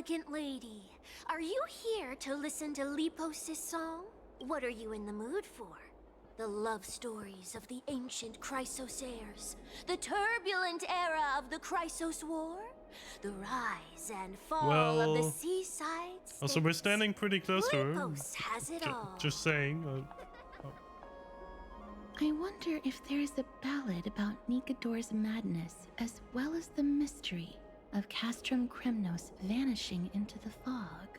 elegant lady. Are you here to listen to Lepos' song? What are you in the mood for? The love stories of the ancient Chrysos heirs, the turbulent era of the Chrysos War, the rise and fall of the seaside states. So we're standing pretty close to her. Lepos has it all. Just saying. I wonder if there is a ballad about Nikodor's madness, as well as the mystery of Castrum Kremnos vanishing into the fog.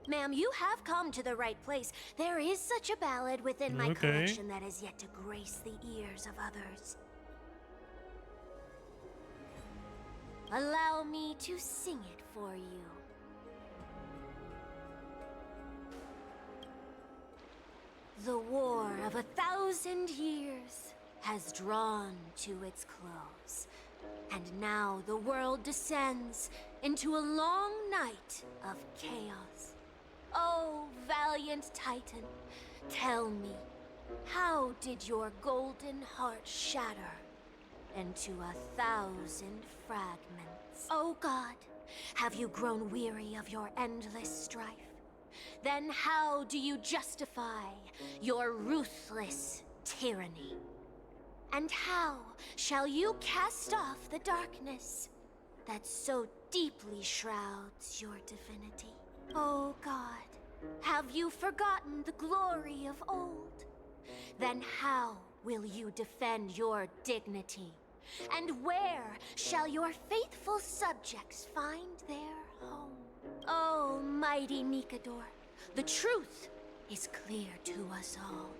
Ma'am, you have come to the right place. There is such a ballad within my collection that has yet to grace the ears of others. Allow me to sing it for you. The war of 1,000 years has drawn to its close, and now the world descends into a long night of chaos. Oh, valiant Titan, tell me, how did your golden heart shatter into 1,000 fragments? Oh God, have you grown weary of your endless strife? Then how do you justify your ruthless tyranny? And how shall you cast off the darkness that so deeply shrouds your divinity? Oh God, have you forgotten the glory of old? Then how will you defend your dignity? And where shall your faithful subjects find their home? Oh, mighty Nikodor, the truth is clear to us all.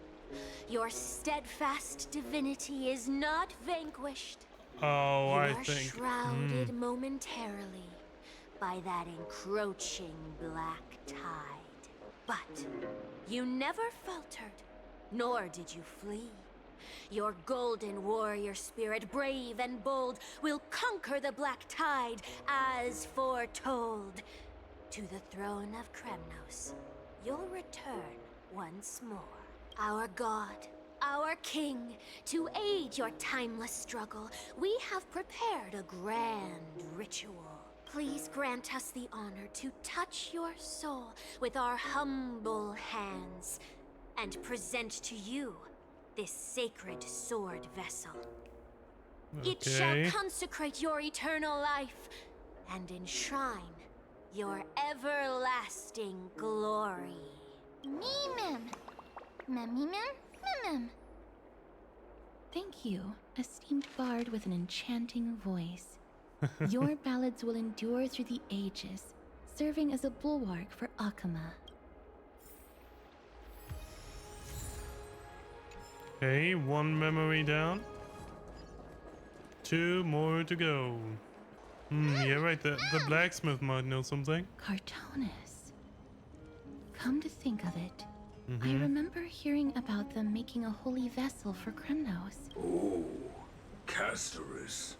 Your steadfast divinity is not vanquished. Oh, I think. You are shrouded momentarily by that encroaching black tide. But you never faltered, nor did you flee. Your golden warrior spirit, brave and bold, will conquer the black tide as foretold. To the throne of Kremnos, you'll return once more. Our God, our King, to aid your timeless struggle, we have prepared a grand ritual. Please grant us the honor to touch your soul with our humble hands and present to you this sacred sword vessel. It shall consecrate your eternal life and enshrine your everlasting glory. Mem. Mem. Thank you, esteemed bard with an enchanting voice. Your ballads will endure through the ages, serving as a bulwark for Akama. Okay, one memory down. 2 more to go. Yeah, right, the blacksmith might know something. Cartonus. Come to think of it, I remember hearing about them making a holy vessel for Kremnos. Oh, Casterus.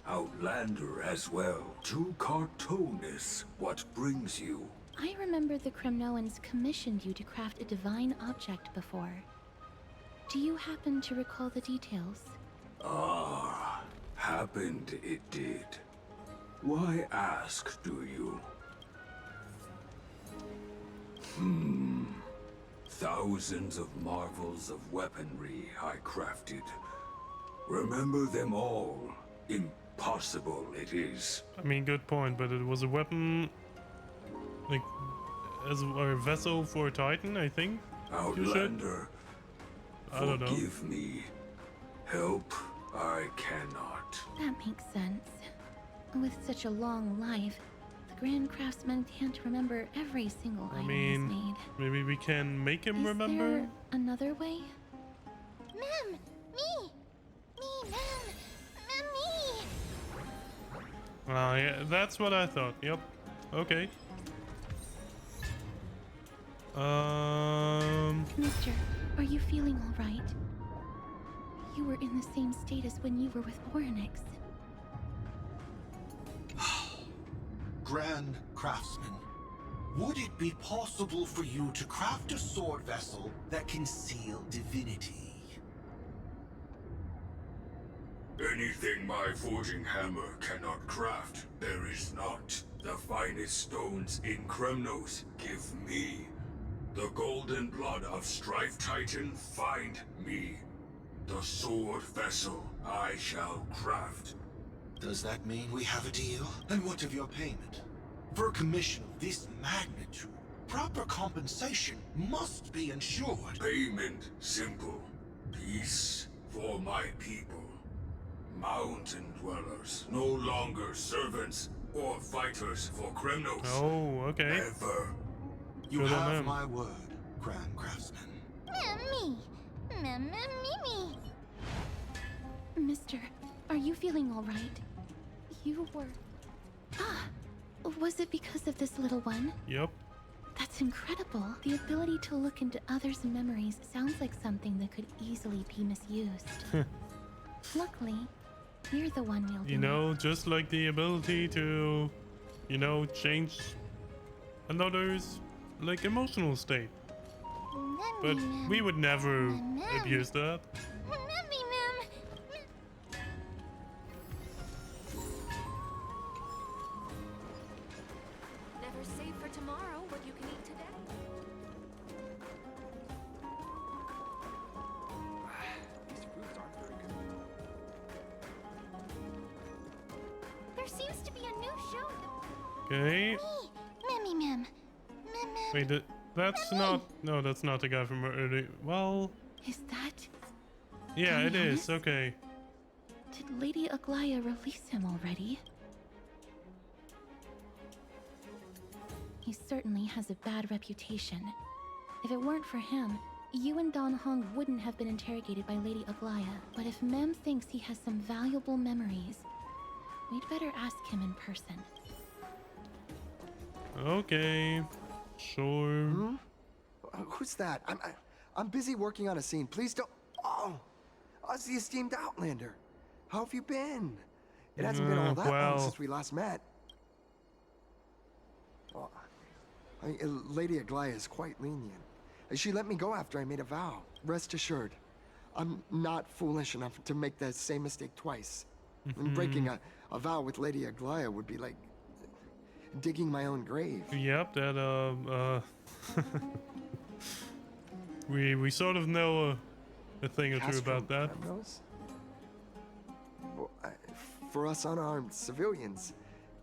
Outlander as well. To Cartonus, what brings you? I remember the Kremnoans commissioned you to craft a divine object before. Do you happen to recall the details? Ah, happened it did. Why ask, do you? Thousands of marvels of weaponry I crafted. Remember them all. Impossible it is. I mean, good point, but it was a weapon, like, as a vessel for a Titan, I think. Outlander, I don't know. forgive me. Help I cannot. That makes sense. With such a long life, the Grand Craftsman can't remember every single item he's made. Maybe we can make him remember? Is there another way? Mem. Me, Mem. Yeah, that's what I thought. Yep. Okay. Mister, are you feeling all right? You were in the same state as when you were with Orynyx. Grand Craftsman, would it be possible for you to craft a sword vessel that can seal divinity? Anything my forging hammer cannot craft, there is not. The finest stones in Kremnos give me. The golden blood of Strife Titan find me. The sword vessel I shall craft. Does that mean we have a deal? And what of your payment? For a commission of this magnitude, proper compensation must be ensured. Payment simple. Peace for my people. Mountain dwellers, no longer servants or fighters for Kremnos. Oh, okay. Ever. You Good on have them. my word, Grand Craftsman. Me. Me. Mister, are you feeling all right? You were... Ah, was it because of this little one? Yep. That's incredible. The ability to look into others' memories sounds like something that could easily be misused. Luckily, you're the one wielding You know, just like the ability to, you know, change another's, like, emotional state. But we would never abuse that. Never save for tomorrow what you can eat today. These foods aren't very good. There seems to be a new show. Okay. Mem. Wait, that's not... No, that's not the guy from earlier. Well, Is that... yeah, it Diana's? is. Okay. Did Lady Aglaya release him already? He certainly has a bad reputation. If it weren't for him, you and Don Hong wouldn't have been interrogated by Lady Aglaya. But if Mem thinks he has some valuable memories, we'd better ask him in person. Okay. Sure. Who's that? I'm busy working on a scene. Please don't. Oh, it's the esteemed Outlander. How have you been? It hasn't been all that long well. since we last met. Well, Lady Aglaya is quite lenient. She let me go after I made a vow. Rest assured, I'm not foolish enough to make the same mistake twice. And breaking a vow with Lady Aglaya would be like digging my own grave. Yep, that, we sort of know a thing or two about that. Ambrose? Well, for us unarmed civilians,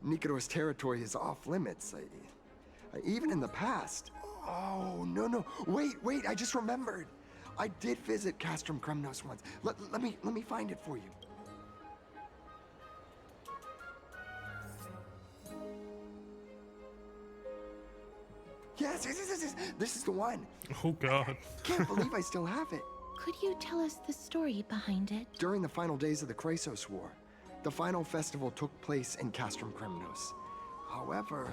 Nikodor's territory is off limits. Even in the past. Oh, no. Wait, I just remembered. I did visit Castrum Kremnos once. Let me find it for you. Yes, this is the one. Oh god. Can't believe I still have it. Could you tell us the story behind it? During the final days of the Krasos War, the final festival took place in Castrum Kremnos. However,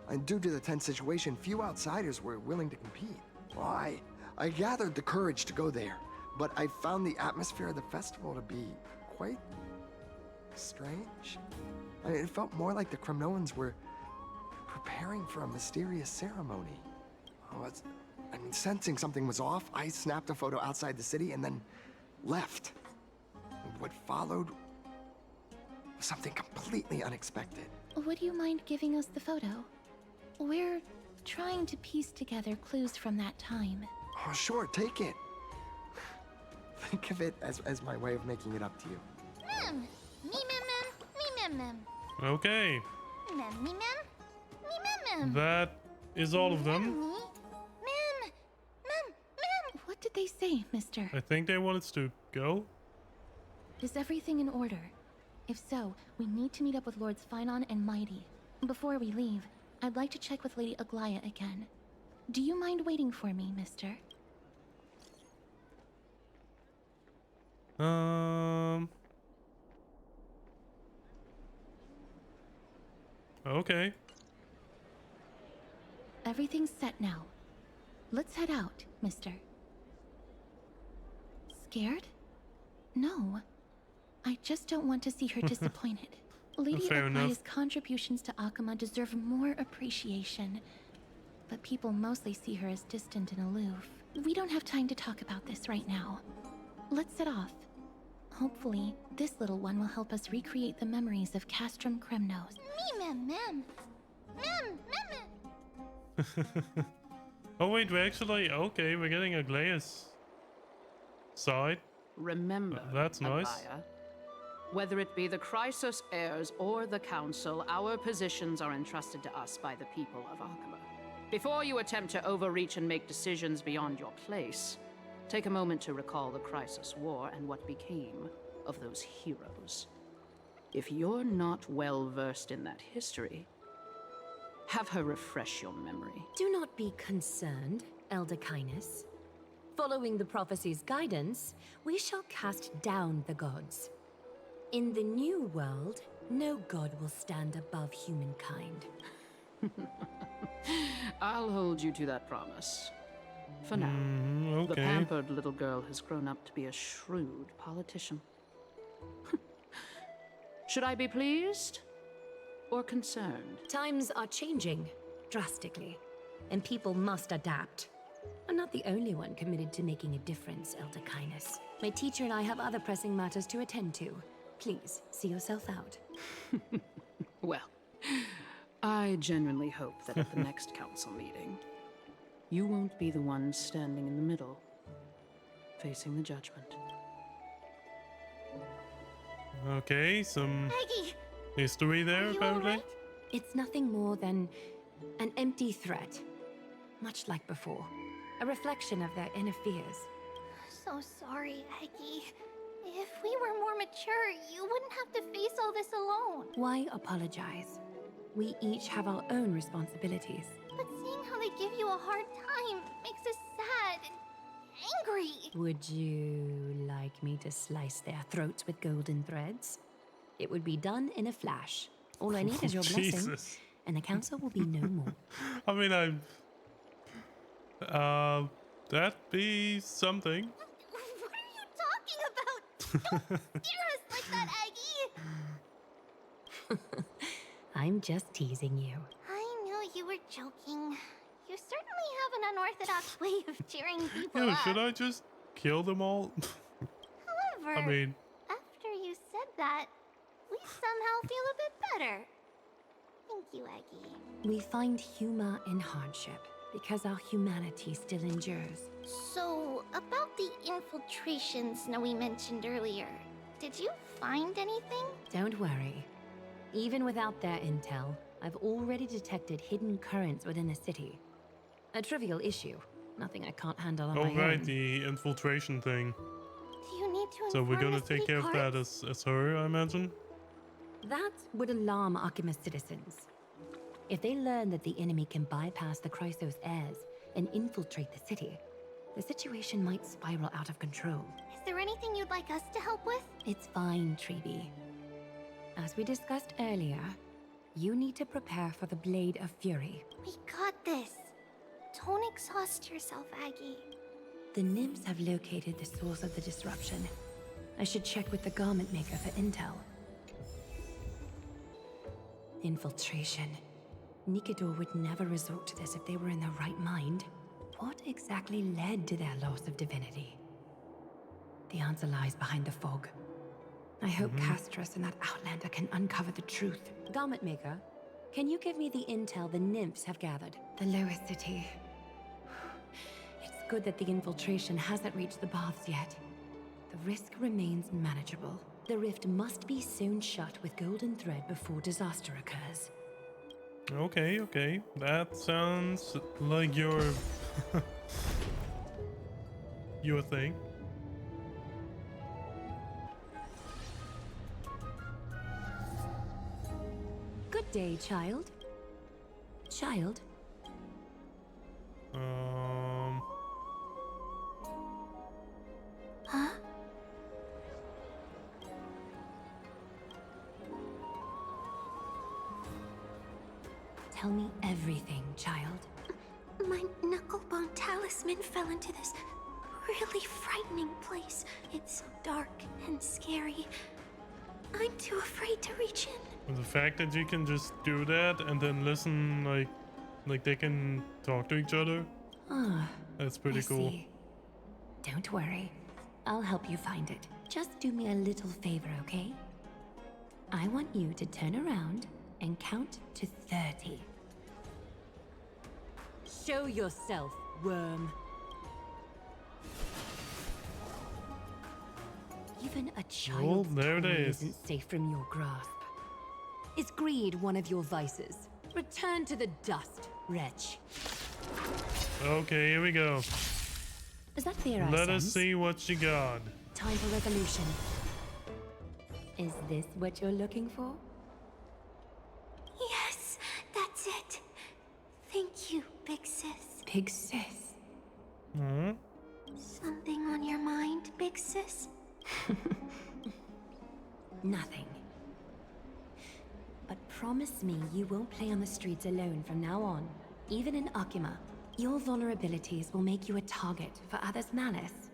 and due to the tense situation, few outsiders were willing to compete. Why? I gathered the courage to go there, but I found the atmosphere of the festival to be quite strange. It felt more like the Kremnoans were preparing for a mysterious ceremony. Sensing something was off, I snapped a photo outside the city and then left. What followed was something completely unexpected. Would you mind giving us the photo? We're trying to piece together clues from that time. Oh, sure, take it. Think of it as my way of making it up to you. Mem. Okay. Mem. That is all of them. Mem. What did they say, mister? I think they want us to go. Is everything in order? If so, we need to meet up with Lords Finon and Mighty. Before we leave, I'd like to check with Lady Aglaya again. Do you mind waiting for me, mister? Okay. Everything's set now. Let's head out, mister. Scared? No. I just don't want to see her disappointed. Lady Fair enough. Aglaya's contributions to Akama deserve more appreciation. But people mostly see her as distant and aloof. We don't have time to talk about this right now. Let's set off. Hopefully, this little one will help us recreate the memories of Castrum Kremnos. Me, mem. Mem. Oh wait, we're actually okay. We're getting a Glaeus side. Remember, That's nice. Aglaya, whether it be the Chrysos heirs or the Council, our positions are entrusted to us by the people of Arkema. Before you attempt to overreach and make decisions beyond your place, take a moment to recall the Chrysos War and what became of those heroes. If you're not well versed in that history, have her refresh your memory. Do not be concerned, Elder Kindness. Following the prophecy's guidance, we shall cast down the gods. In the new world, no god will stand above humankind. I'll hold you to that promise. For now, the Okay. pampered little girl has grown up to be a shrewd politician. Should I be pleased or concerned? Times are changing drastically, and people must adapt. I'm not the only one committed to making a difference, Elder Kindness. My teacher and I have other pressing matters to attend to. Please, see yourself out. Well, I genuinely hope that at the next council meeting, you won't be the one standing in the middle, facing the judgment. Okay, some Aggie, history there are you apparently. alright? It's nothing more than an empty threat, much like before. A reflection of their inner fears. So sorry, Aggie. If we were more mature, you wouldn't have to face all this alone. Why apologize? We each have our own responsibilities. But seeing how they give you a hard time makes us sad and angry. Would you like me to slice their throats with golden threads? It would be done in a flash. All I need is your blessing, Jesus. and the council will be no more. I mean, that'd be something. What are you talking about? Don't scare us like that, Aggie! I'm just teasing you. I knew you were joking. You certainly have an unorthodox way of cheering people Yeah, up. should I just kill them all? However, I mean, after you said that, we somehow feel a bit better. Thank you, Aggie. We find humor in hardship because our humanity still endures. So, about the infiltration Snowy mentioned earlier, did you find anything? Don't worry. Even without their intel, I've already detected hidden currents within the city. A trivial issue. Nothing I can't handle on oh my right, own. the infiltration thing. Do you need to So we're inform gonna the take city care of that guards? as her, I imagine. That would alarm Archimedes citizens. If they learn that the enemy can bypass the Chrysos heirs and infiltrate the city, the situation might spiral out of control. Is there anything you'd like us to help with? It's fine, Treeby. As we discussed earlier, you need to prepare for the Blade of Fury. We got this. Don't exhaust yourself, Aggie. The nymphs have located the source of the disruption. I should check with the garment maker for intel. Infiltration. Nikidor would never resort to this if they were in their right mind. What exactly led to their loss of divinity? The answer lies behind the fog. I hope Castros and that Outlander can uncover the truth. Garment maker, can you give me the intel the nymphs have gathered? The lowest city. It's good that the infiltration hasn't reached the baths yet. The risk remains manageable. The rift must be sewn shut with golden thread before disaster occurs. Okay, okay. That sounds like your your thing. Good day, child. Child? Huh? Tell me everything, child. My knucklebone talisman fell into this really frightening place. It's dark and scary. I'm too afraid to reach in. The fact that you can just do that and then listen, like they can talk to each other, Ah, that's pretty I cool. see. Don't worry. I'll help you find it. Just do me a little favor, okay? I want you to turn around and count to 30. Show yourself, worm. Even a child's there it toy is. isn't safe from your grasp. Is greed one of your vices? Return to the dust, wretch. Okay, here we go. Is that clear, I Let us sense? see what you got. Time for revolution. Is this what you're looking for? Yes, that's it. Thank you, big sis. Big sis. Hmm? Something on your mind, big sis? Nothing. But promise me you won't play on the streets alone from now on. Even in Akima, your vulnerabilities will make you a target for others' malice.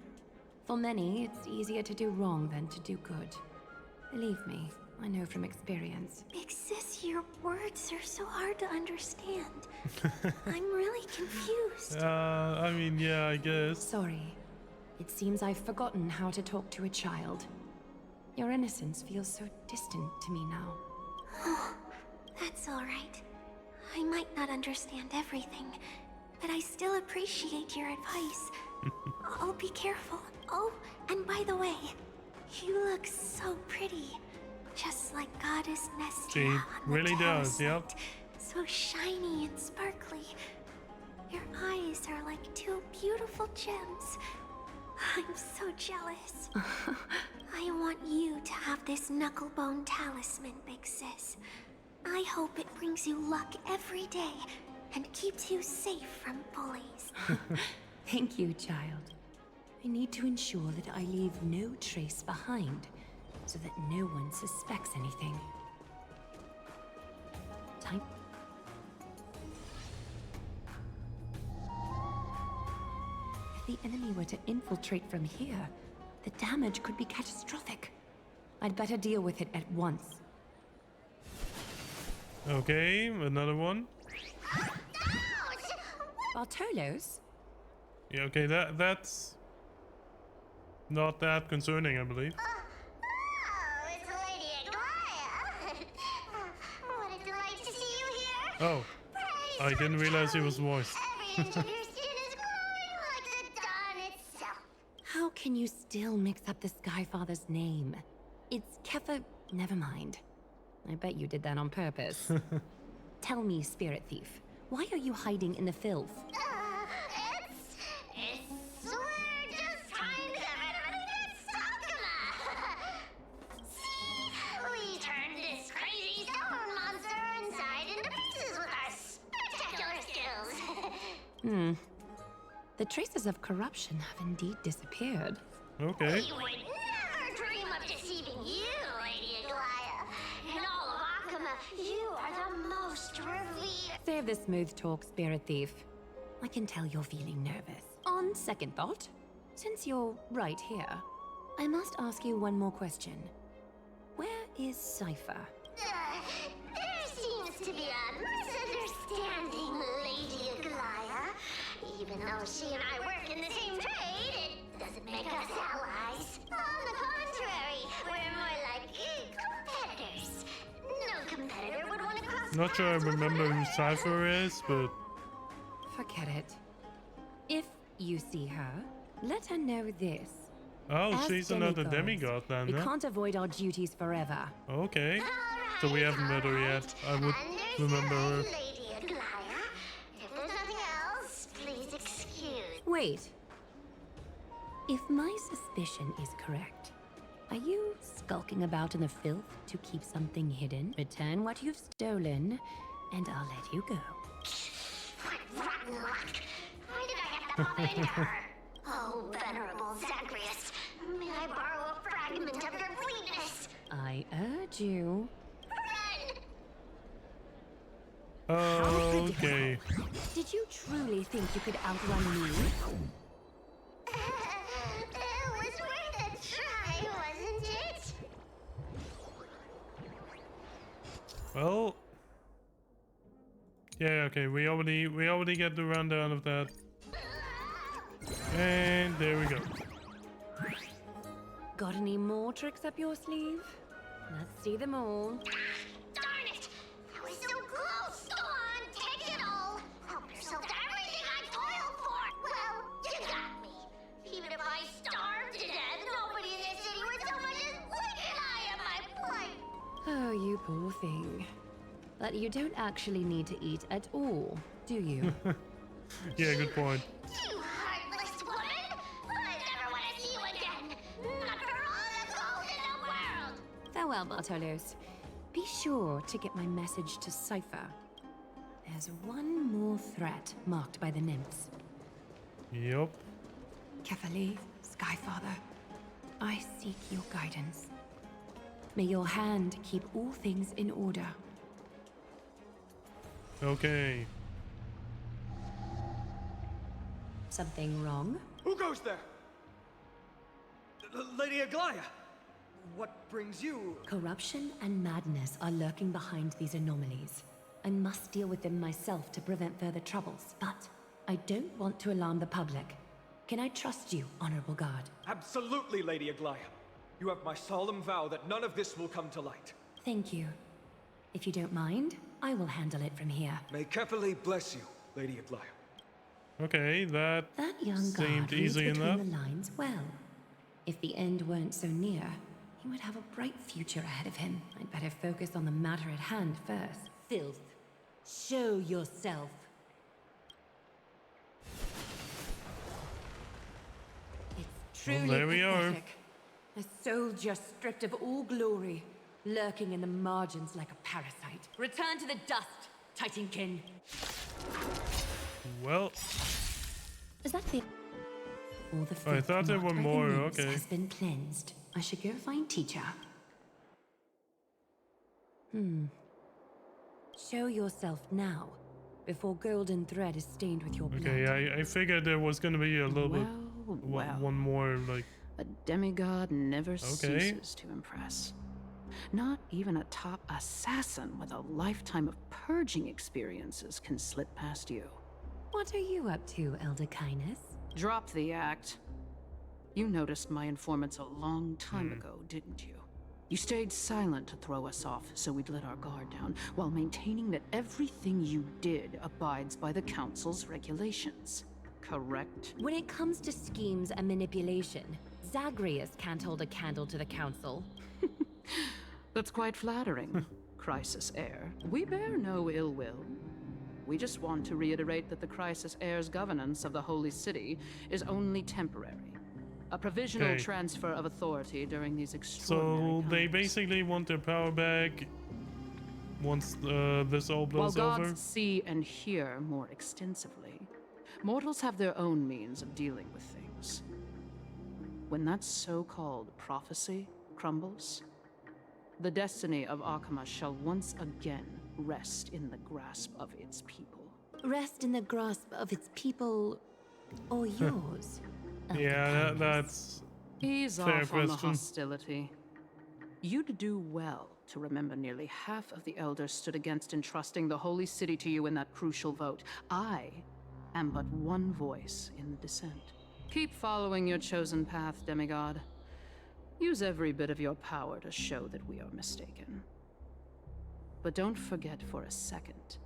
For many, it's easier to do wrong than to do good. Believe me, I know from experience. Big sis, your words are so hard to understand. I'm really confused. I mean, yeah, I guess. Sorry. It seems I've forgotten how to talk to a child. Your innocence feels so distant to me now. Oh, that's all right. I might not understand everything, but I still appreciate your advice. I'll be careful. Oh, and by the way, you look so pretty. Just like Goddess Nestia She on the really does, Terra yep. site. So shiny and sparkly. Your eyes are like two beautiful gems. I'm so jealous. I want you to have this knucklebone talisman, big sis. I hope it brings you luck every day and keeps you safe from bullies. Thank you, child. I need to ensure that I leave no trace behind, so that no one suspects anything. Time. If the enemy were to infiltrate from here, the damage could be catastrophic. I'd better deal with it at once. Okay, another one. Bartolos? Yeah, okay, that's not that concerning, I believe. Oh, it's Lady Aglaya. What a delight to see you here. Oh, I didn't realize he was voiced. Every inch of your skin is glowing like the dawn itself. How can you still mix up the Skyfather's name? It's Kepha... Never mind. I bet you did that on purpose. Tell me, Spirit Thief, why are you hiding in the filth? We're just trying to get rid of an See? We turned this crazy stone monster inside into pieces with our spectacular skills. The traces of corruption have indeed disappeared. Okay. We would never dream of deceiving you, Lady Aglaya. In all of Akima, you are the most revered. Save the smooth talk, Spirit Thief. I can tell you're feeling nervous. On second thought, since you're right here, I must ask you one more question. Where is Cypher? There seems to be a misunderstanding, Lady Aglaya. Even though she and I work in the same trade, it doesn't make us allies. On the contrary, we're more like competitors. No competitor would want to cross Not sure I paths with remember who another. Cypher is, but Forget it. If you see her, let her know this. oh, As she's another demigods, demigod then. we Huh? can't avoid our duties forever. Okay. So we haven't met her yet. I would remember her. Lady Aglaya. If there's nothing else, please excuse. Wait. If my suspicion is correct, are you skulking about in the filth to keep something hidden? Return what you've stolen, and I'll let you go. What rotten luck! Why did I have to bump into her? Oh, venerable Zagreus, may I borrow a fragment of your fleetness? I urge you. Run! Okay. Did you truly think you could outrun me? It was worth a try, wasn't it? Well. Yeah, okay, we already get the rundown of that. And there we go. Got any more tricks up your sleeve? Let's see them all. Darn it! I was so close! Go on, take it all! Help yourself to everything I toiled for! Well, you got me. Even if I starved to death, nobody in this city would so much as blink an eye at my plight! Oh, you poor thing. But you don't actually need to eat at all, do you? Yeah, good point. You heartless woman! I never want to see you again! Not for all the gold in the world! Farewell, Bartolos. Be sure to get my message to Cypher. There's one more threat marked by the nymphs. Yup. Kefali, Skyfather, I seek your guidance. May your hand keep all things in order. Okay. Something wrong? Who goes there? Lady Aglaya! What brings you? Corruption and madness are lurking behind these anomalies. I must deal with them myself to prevent further troubles, but I don't want to alarm the public. Can I trust you, Honorable Guard? Absolutely, Lady Aglaya. You have my solemn vow that none of this will come to light. Thank you. If you don't mind, I will handle it from here. May Kefali bless you, Lady Aglaya. Okay, that young seemed guard reads easy between enough. the lines well. If the end weren't so near, he would have a bright future ahead of him. I'd better focus on the matter at hand first. Filth. Show yourself. It's truly there we are. pathetic. A soldier stripped of all glory, lurking in the margins like a parasite. Return to the dust, Titankin. Well, Is that the... All the I filth thought there marked were by the more, nymphs okay. has been cleansed. I should go find teacher. Show yourself now, before golden thread is stained with your blood. okay, I figured there was gonna be a little bit Well. one more like A demigod never ceases to impress. Not even a top assassin with a lifetime of purging experiences can slip past you. What are you up to, Elder Kindness? Drop the act. You noticed my informants a long time ago, didn't you? You stayed silent to throw us off, so we'd let our guard down, while maintaining that everything you did abides by the Council's regulations. Correct? When it comes to schemes and manipulation, Zagreus can't hold a candle to the Council. That's quite flattering, Crisis Heir. We bear no ill will. We just want to reiterate that the Crisis Heir's governance of the Holy City is only temporary. A provisional Okay. transfer of authority during these extraordinary so they times. basically want their power back once this all While blows gods over. see and hear more extensively, mortals have their own means of dealing with things. When that so-called prophecy crumbles, the destiny of Akama shall once again rest in the grasp of its people. Rest in the grasp of its people, or yours? Elder Yeah, Kindness. that's Ease Fair off on the question. hostility. You'd do well to remember nearly half of the elders stood against entrusting the Holy City to you in that crucial vote. I am but one voice in the dissent. Keep following your chosen path, demigod. Use every bit of your power to show that we are mistaken. But don't forget for a second,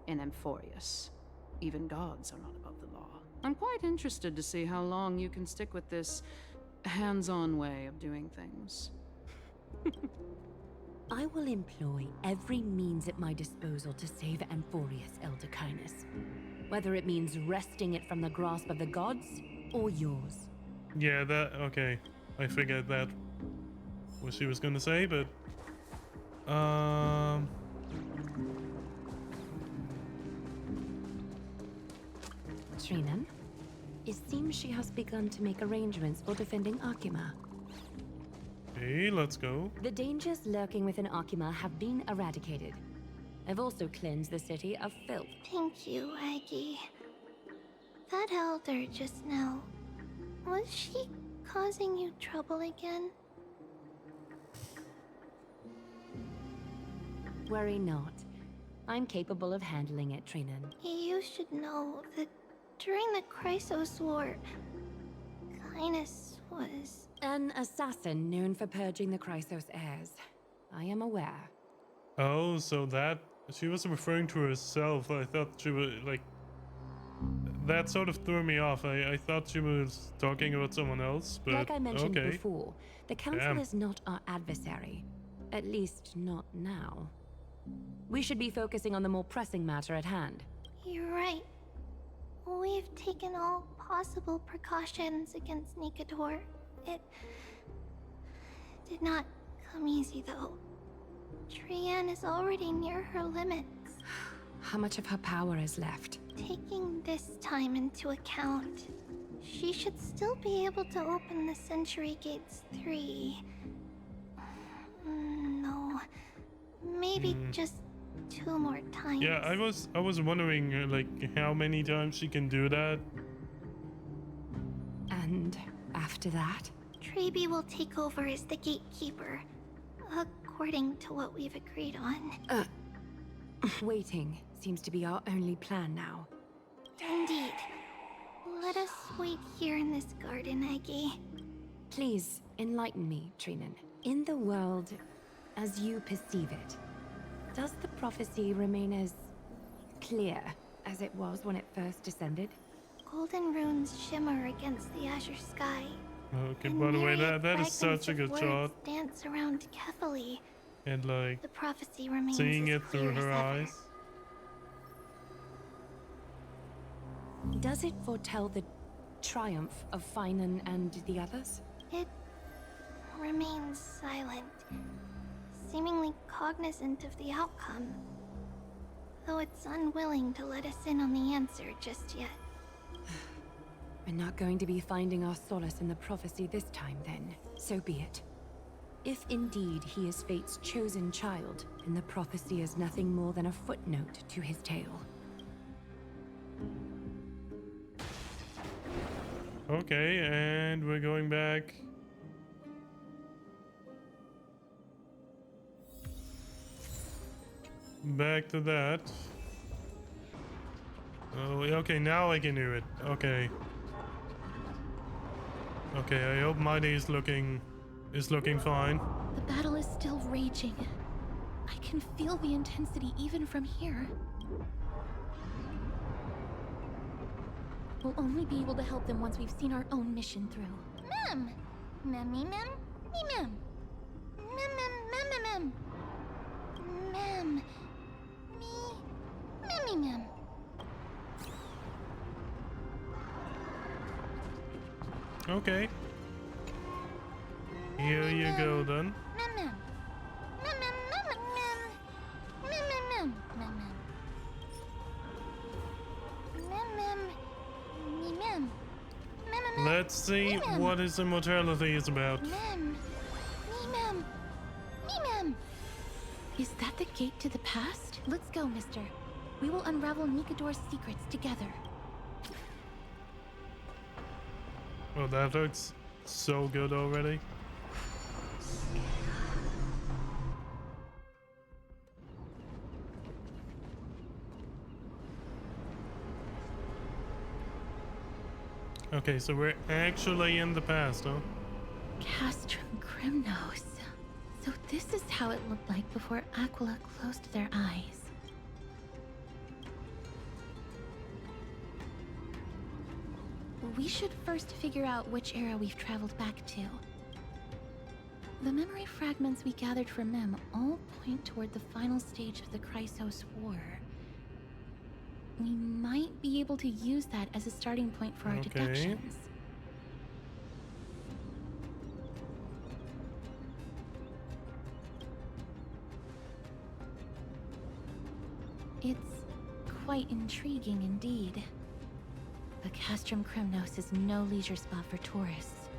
in Amphoreus, even gods are not above the law. I'm quite interested to see how long you can stick with this hands-on way of doing things. I will employ every means at my disposal to save Amphoreus, Elder Kindness. Whether it means wresting it from the grasp of the gods, or yours. yeah, that okay. I figured that what she was gonna say, but Trinan, it seems she has begun to make arrangements for defending Akima. okay, let's go. The dangers lurking within Akima have been eradicated. I've also cleansed the city of filth. Thank you, Aggie. That elder just now, was she causing you trouble again? Worry not. I'm capable of handling it, Trinan. You should know that during the Chrysos War, Kindness was An assassin known for purging the Chrysos heirs. I am aware. Oh, so that she was referring to herself. I thought she was like that sort of threw me off. I thought she was talking about someone else, but Like I mentioned okay. before, the Council Damn. is not our adversary. At least not now. We should be focusing on the more pressing matter at hand. You're right. We've taken all possible precautions against Nikador. It did not come easy, though. Trienne is already near her limits. How much of her power is left? Taking this time into account, she should still be able to open the Century Gates 3. No, maybe just 2 more times. Yeah, I was wondering like how many times she can do that. And after that? Trebi will take over as the gatekeeper, according to what we've agreed on. Waiting seems to be our only plan now. Indeed. Let us wait here in this garden, Eggie. Please enlighten me, Trinan. In the world as you perceive it, does the prophecy remain as clear as it was when it first descended? Golden runes shimmer against the azure sky. Okay, and by the way, myriad that is such a fragments good of shot. words dance around carefully. And like The prophecy remains seeing as it through clear as her ever. eyes. Does it foretell the triumph of Finan and the others? It remains silent, seemingly cognizant of the outcome, though it's unwilling to let us in on the answer just yet. We're not going to be finding our solace in the prophecy this time, then. So be it. If indeed he is Fate's chosen child, then the prophecy is nothing more than a footnote to his tale. Okay, and we're going back. Back to that. Oh, okay, now I can do it. Okay. Okay, I hope my day is looking fine. The battle is still raging. I can feel the intensity even from here. We'll only be able to help them once we've seen our own mission through. Mem! Memmy mem? Me mem. Mem mem mem mem mem. Mem. Me. Memmy mem. Okay. Here you go then. Mem mem. Mem mem mem mem. Mem mem mem mem mem. Mem mem. Me mem. Mem mem. Let's see Me mem. what his immortality is about. Mem. Me mem. Me mem. Is that the gate to the past? Let's go, mister. We will unravel Nikador's secrets together. Oh, that looks so good already. Okay, so we're actually in the past, huh? Castrum Crimnos. So this is how it looked like before Aquila closed their eyes. We should first figure out which era we've traveled back to. The memory fragments we gathered from Mem all point toward the final stage of the Chrysos War. We might be able to use that as a starting point for our Okay. deductions. It's quite intriguing indeed. But Castrum Crimnos is no leisure spot for tourists.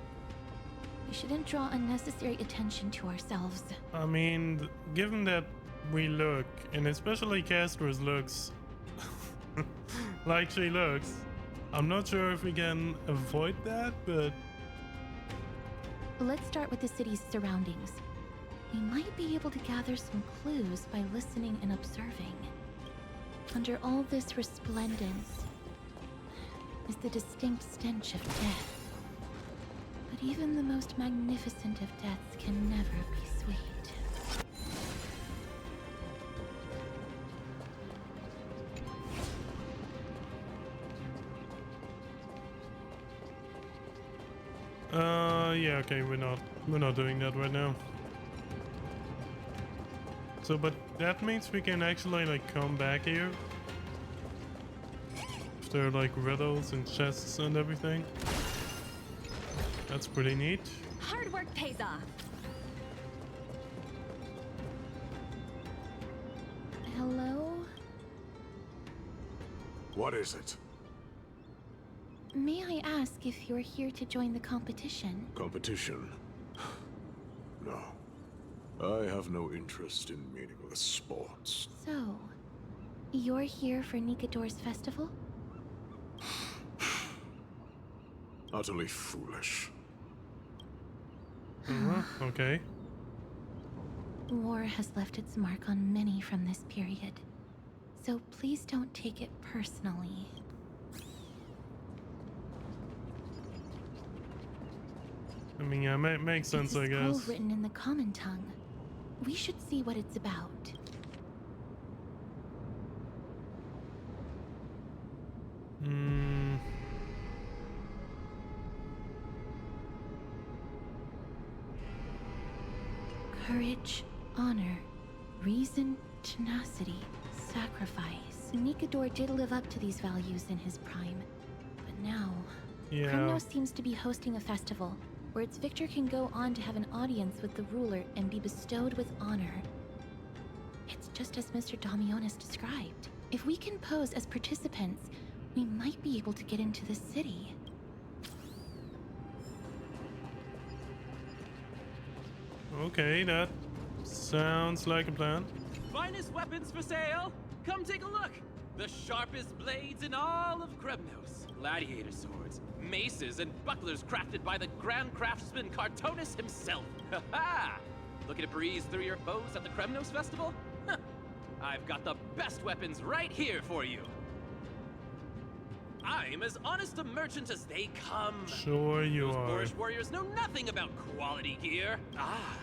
We shouldn't draw unnecessary attention to ourselves. I mean, given that we look, and especially Castra's looks like she looks, I'm not sure if we can avoid that, but Let's start with the city's surroundings. We might be able to gather some clues by listening and observing. Under all this resplendence is the distinct stench of death. But Even the most magnificent of deaths can never be sweet. Yeah, okay, we're not doing that right now. So, but that means we can actually like come back here. If there are like riddles and chests and everything. That's pretty neat. Hard work pays off. Hello? What is it? May I ask if you're here to join the competition? Competition? No. I have no interest in meaningless sports. So, you're here for Nikador's festival? Utterly foolish. Okay. War has left its mark on many from this period. So please don't take it personally. I mean, yeah, makes sense, I It's a guess. scroll written in the common tongue. We should see what it's about. Courage, honor, reason, tenacity, sacrifice. Nikador did live up to these values in his prime. But now, Yeah. Kremnos seems to be hosting a festival where its victor can go on to have an audience with the ruler and be bestowed with honor. It's just as Mr. Damionis described. If we can pose as participants, we might be able to get into the city. Okay, that sounds like a plan. Finest weapons for sale? Come take a look. The sharpest blades in all of Kremnos. Gladiator swords, maces, and bucklers crafted by the grand craftsman Cartonis himself. Ha ha! Looking to breeze through your foes at the Kremnos Festival? Huh. I've got the best weapons right here for you. I'm as honest a merchant as they come. Sure you Those are. boorish warriors know nothing about quality gear. Ah,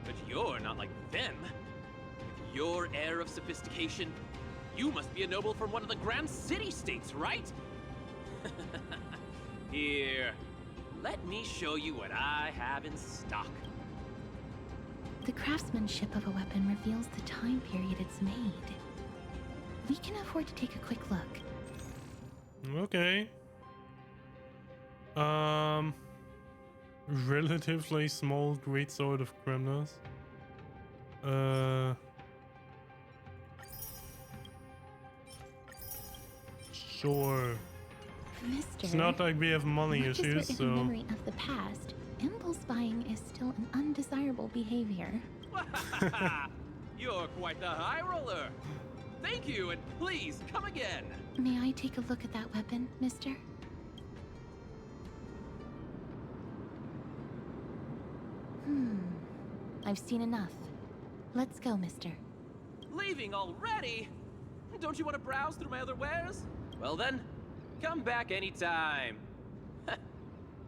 but you're not like them. With your air of sophistication, you must be a noble from one of the grand city-states, right? Here, let me show you what I have in stock. The craftsmanship of a weapon reveals the time period it's made. We can afford to take a quick look. Okay. Relatively small greatsword of Kremnos. Sure. Mister, It's not like we have money much as there issues, is a so memory of the past, impulse buying is still an undesirable behavior. You're quite the high roller. Thank you, and please come again. May I take a look at that weapon, mister? I've seen enough. Let's go, mister. Leaving already? Don't you want to browse through my other wares? Well then, come back anytime.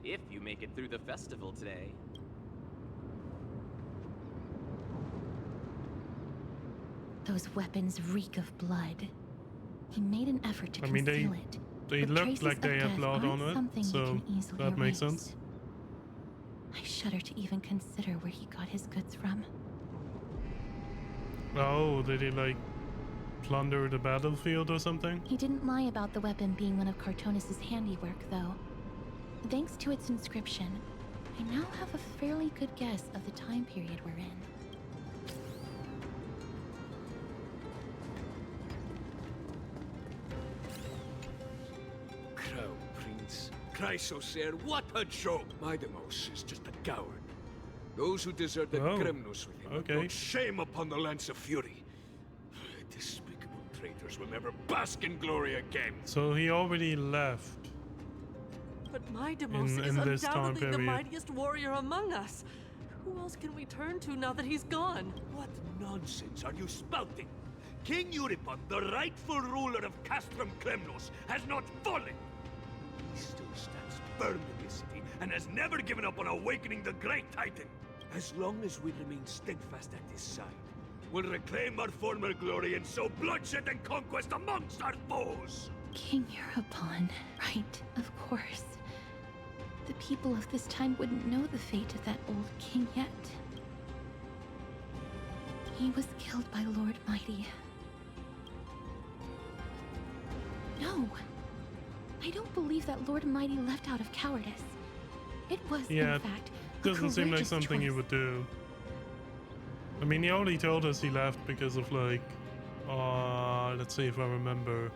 If you make it through the festival today. Those weapons reek of blood. He made an effort to I mean, conceal it. they but look traces like they of have death blood aren't on it, something you so can easily that makes erase. sense. I shudder to even consider where he got his goods from. Oh, did he like plunder the battlefield or something? He didn't lie about the weapon being one of Cartonis' handiwork, though. Thanks to its inscription, I now have a fairly good guess of the time period we're in. Crown Prince. Chrysosaur, what a joke! Maidemos is just a coward. Those who desert the Kremnos with him have brought shame upon the Lance of Fury. Despicable traitors will never bask in glory again. So he already left. But Maidemos is in this time undoubtedly the period. mightiest warrior among us. Who else can we turn to now that he's gone? What nonsense are you spouting? King Euripon, the rightful ruler of Castrum Kremnos, has not fallen. He still stands firm in this city and has never given up on awakening the Great Titan. As long as we remain steadfast at his side, we'll reclaim our former glory and sow bloodshed and conquest amongst our foes. King Europon, right, of course. The people of this time wouldn't know the fate of that old king yet. He was killed by Lord Mighty. No, I don't believe that Lord Mighty left out of cowardice. It was, in fact, doesn't seem like courageous something he choice. would do. I mean, he already told us he left because of like, let's see if I remember.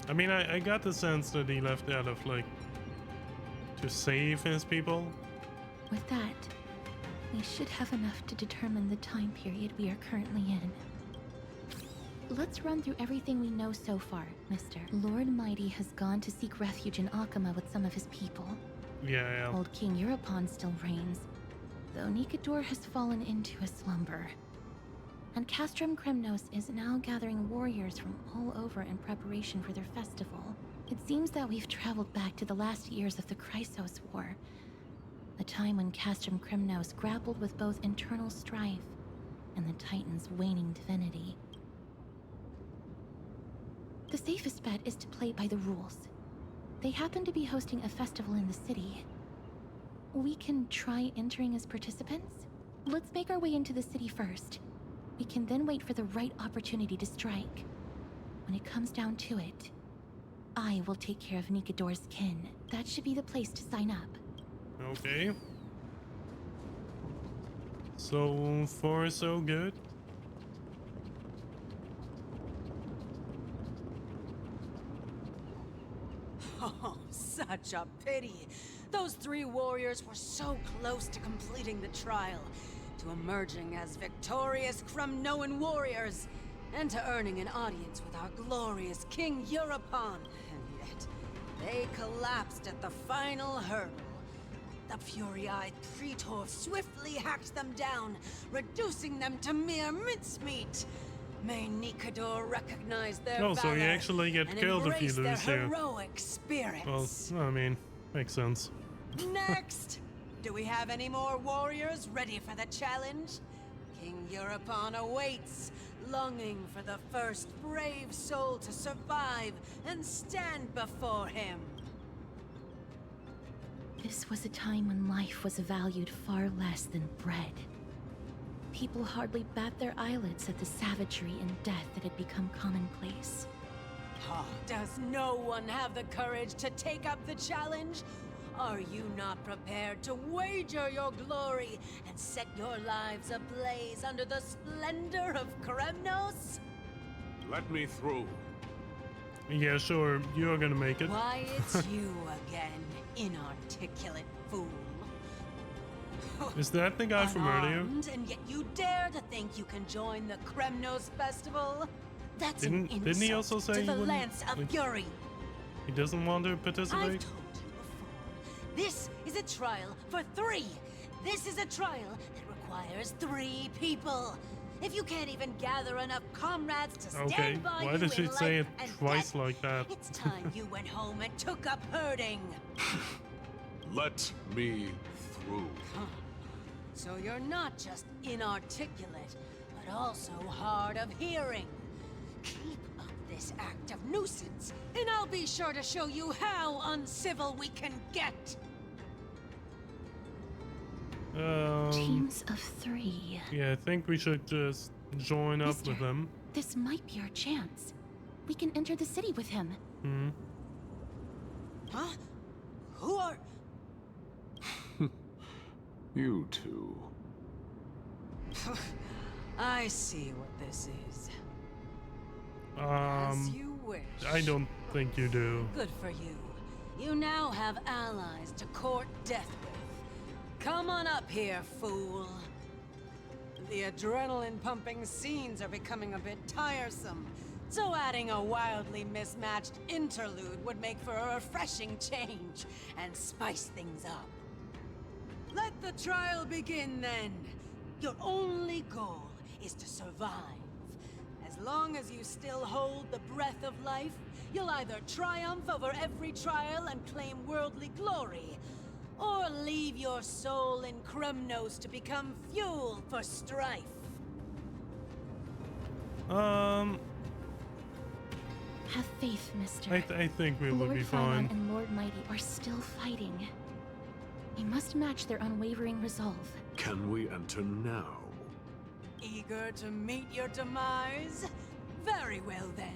I mean, I got the sense that he left out of like, to save his people. With that, we should have enough to determine the time period we are currently in. Let's run through everything we know so far, Mister. Lord Mighty has gone to seek refuge in Akama with some of his people. Yeah. Old King Europon still reigns, though Nikador has fallen into a slumber. And Castrum Kremnos is now gathering warriors from all over in preparation for their festival. It seems that we've traveled back to the last years of the Chrysos War, a time when Castrum Kremnos grappled with both internal strife and the Titan's waning divinity. The safest bet is to play by the rules. They happen to be hosting a festival in the city. We can try entering as participants? Let's make our way into the city first. We can then wait for the right opportunity to strike. When it comes down to it, I will take care of Nikador's kin. That should be the place to sign up. Okay. So far, so good. Oh, such a pity. Those three warriors were so close to completing the trial, to emerging as victorious Kremnoan warriors, and to earning an audience with our glorious King Europon. And yet, they collapsed at the final hurdle. The fury-eyed Praetor swiftly hacked them down, reducing them to mere mincemeat. May Nikador recognize their valor so you actually get and killed if you embrace lose their here. heroic spirits. Well, I mean, makes sense. Next! Do we have any more warriors ready for the challenge? King Europon awaits, longing for the first brave soul to survive and stand before him. This was a time when life was valued far less than bread. People hardly bat their eyelids at the savagery and death that had become commonplace. Oh, does no one have the courage to take up the challenge? Are you not prepared to wager your glory and set your lives ablaze under the splendor of Kremnos? Let me through. Yeah, sure. You're gonna make it. Why, it's you again, inarticulate fool. Is that the guy from earlier? Unarmed, and yet you dare to think you can join the Kremnos festival? That's an insult didn't he also say to he the wouldn't, Lance of like, Fury. He doesn't want to I've participate? told you before, this is a trial for 3. This is a trial that requires 3 people. If you can't even gather enough comrades to stand Okay, by why you did she in say it life and twice death, like that? it's time you went home and took up herding. Let me through. So you're not just inarticulate, but also hard of hearing. Keep up this act of nuisance, and I'll be sure to show you how uncivil we can get. Teams of 3. Yeah, I think we should just join up with them. This might be our chance. We can enter the city with him. Hmm. Huh? Who are... You two. I see what this is. As you wish. I don't think you do. Good for you. You now have allies to court death with. Come on up here, fool. The adrenaline-pumping scenes are becoming a bit tiresome, so adding a wildly mismatched interlude would make for a refreshing change and spice things up. Let the trial begin, then. Your only goal is to survive. As As long as you still hold the breath of life, you'll either triumph over every trial and claim worldly glory, or leave your soul in Kremnos to become fuel for strife. Have faith, mister. I think we will Lord be Phylon fine. and Lord Mighty are still fighting. We must match their unwavering resolve. Can we enter now? Eager to meet your demise? Very well then.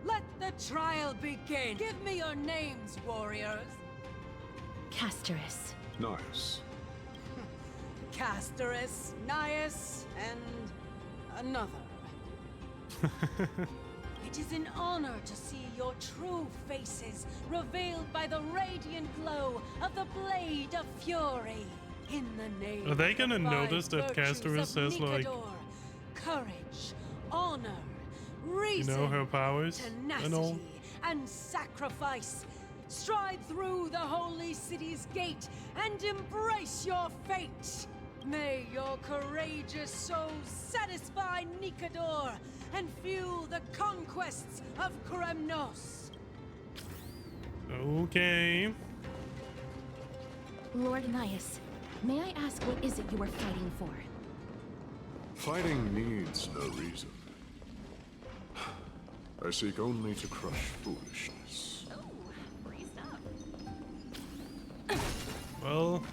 Let the trial begin. Give me your names, warriors. Castorus. Nice. Castorus, Nias, and another. It is an honor to see your true faces revealed by the radiant glow of the Blade of Fury. In the name Are they of gonna the five notice that virtues Castorus of says, like, Nikador, courage, honor, reason, you know, her powers and all? tenacity, and sacrifice. Stride through the holy city's gate and embrace your fate. May your courageous souls satisfy Nikador and fuel the conquests of Kremnos. Okay. Lord Nias, may I ask what is it you are fighting for? Fighting needs no reason. I seek only to crush foolishness. Well,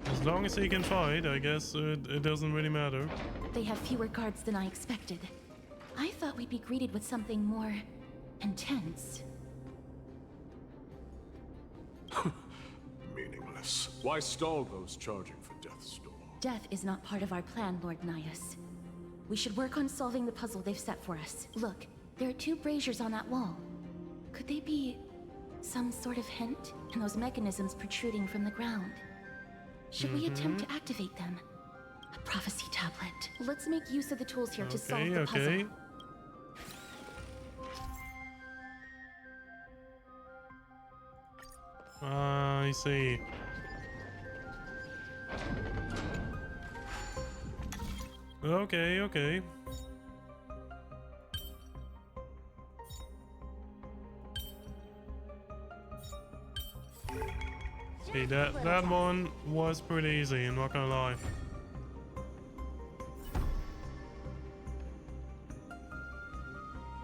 as long as he can fight, I guess it doesn't really matter. They have fewer guards than I expected. I thought we'd be greeted with something more intense. Meaningless. Why stall those charging for death's door? Death is not part of our plan, Lord Nias. We should work on solving the puzzle they've set for us. Look, there are 2 braziers on that wall. Could they be some sort of hint? And those mechanisms protruding from the ground. Should we attempt to activate them? A prophecy tablet. Let's make use of the tools here to solve the puzzle. I see. Okay. See, that one was pretty easy, I'm not gonna lie.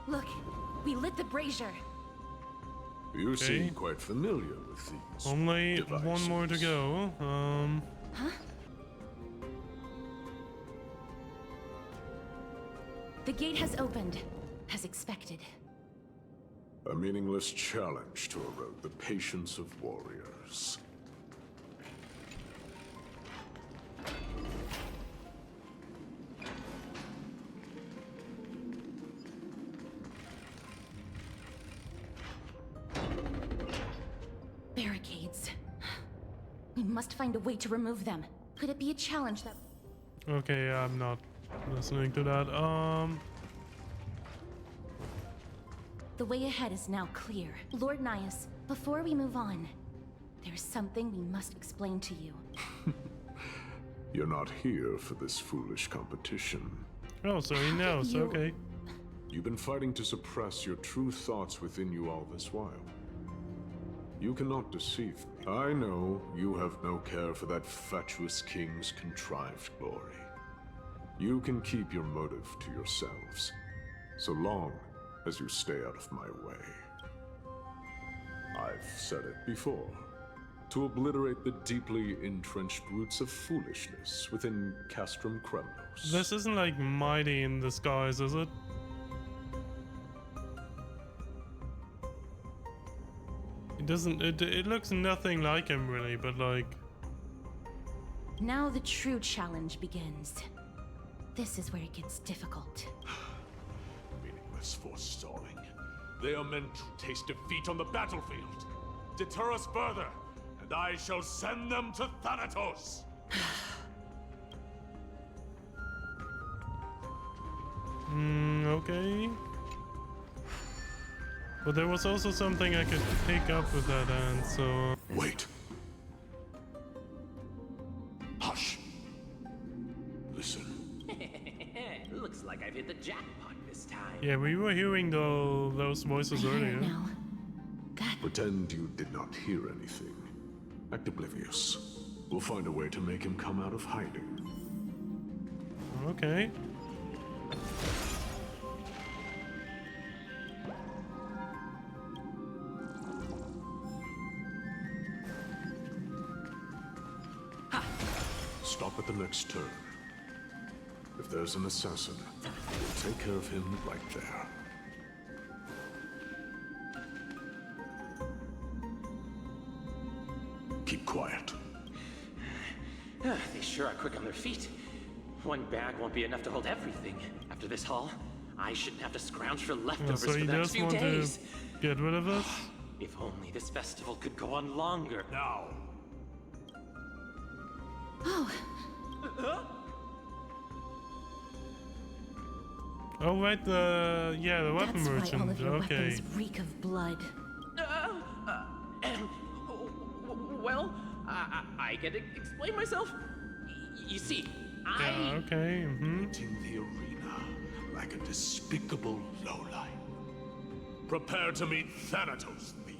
Look, we lit the brazier. You seem quite familiar with these. Only devices. one more to go. Huh? The gate has opened, as expected. A meaningless challenge to erode the patience of warriors. Barricades. We must find a way to remove them. Could it be a challenge that... Okay, I'm not listening to that. The way ahead is now clear. Lord Nias, before we move on, there's something we must explain to you. You're not here for this foolish competition. Oh, so he knows, okay. You've been fighting to suppress your true thoughts within you all this while. You cannot deceive me. I know you have no care for that fatuous king's contrived glory. You can keep your motive to yourselves, so long as you stay out of my way. I've said it before. To obliterate the deeply entrenched roots of foolishness within Castrum Kremnos. This isn't like Mighty in disguise, is it? It doesn't, it looks nothing like him really, but like... Now the true challenge begins. This is where it gets difficult. Meaningless forestalling. They are meant to taste defeat on the battlefield. Deter us further, and I shall send them to Thanatos! Okay. But there was also something I could pick up with that hand, so... Wait. Hush. Listen. Yeah, we were hearing those voices earlier. Now. Pretend you did not hear anything. Act oblivious. We'll find a way to make him come out of hiding. Okay. Stop at the next turn. If there's an assassin, we'll take care of him right there. Keep quiet. They sure are quick on their feet. One bag won't be enough to hold everything. After this haul, I shouldn't have to scrounge for leftovers so for he the next does few want days. to get rid of us? If only this festival could go on longer. Now. Oh. Oh, right, the weapon That's merchant. why all of your Okay. weapons reek of blood. Well, I can explain myself. You see, Yeah, okay, In the arena, like a despicable lowlife. Prepare to meet Thanatos, thief.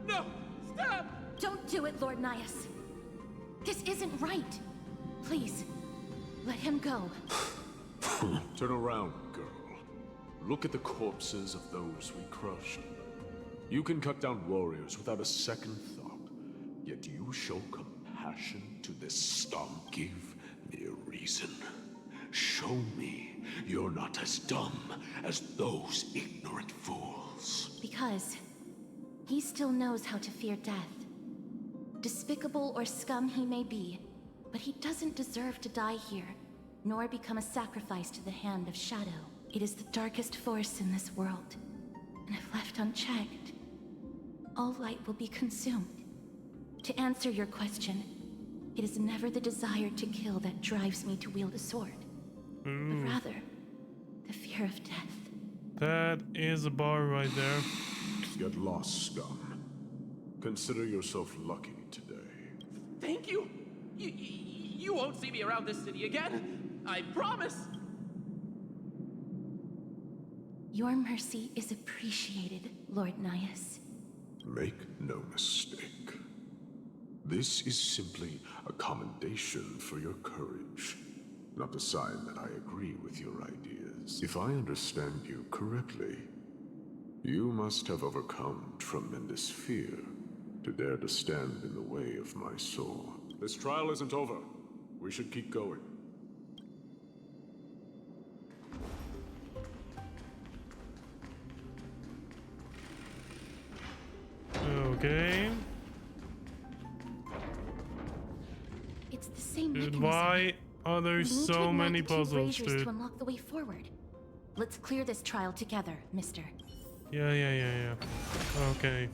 No! Stop! Don't do it, Lord Nias. This isn't right. Please, let him go. Turn around, girl. Look at the corpses of those we crushed. You can cut down warriors without a second thought, yet you show compassion to this scum. Give me a reason. Show me you're not as dumb as those ignorant fools. Because he still knows how to fear death. Despicable or scum he may be, but he doesn't deserve to die here, nor become a sacrifice to the hand of Shadow. It is the darkest force in this world, and if left unchecked, all light will be consumed. To answer your question, it is never the desire to kill that drives me to wield a sword, but rather the fear of death. That is a bar right there. Get lost, scum. Consider yourself lucky today. Thank you. You won't see me around this city again. I promise. Your mercy is appreciated, Lord Nias. Make no mistake. This is simply a commendation for your courage, not a sign that I agree with your ideas. If I understand you correctly, you must have overcome tremendous fear to dare to stand in the way of my sword. This trial isn't over. We should keep going. Okay. It's the same Dude, mechanism. why are there We need to so ignite many the two puzzles, braziers dude? to unlock the way forward. Let's clear this trial together, mister. Yeah. Okay.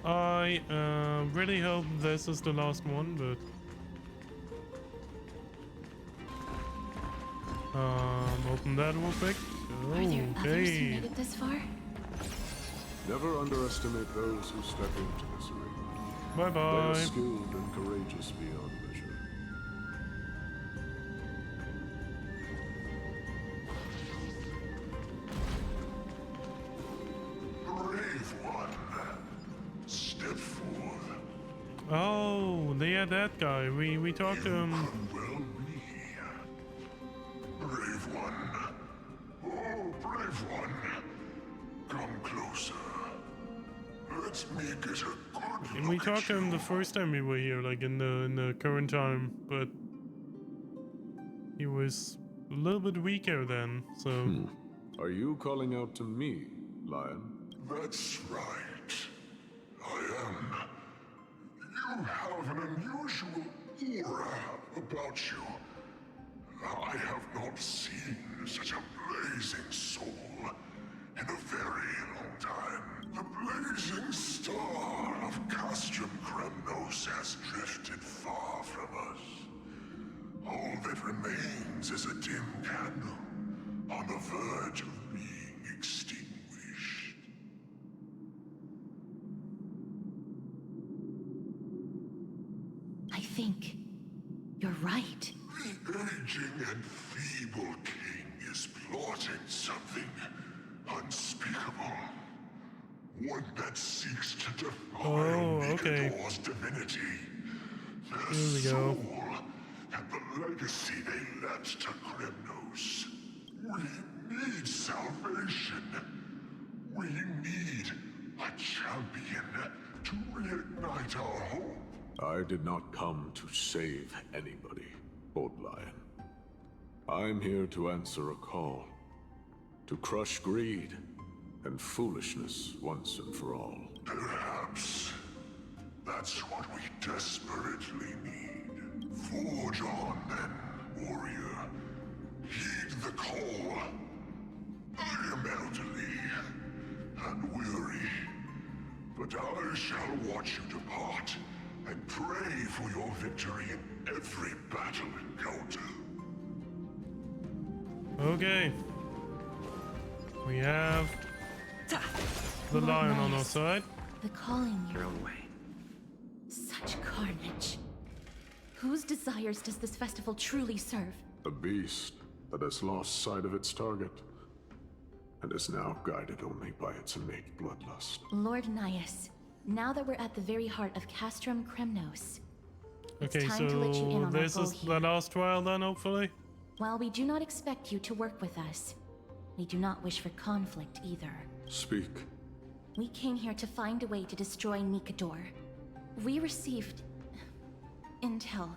I really hope this is the last one, but open that real quick. Are there others who Okay. made it this far? Never underestimate those who step into this arena. They are Bye-bye. skilled and courageous beyond measure. Brave one, step forth. Oh, yeah, that guy. We talked to him. Well, me. Brave one. Oh, brave one. Come closer. Let me get a good And we talked to him the first time we were here, like in the current time, but he was a little bit weaker then, so. Are you calling out to me, Lion? That's right. I am. You have an unusual aura about you. I have not seen such a blazing soul in a very long time. The blazing star of Castrum Kremnos has drifted far from us. All that remains is a dim candle on the verge of being extinguished. think you're right. The aging and feeble king is plotting something unspeakable. One that seeks to define Nikador's divinity, their soul, and the legacy they left to Kremnos. We need salvation. We need a champion to reignite our hope. I did not come to save anybody, Old Lion. I'm here to answer a call. To crush greed and foolishness once and for all. Perhaps that's what we desperately need. Forge on then, warrior. Heed the call. I am elderly and weary, but I shall watch you depart and pray for your victory in every battle encounter. Okay. We have the lion on our side. The calling your own way. Such carnage. Whose desires does this festival truly serve? A beast that has lost sight of its target and is now guided only by its innate bloodlust. Lord Naius, now that we're at the very heart of Castrum Kremnos, it's Okay, time to let you in so on this our is goal here. the last trial then, hopefully? While we do not expect you to work with us, we do not wish for conflict either. Speak. We came here to find a way to destroy Nikador. We received intel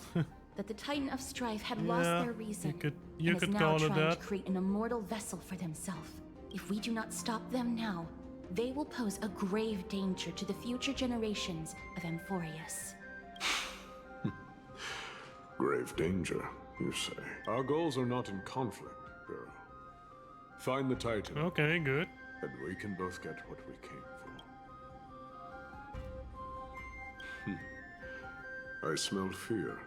that the Titan of Strife had lost their reason you and is could now call it trying that. to create an immortal vessel for themselves. If we do not stop them now, they will pose a grave danger to the future generations of amphoreus. Grave danger, you say? Our goals are not in conflict, girl. Find the Titan. Okay, good. And we can both get what we came for. I smell fear.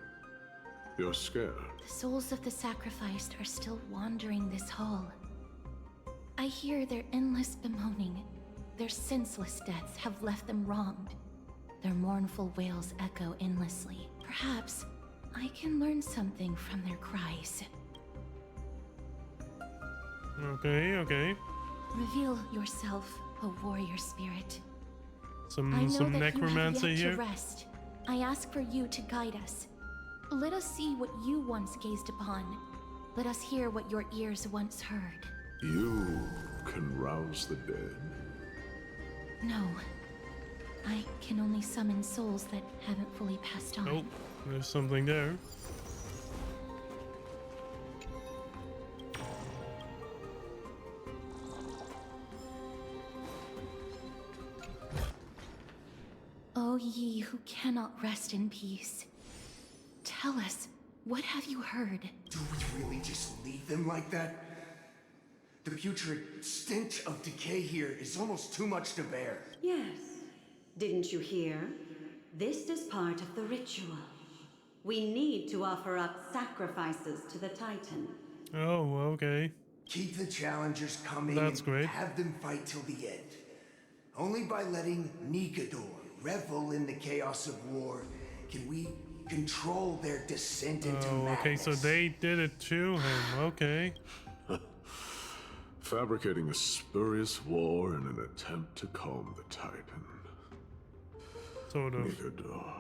You're scared. The souls of the sacrificed are still wandering this hall. I hear their endless bemoaning. Their senseless deaths have left them wronged. Their mournful wails echo endlessly. Perhaps I can learn something from their cries. Okay, okay. Reveal yourself, O warrior spirit. Some I know that necromancy you have yet here. to rest. I ask for you to guide us. Let us see what you once gazed upon. Let us hear what your ears once heard. You can rouse the dead. No. I can only summon souls that haven't fully passed on. Oh, there's something there. O ye who cannot rest in peace, tell us, what have you heard? Do we really just leave them like that? The putrid stench of decay here is almost too much to bear. Yes. Didn't you hear? This is part of the ritual. We need to offer up sacrifices to the Titan. Oh, okay. Keep the challengers coming That's and great. have them fight till the end. Only by letting Nikador revel in the chaos of war can we control their descent into madness. Okay, so they did it to him. Okay. Fabricating a spurious war in an attempt to calm the Titan. Sort of. Nikador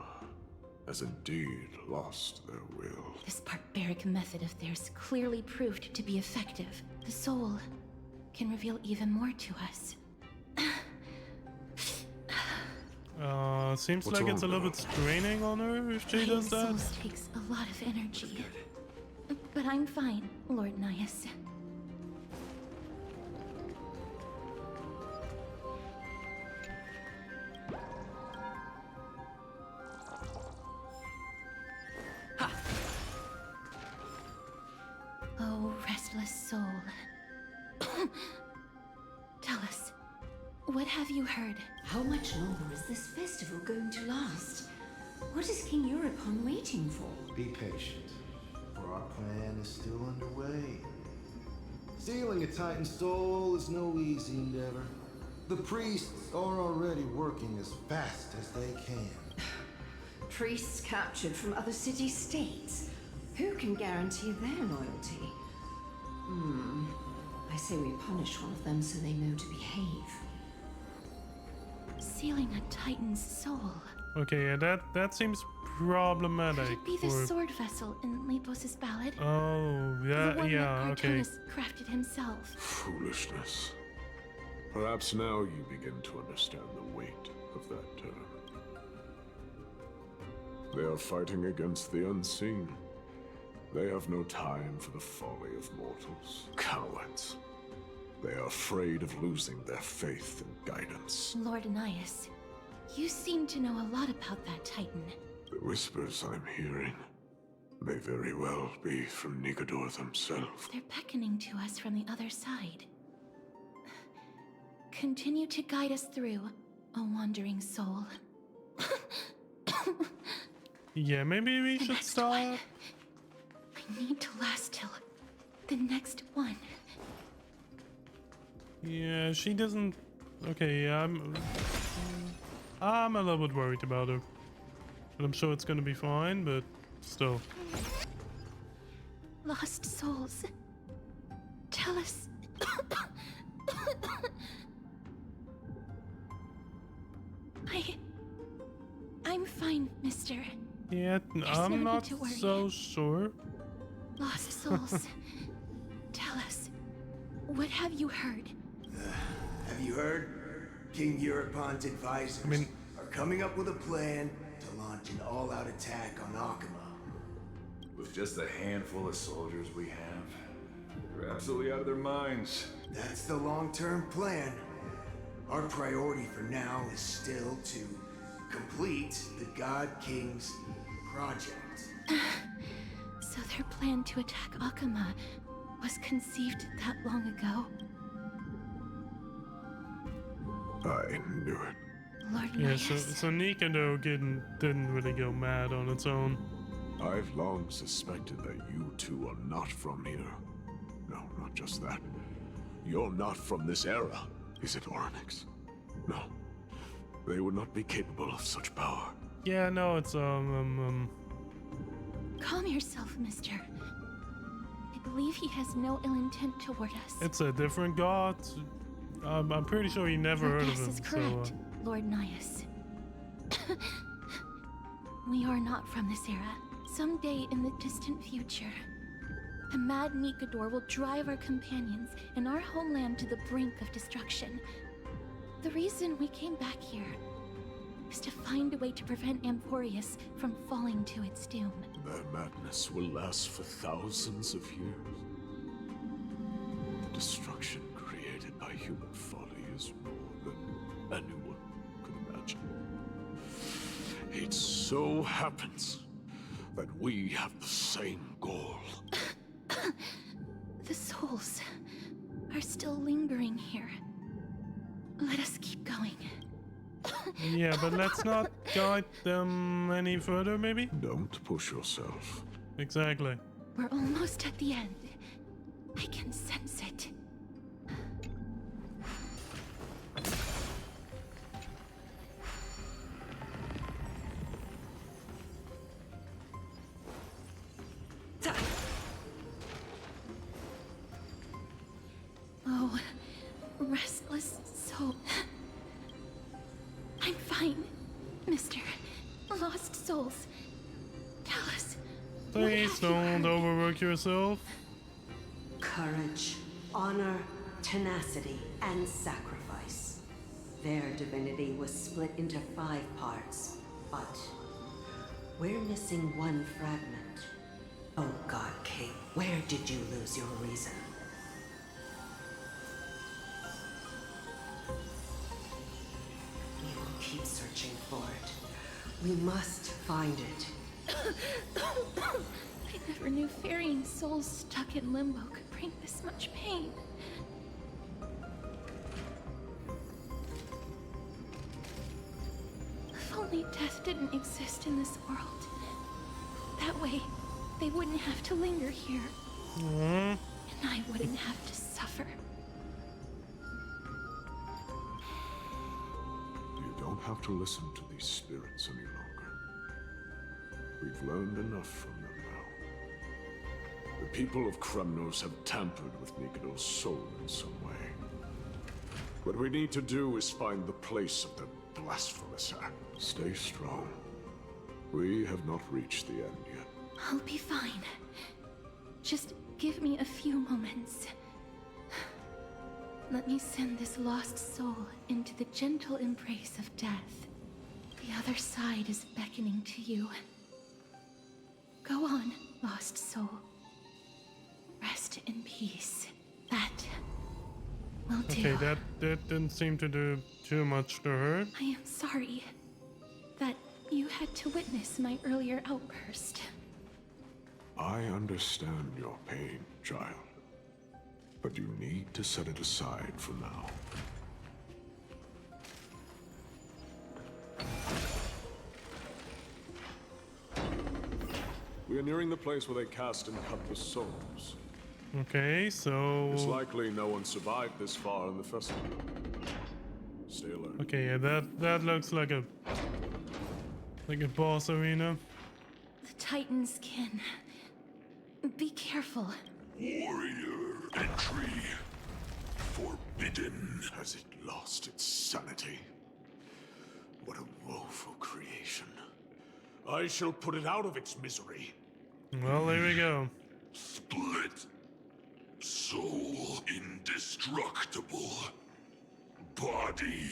has indeed lost their will. This barbaric method of theirs clearly proved to be effective. The soul can reveal even more to us. Seems What's like it's a wrong, little bit straining on her if she does that. Souls takes a lot of energy. But I'm fine, Lord Naius. Oh, restless soul. Tell us, what have you heard? How much longer is this festival going to last? What is King Euripon waiting for? Be patient, for our plan is still underway. Stealing a Titan soul is no easy endeavor. The priests are already working as fast as they can. Priests captured from other city-states. Who can guarantee their loyalty? I say we punish one of them so they know to behave. Sealing a Titan's soul. Okay, yeah, that seems problematic. Could it be the sword vessel in Lepos' ballad? Oh, The yeah, one yeah, that okay. Cartonis crafted himself. Foolishness. Perhaps now you begin to understand the weight of that term. They are fighting against the unseen. They have no time for the folly of mortals. Cowards. They are afraid of losing their faith and guidance. Lord Anais, you seem to know a lot about that Titan. The whispers I'm hearing may very well be from Nigador themselves. They're beckoning to us from the other side. Continue to guide us through, a wandering soul. Yeah, maybe we should stop. I need to last till the next one. Yeah, she doesn't. Okay, yeah, I'm a little bit worried about her, but I'm sure it's gonna be fine. But still. Lost souls. Tell us. I'm fine, mister. Yeah, I'm not so sure. Lost souls. Tell us, what have you heard? Have you heard? King Eurypon's advisors are coming up with a plan to launch an all-out attack on Akama. With just a handful of soldiers we have, they're absolutely out of their minds. That's the long-term plan. Our priority for now is still to complete the God King's project. So their plan to attack Akama was conceived that long ago? I knew it. Lord Yeah, so Nikado didn't really go mad on its own. I've long suspected that you two are not from here. No, not just that. You're not from this era. Is it Oryx? No. They would not be capable of such power. Yeah, no, it's Calm yourself, mister. I believe he has no ill intent toward us. It's a different god. I'm pretty sure he never heard of him. Your guess is correct, Lord Nias. We are not from this era. Someday in the distant future, a mad Nigador will drive our companions and our homeland to the brink of destruction. The reason we came back here is to find a way to prevent amphoreus from falling to its doom. Their madness will last for thousands of years. The destruction created by human folly is more than anyone could imagine. It so happens that we have the same goal. The souls are still lingering here. Let us keep going. Yeah, but let's not guide them any further, maybe? Don't push yourself. Exactly. We're almost at the end. I can sense it. Oh, restless soul. I'm fine, mister. Lost souls. Tell us. Please don't overwork yourself. Courage, honor, tenacity, and sacrifice. Their divinity was split into 5 parts, but we're missing one fragment. Oh God King, where did you lose your reason? We will keep searching for it. We must find it. I never knew ferrying souls stuck in limbo could bring this much pain. If only death didn't exist in this world. That way, they wouldn't have to linger here. And I wouldn't have to suffer. You don't have to listen to these spirits any longer. We've learned enough from them now. The people of Kremnos have tampered with Nikador's soul in some way. What we need to do is find the place of the blasphemous act. Stay strong. We have not reached the end yet. I'll be fine. Just give me a few moments. Let me send this lost soul into the gentle embrace of death. The other side is beckoning to you. Go on, lost soul. Rest in peace. That will do. Okay, that didn't seem to do too much to her. I am sorry that you had to witness my earlier outburst. I understand your pain, child. But you need to set it aside for now. We are nearing the place where they cast and cut the souls. Okay, so... It's likely no one survived this far in the festival. Stay alert. Okay, yeah, that looks like a boss arena. The Titan's kin. Be careful. Warrior entry forbidden. Has it lost its sanity? What a woeful creation. I shall put it out of its misery. Well, there we go. Split. Soul indestructible. Body.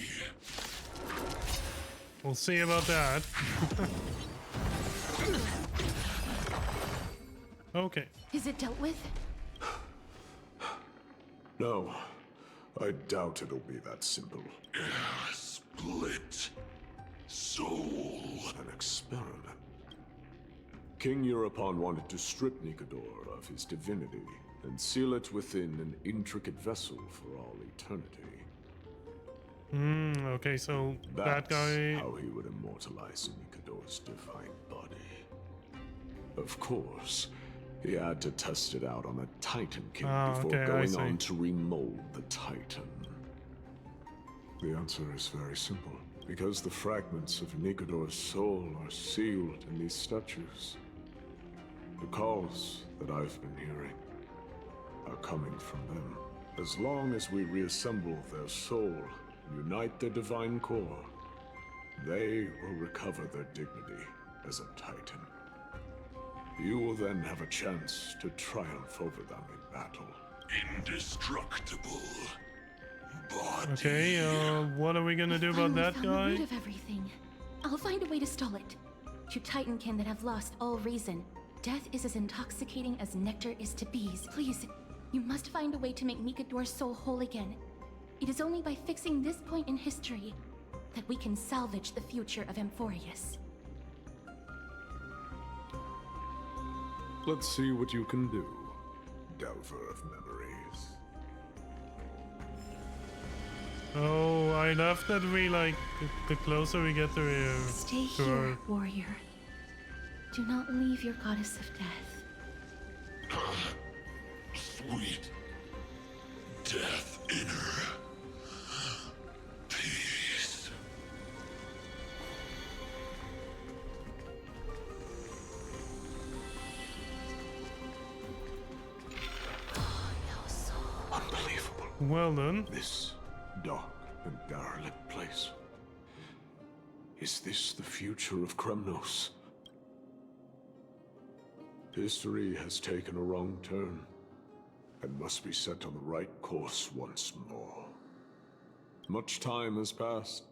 We'll see about that. Okay. Is it dealt with? No, I doubt it'll be that simple. Split. Soul. An experiment. King Europon wanted to strip Nikador of his divinity and seal it within an intricate vessel for all eternity. Okay, so That's that guy... how he would immortalize Nikador's divine body. Of course, he had to test it out on a Titan king before going on to remold the Titan. The answer is very simple. Because the fragments of Nikador's soul are sealed in these statues. The calls that I've been hearing are coming from them. As long as we reassemble their soul and unite their divine core, they will recover their dignity as a Titan. You will then have a chance to triumph over them in battle. Indestructible. Body. Okay, what are we gonna do about that found guy? The root of everything. I'll find a way to stall it. To Titankin that have lost all reason, death is as intoxicating as nectar is to bees. Please, you must find a way to make Nikador's soul whole again. It is only by fixing this point in history that we can salvage the future of Amphoreus. Let's see what you can do, Delver of Memories. Oh, I love that we the closer we get to Stay to here, her. warrior. Do not leave your goddess of death. Sweet. Death inner. Peace. Unbelievable. Well done. This dark and derelict place. Is this the future of Kremnos? History has taken a wrong turn and must be set on the right course once more. Much time has passed,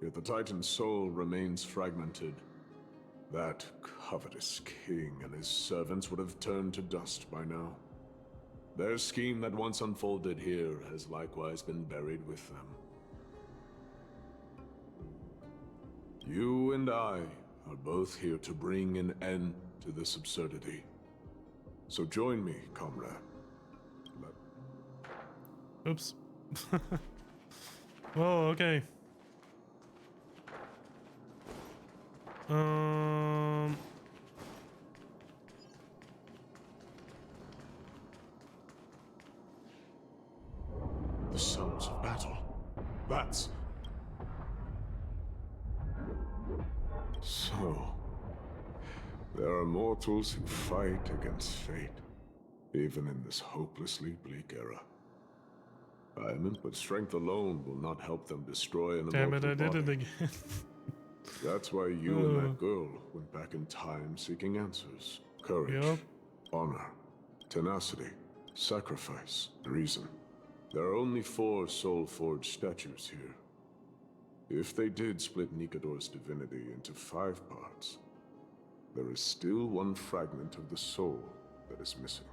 yet the Titan's soul remains fragmented. That covetous king and his servants would have turned to dust by now. Their scheme that once unfolded here has likewise been buried with them. You and I are both here to bring an end to this absurdity. So join me, comrade. Oops. Whoa, okay. The sounds of battle. That's... So... mortals who fight against fate, even in this hopelessly bleak era. But strength alone will not help them destroy an Damn it, immortal I did body. it again. That's why you and that girl went back in time seeking answers. Courage, honor, tenacity, sacrifice, reason. There are only 4 soul-forged statues here. If they did split Nikador's divinity into 5 parts, there is still one fragment of the soul that is missing.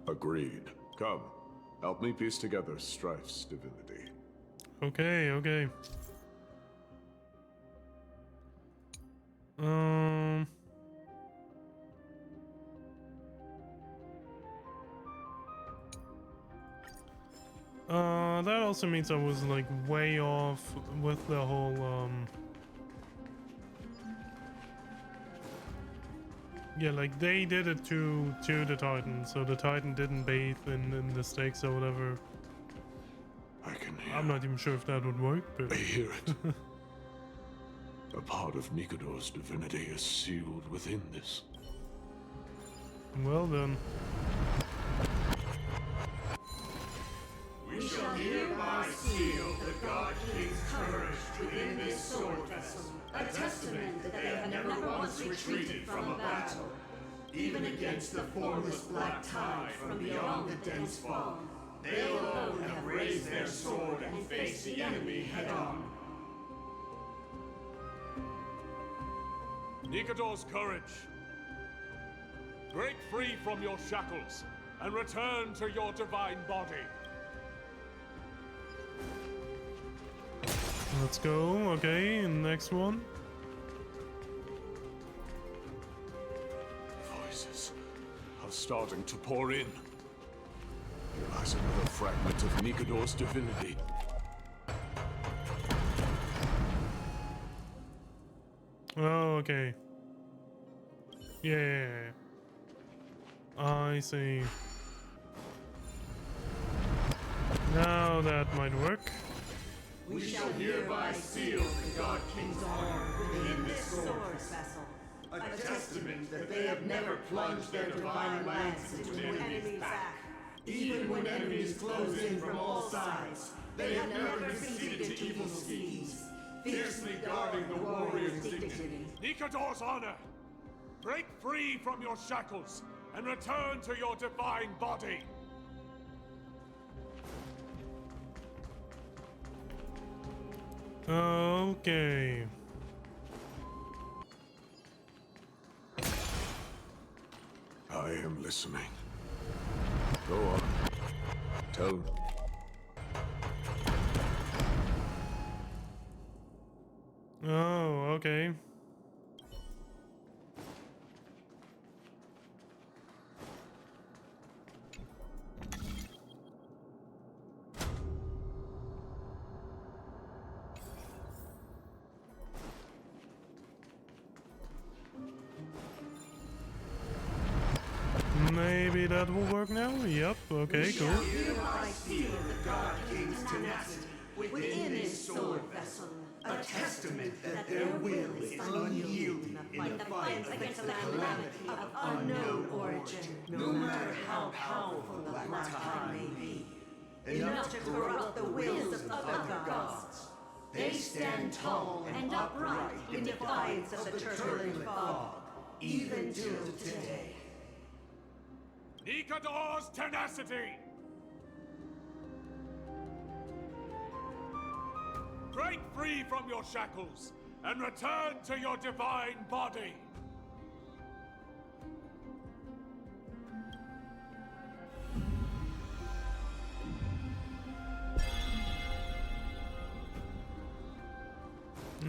Agreed. Come, help me piece together Strife's divinity. Okay, okay. That also means I was like way off with the whole yeah, like they did it to the Titan, so the Titan didn't bathe in the stakes or whatever. I'm not even sure if that would work, but I hear it. A part of Nikador's divinity is sealed within this. Well then. We shall hereby seal the God King's courage within this sword vessel, a testament that they have never once retreated from a battle, even against the formless black tide from beyond the dense fog. They alone have raised their sword and faced the enemy head-on. Nikador's courage. Break free from your shackles and return to your divine body. Let's go. Okay, next one. Voices are starting to pour in. Here lies another fragment of Nikador's divinity. Oh, okay. Yeah. I see. Now that might work. We shall hereby seal the God King's honor within this sword vessel, a testament that they have never plunged their divine lance into an enemy's back. Even when enemies close in from all sides, they have never conceded to evil schemes, fiercely guarding the warrior's dignity. Nikador's honor! Break free from your shackles and return to your divine body! Okay. I am listening. Go on. Tell me. Oh, okay. Maybe that will work now? Yep, okay, cool. Hereby seal the God King's tenacity within this sword vessel, a testament that their will is unyielding in the fight against the calamity of unknown origin, no matter how powerful the black tide may be, enough to corrupt the wills of other gods. They stand tall and upright in defiance of the turbulent fog, even till today. Nikador's tenacity! Break free from your shackles and return to your divine body!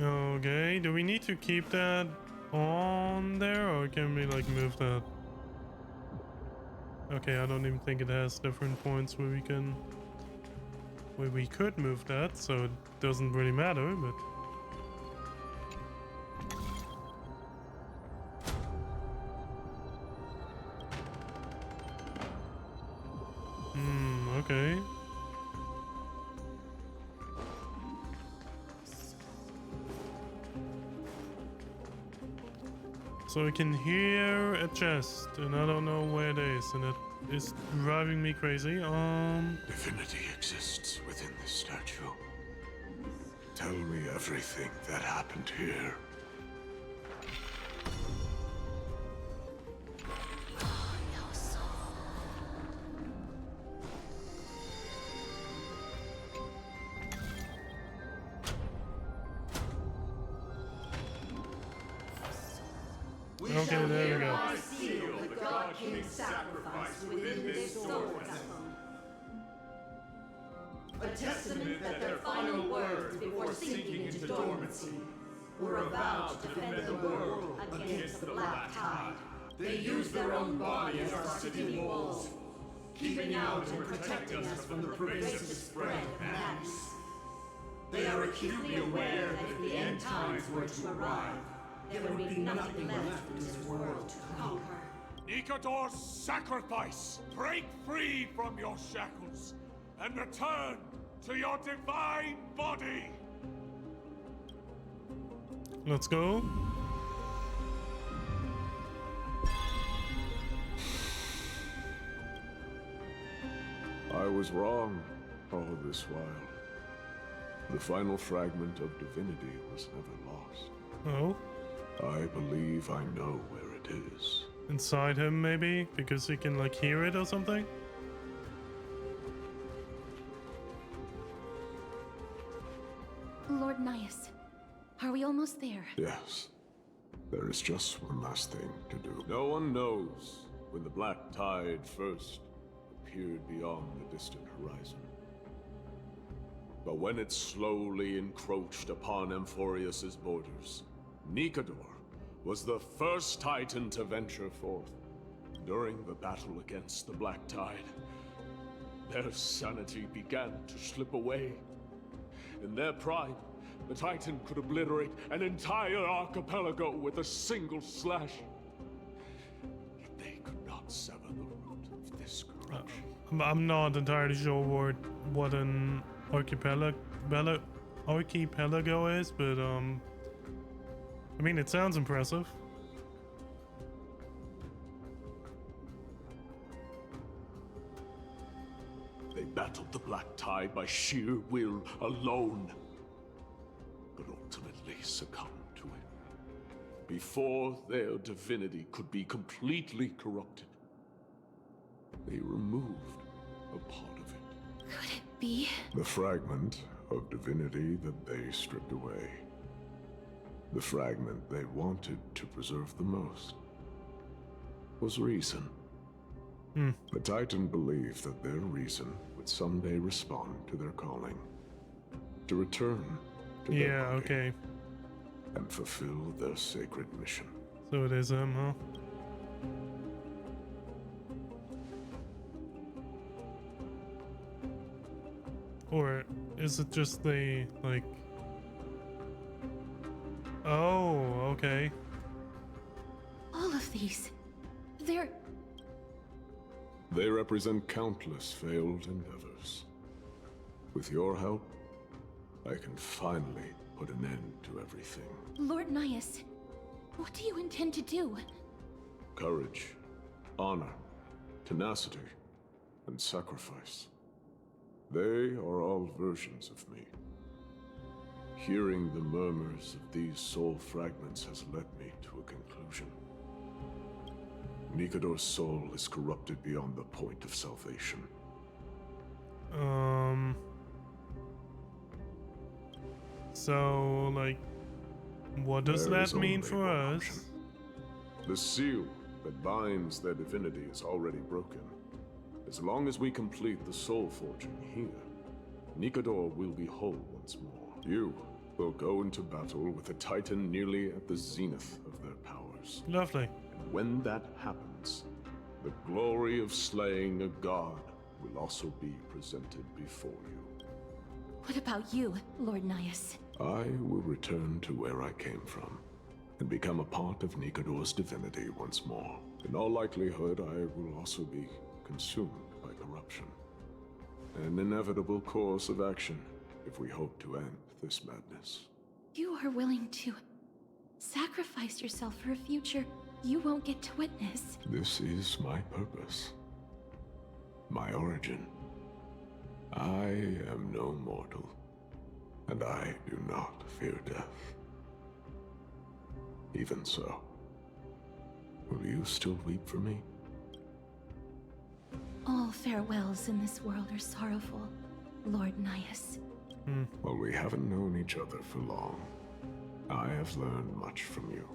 Okay, do we need to keep that on there or can we like move that? Okay, I don't even think it has different points where we could move that, so it doesn't really matter, but okay. So I can hear a chest, and I don't know where it is, and it is driving me crazy. Divinity exists within this statue. Tell me everything that happened here. Okay, there we go. Seal the God King's sacrifice within this sword zone. A testament that their final words before sinking into dormancy were a vow to defend the world against the Black Tide. They used their own body as our city walls, keeping out and protecting us from the pervasive spread of madness. They are acutely aware that if the end times were to arrive, there would be nothing left in this world to conquer. Nikador's sacrifice! Break free from your shackles and return to your divine body! Let's go. I was wrong all this while. The final fragment of divinity was never lost. Oh? I believe I know where it is. Inside him, maybe? Because he can, like, hear it or something? Lord Nias, are we almost there? Yes. There is just one last thing to do. No one knows when the Black Tide first appeared beyond the distant horizon. But when it slowly encroached upon Amphoreus's borders, Nikador was the first Titan to venture forth. During the battle against the Black Tide, their sanity began to slip away. In their pride, the Titan could obliterate an entire archipelago with a single slash. Yet they could not sever the root of this corruption. I'm not entirely sure what an archipelago is, but I mean, it sounds impressive. They battled the Black Tide by sheer will alone, but ultimately succumbed to it. Before their divinity could be completely corrupted, they removed a part of it. Could it be? The fragment of divinity that they stripped away. The fragment they wanted to preserve the most was reason. The Titan believed that their reason would someday respond to their calling, to return to their body, okay, and fulfill their sacred mission. So it is him, huh? Or is it just the, like... Oh, okay. All of these, They represent countless failed endeavors. With your help, I can finally put an end to everything. Lord Nias, what do you intend to do? Courage, honor, tenacity, and sacrifice. They are all versions of me. Hearing the murmurs of these soul fragments has led me to a conclusion. Nikador's soul is corrupted beyond the point of salvation. So, like, what does that mean for us? The seal that binds their divinity is already broken. As long as we complete the soul forging here, Nikador will be whole once more. You will go into battle with a Titan nearly at the zenith of their powers. Lovely. And when that happens, the glory of slaying a god will also be presented before you. What about you, Lord Nias? I will return to where I came from, and become a part of Nikador's divinity once more. In all likelihood, I will also be consumed by corruption. An inevitable course of action if we hope to end this madness. You are willing to sacrifice yourself for a future you won't get to witness. This is my purpose. My origin. I am no mortal, and I do not fear death. Even so, will you still weep for me? All farewells in this world are sorrowful, Lord Nias. Well, we haven't known each other for long. I have learned much from you.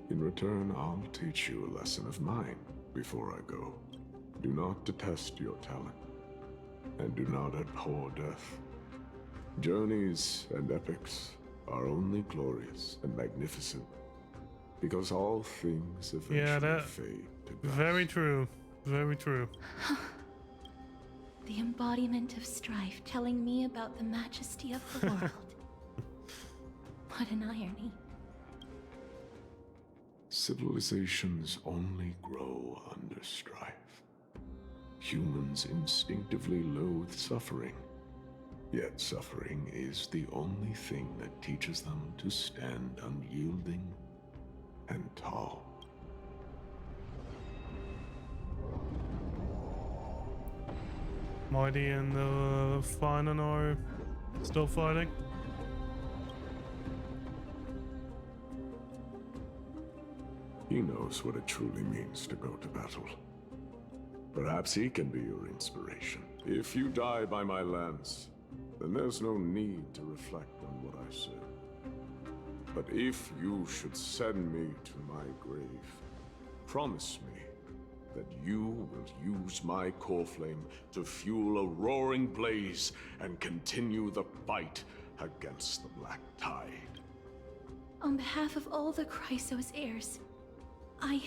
In return, I'll teach you a lesson of mine before I go. Do not detest your talent, and do not abhor death. Journeys and epics are only glorious and magnificent, because all things eventually fade to dust. Very true. Very true. The embodiment of strife telling me about the majesty of the world. What an irony. Civilizations only grow under strife. Humans instinctively loathe suffering. Yet suffering is the only thing that teaches them to stand unyielding and tall. Mighty and Finan are still fighting. He knows what it truly means to go to battle. Perhaps he can be your inspiration. If you die by my lance, then there's no need to reflect on what I said. But if you should send me to my grave, promise me that you will use my core flame to fuel a roaring blaze and continue the fight against the Black Tide. On behalf of all the Chrysos heirs, I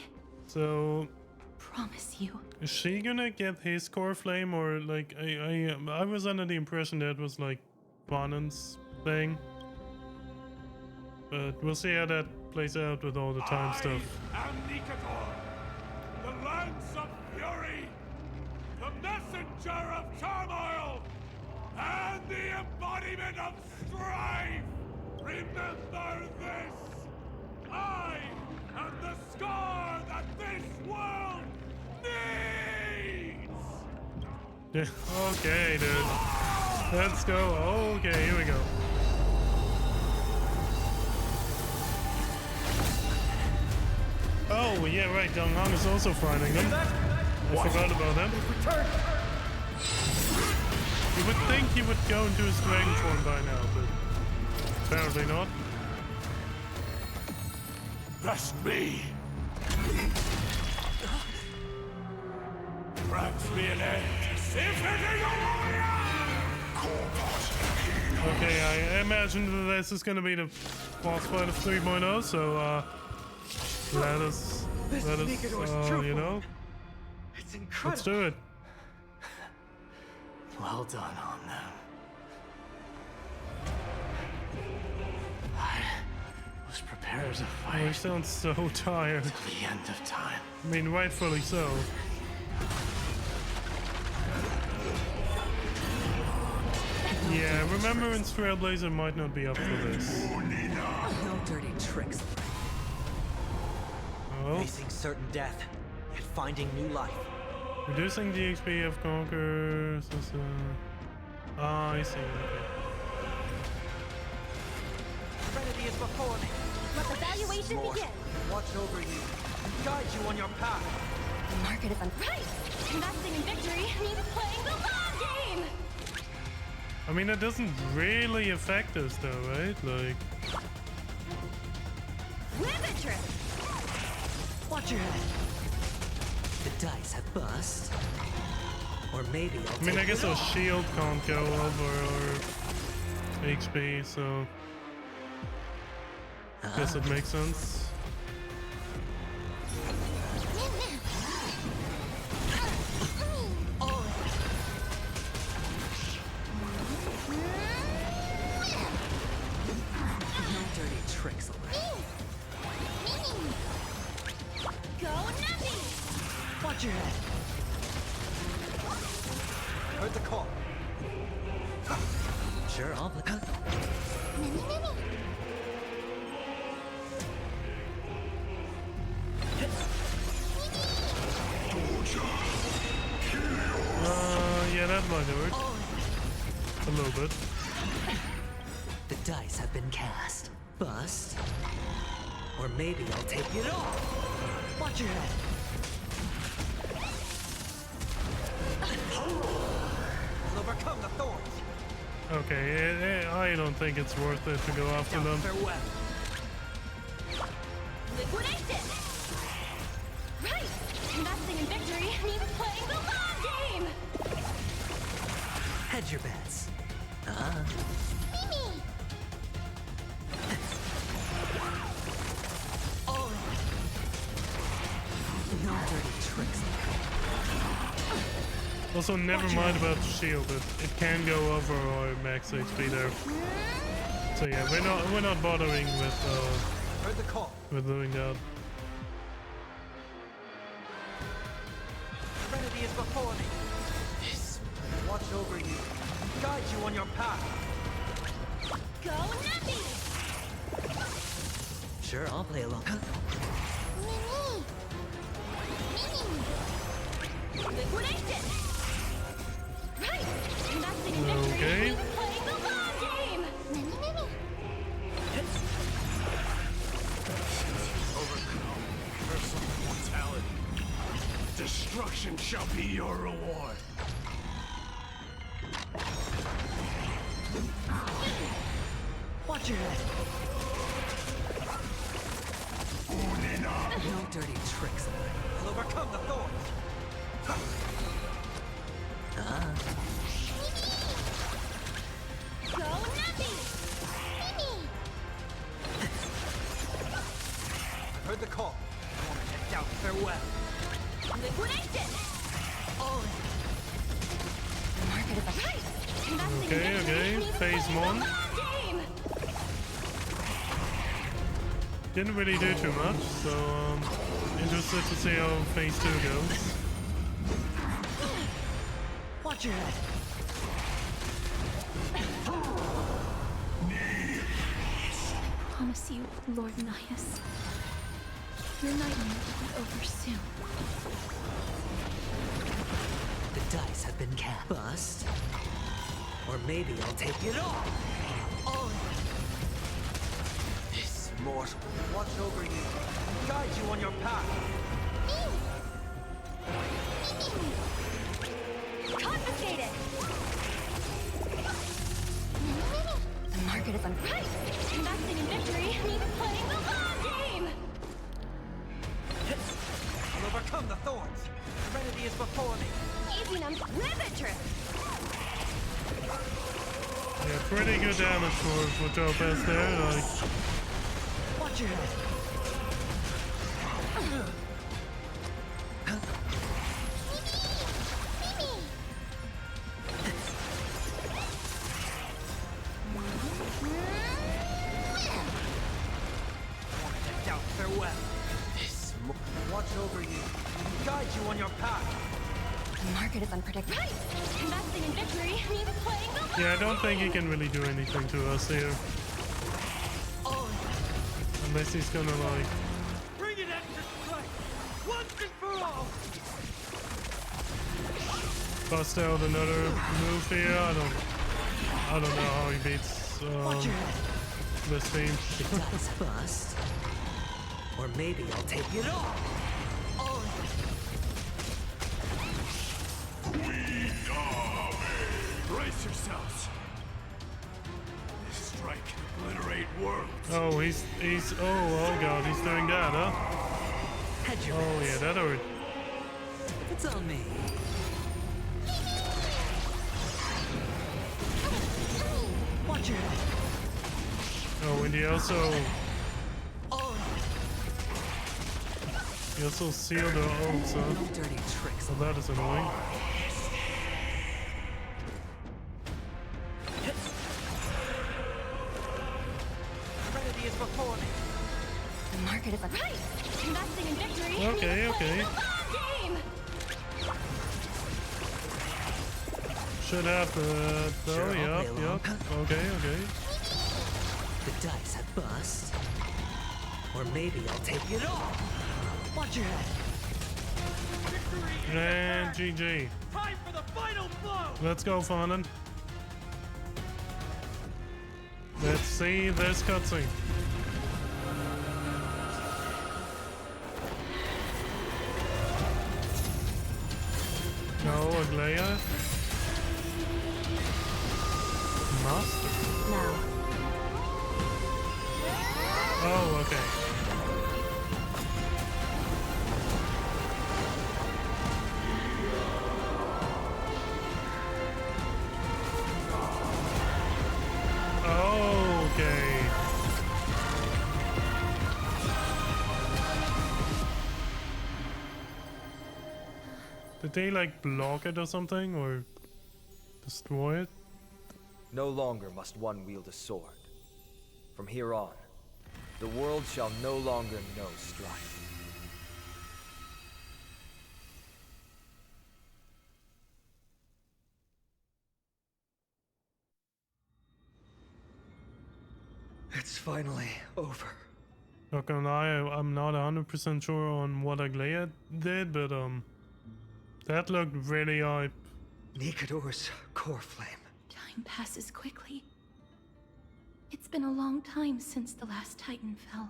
promise you. Is she gonna get his core flame, or like I was under the impression that was like Vanan's thing, but we'll see how that plays out with all the time stuff. I am Nikador, the lance of fury, the messenger of turmoil, and the embodiment of strife. Remember this. I am the scar that this world needs. Okay, dude. Let's go. Okay, here we go. Oh, yeah, right. Dong Hong is also finding them. I forgot about him. You would think he would go into his dragon form by now, but apparently not. That's me. Grant me an end. Okay, I imagine that this is going to be the boss fight of 3.0, so let us, you know, it's incredible. Let's do it. Well done on them. I was prepared to fight. Oh, he sounds so tired. To the end of time. I mean, rightfully so. Yeah, Remembrance Trailblazer might not be up for this. No dirty tricks. Oh. Facing certain death and finding new life. Reducing the XP of Conquerors. Ah, I see. Okay. Trinity is before me. Let the valuation begin. Watch over you and guide you on your path. The market is right. Investing in victory means playing the long game. I mean, it doesn't really affect us, though, right? Like. Ribbit trip. Watch your head. The dice have bust. Or maybe I'll I mean, I guess our shield can't go over our HP, so I guess it makes sense. No dirty tricks allowed. Go Nappy! Watch your head. Heard the call. Sure, I'll put might hurt. A little bit. The dice have been cast. Bust. Or maybe I'll take it all. Watch your head. We'll overcome the thorns. Okay, I don't think it's worth it to go after them. Liquidation! Right! Investing in victory means playing the long game! Hedge your bets. Mimi! Oh! No dirty tricks. Also, never mind about the shield. It can go over our max HP there. So yeah, we're not bothering Heard the call. with doing that. Serenity is before me. Watch over you. Guide you on your path. Go Nappy! Sure, I'll play along. Mimi! Mimi! Liquidation! Right! Investing in victory Okay. means playing the long game! Mimi, Mimi! Overcome personal mortality. Destruction shall be your reward. Watch your head. No dirty tricks. We'll overcome the thorns. Go Nappy! Mimi! I've heard the call. I want to take out farewell. Liquidation! Oh! Market of a right! Investing in Okay, victory okay. means Phase playing the 1. long game! Didn't really do too much, so interested to see how phase 2 goes. Watch your head. I promise you, Lord Nias, your nightmare will be over soon. The dice have been cast. Bust. Or maybe I'll take it all. Oh! This mortal. Watch over you. Guide you on your path. Confiscated! The market is on right! Investing in victory means playing the long game! I'll overcome the thorns. Serenity is before me. Easy now, rivet trip! Yeah, pretty good damage for Topaz there. Like, Watch your head. Doubt farewell. Watch over you. Guide you on your path. The market is unpredictable. Right! Investing in victory means playing the yeah, I don't think he can really do anything to us here. Unless he's gonna like... Bring it extra strength. Once and for all. bust out another move here. I don't know how he beats this team. The dice bust. Or maybe I'll take it all. Brace yourselves. This strike can obliterate worlds. Oh, he's oh god, he's doing that, huh? Oh yeah, that hurt. It's on me. Watch your head. Oh, and he also sealed the ults, huh? No dirty tricks. So that is annoying. Serenity is before me. The market is right. Investing in victory. Okay, okay. Should have oh, Sure, yep. Okay. The dice have bust. Or maybe I'll take it all. Watch your head. And GG. Time for the final blow! Let's go, Fanon. Let's see this cutscene. No, Aglaia. Master. Now. Oh, okay. Okay. Did they like block it or something or destroy it? No longer must one wield a sword. From here on, the world shall no longer know strife. It's finally over. Not gonna lie, I'm not 100% sure on what Aglaia did, but that looked really hype. Nikador's core flame. Time passes quickly. It's been a long time since the last Titan fell.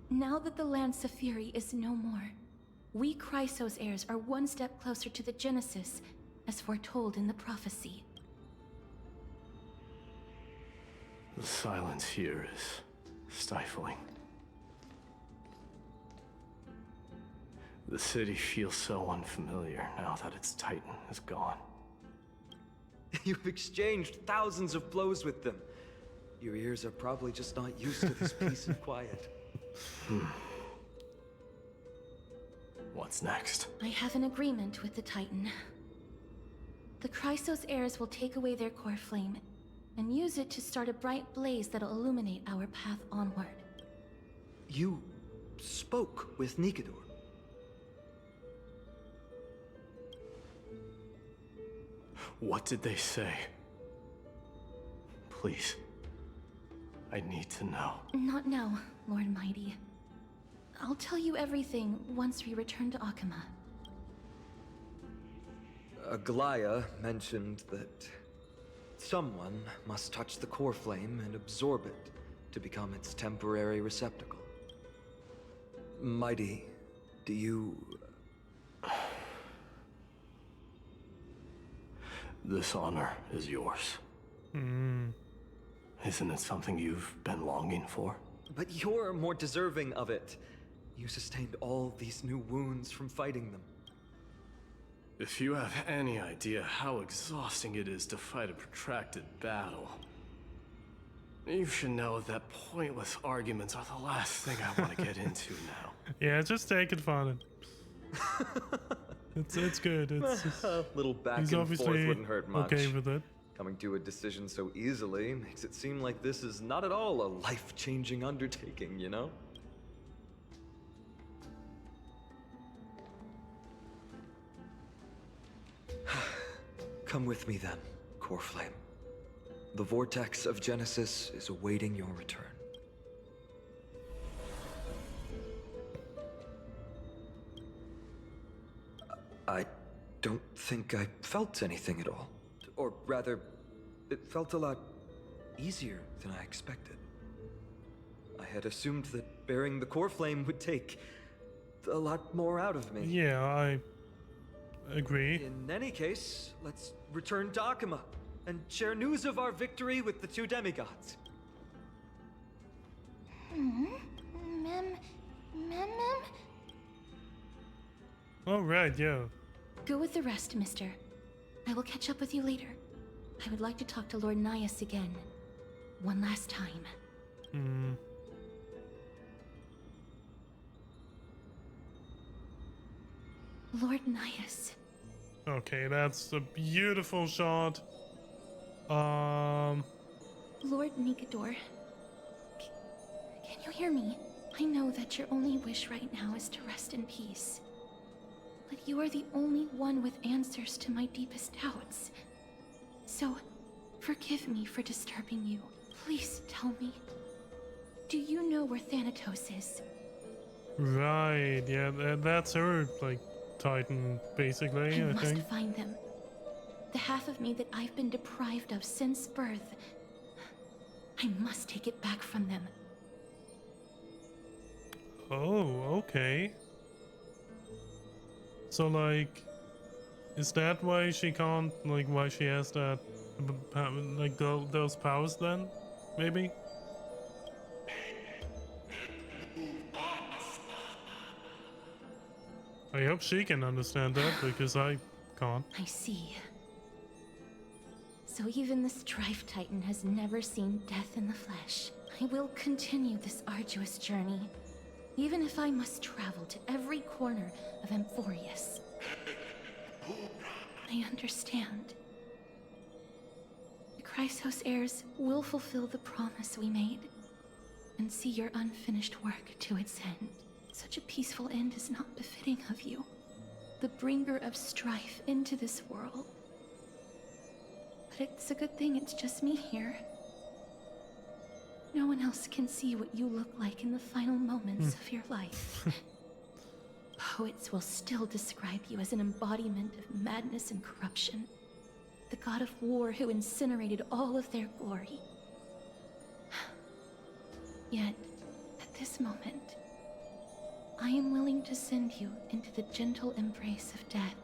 Now that the Lance of Fury is no more, we Chrysos heirs are one step closer to the Genesis, as foretold in the prophecy. The silence here is stifling. The city feels so unfamiliar now that its Titan is gone. You've exchanged thousands of blows with them. Your ears are probably just not used to this peace and quiet. What's next? I have an agreement with the Titan. The Chrysos heirs will take away their core flame and use it to start a bright blaze that'll illuminate our path onward. You spoke with Nikador. What did they say? Please. I need to know. Not now, Lord Mighty. I'll tell you everything once we return to Akama. Aglaia mentioned that someone must touch the core flame and absorb it to become its temporary receptacle. Mighty, do you... This honor is yours. Isn't it something you've been longing for? But you're more deserving of it. You sustained all these new wounds from fighting them. If you have any idea how exhausting it is to fight a protracted battle, you should know that pointless arguments are the last thing I want to get into now. Yeah, just take it, Fanon. It's good. It's just, a little back he's and obviously forth wouldn't hurt much. okay with it. Coming to a decision so easily makes it seem like this is not at all a life-changing undertaking, you know? Come with me then, Core Flame. The vortex of Genesis is awaiting your return. I don't think I felt anything at all. Or rather, it felt a lot easier than I expected. I had assumed that bearing the core flame would take a lot more out of me. Yeah, I agree. In any case, let's return to Akama and share news of our victory with the two demigods. Mem? All right, yeah. Go with the rest, mister. I will catch up with you later. I would like to talk to Lord Nias again. One last time. Lord Nias. Okay, that's a beautiful shot. Lord Nikador. Can you hear me? I know that your only wish right now is to rest in peace. But you are the only one with answers to my deepest doubts. So, forgive me for disturbing you. Please tell me. Do you know where Thanatos is? Right, yeah, that's her, like, Titan, basically, I must think. find them. The half of me that I've been deprived of since birth. I must take it back from them. Oh, okay. So, like, is that why she can't, like, why she has that, like, those powers then? Maybe? I hope she can understand that, because I can't. I see. So even the Strife Titan has never seen death in the flesh. I will continue this arduous journey, even if I must travel to every corner of amphoreus. I understand. The Chrysos heirs will fulfill the promise we made, and see your unfinished work to its end. Such a peaceful end is not befitting of you, the bringer of strife into this world. But it's a good thing it's just me here. No one else can see what you look like in the final moments of your life. Poets will still describe you as an embodiment of madness and corruption. The god of war who incinerated all of their glory. Yet, at this moment, I am willing to send you into the gentle embrace of death,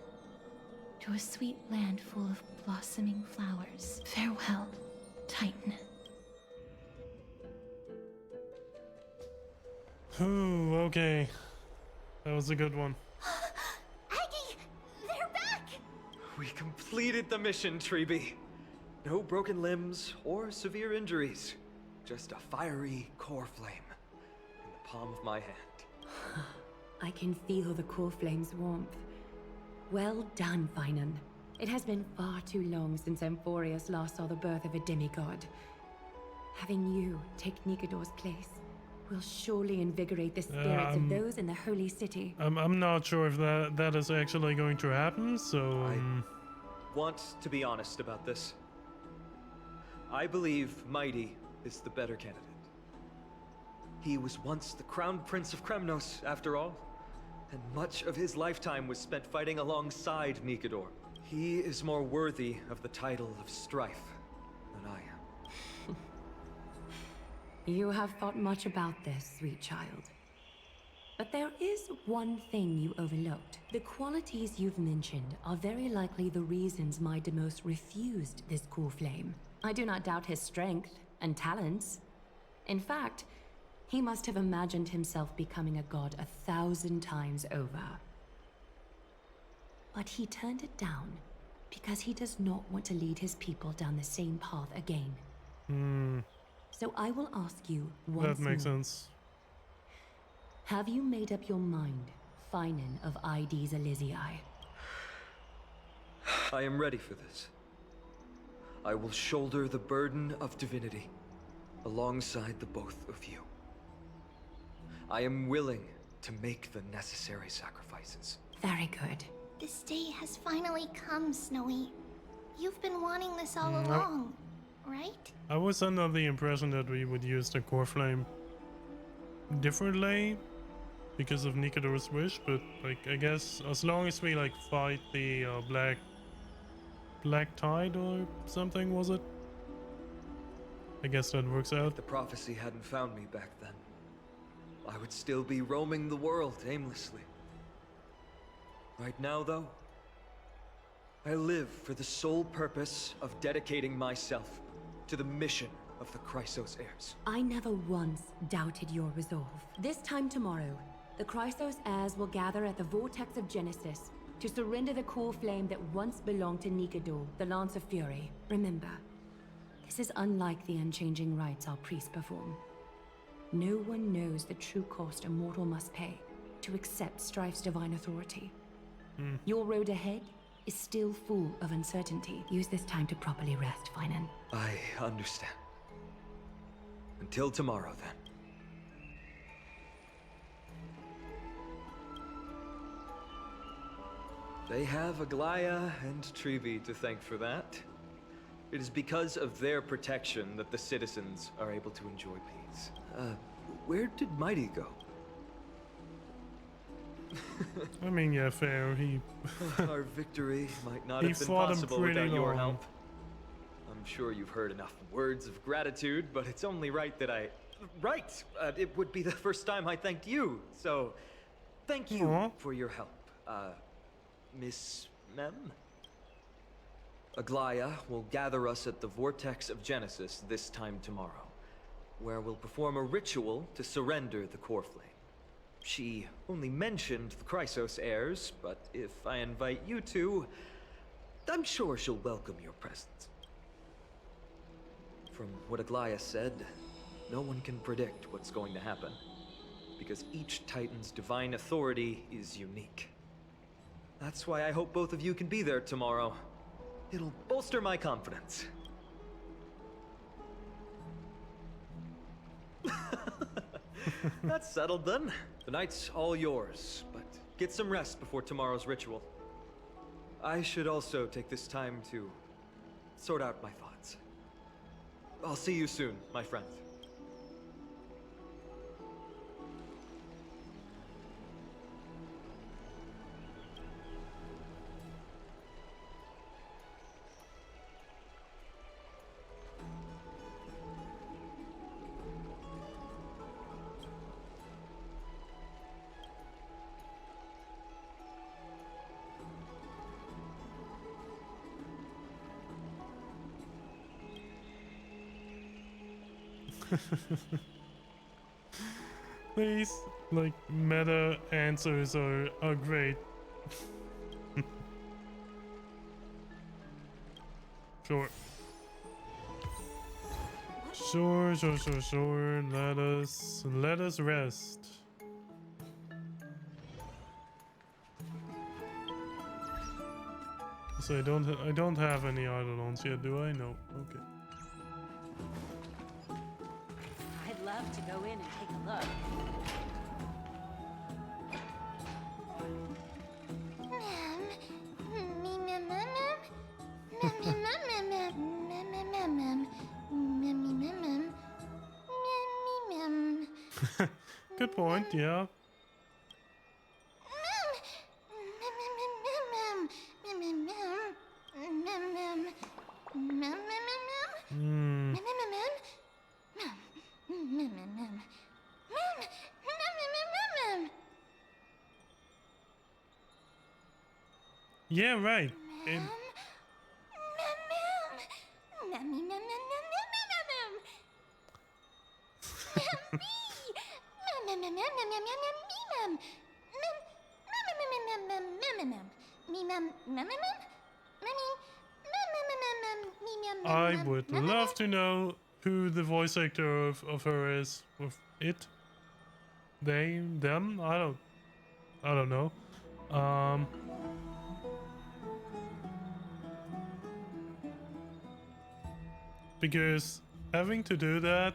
to a sweet land full of blossoming flowers. Farewell, Titan. Ooh, okay. That was a good one. Aggie, they're back! We completed the mission, Treeby. No broken limbs or severe injuries. Just a fiery core flame in the palm of my hand. I can feel the core flame's warmth. Well done, Finan. It has been far too long since amphoreus last saw the birth of a demigod. Having you take Nikador's place will surely invigorate the spirits of those in the holy city. I'm not sure if that is actually going to happen, so... I want to be honest about this. I believe Mighty is the better candidate. He was once the crown prince of Kremnos, after all, and much of his lifetime was spent fighting alongside Nikador. He is more worthy of the title of Strife than I am. You have thought much about this, sweet child. But there is one thing you overlooked. The qualities you've mentioned are very likely the reasons my Demos refused this core flame. I do not doubt his strength and talents. In fact, he must have imagined himself becoming a god 1,000 times over. But he turned it down because he does not want to lead his people down the same path again. So I will ask you once more. That makes sense. Have you made up your mind, Finan of ID's Elysiae? I am ready for this. I will shoulder the burden of divinity alongside the both of you. I am willing to make the necessary sacrifices. Very good. This day has finally come, Snowy. You've been wanting this all along, right? I was under the impression that we would use the core flame differently because of Nikador's wish, but like I guess as long as we like fight the Black Tide or something, was it? I guess that works out. If the prophecy hadn't found me back then, I would still be roaming the world aimlessly. Right now, though, I live for the sole purpose of dedicating myself to the mission of the Chrysos heirs. I never once doubted your resolve. This time tomorrow, the Chrysos heirs will gather at the Vortex of Genesis to surrender the core flame that once belonged to Nikador, the Lance of Fury. Remember, this is unlike the unchanging rites our priests perform. No one knows the true cost a mortal must pay to accept Strife's divine authority. Your road ahead is still full of uncertainty. Use this time to properly rest, Finan. I understand. Until tomorrow, then. They have Aglaya and Treeby to thank for that. It is because of their protection that the citizens are able to enjoy peace. Where did Mighty go? I mean, yeah, fair. Our victory might not he have been fought him possible pretty without your long. help. I'm sure you've heard enough words of gratitude, but it's only right that it would be the first time I thanked you, so thank you for your help, Miss Mem. Aglaya will gather us at the Vortex of Genesis this time tomorrow, where we'll perform a ritual to surrender the core flame. She only mentioned the Chrysos heirs, but if I invite you two, I'm sure she'll welcome your presence. From what Aglaya said, no one can predict what's going to happen, because each Titan's divine authority is unique. That's why I hope both of you can be there tomorrow. It'll bolster my confidence. That's settled then. The night's all yours, but get some rest before tomorrow's ritual. I should also take this time to sort out my thoughts. I'll see you soon, my friend. These, like, meta answers are great. Sure. Sure. Let us rest. So I don't have any Eidolons yet, do I? No. Okay. I'd love to go in and take a look. Good point, yeah. Yeah, right. I would love to know who the voice actor of her is. Of it? They? Them? I don't know. Because having to do that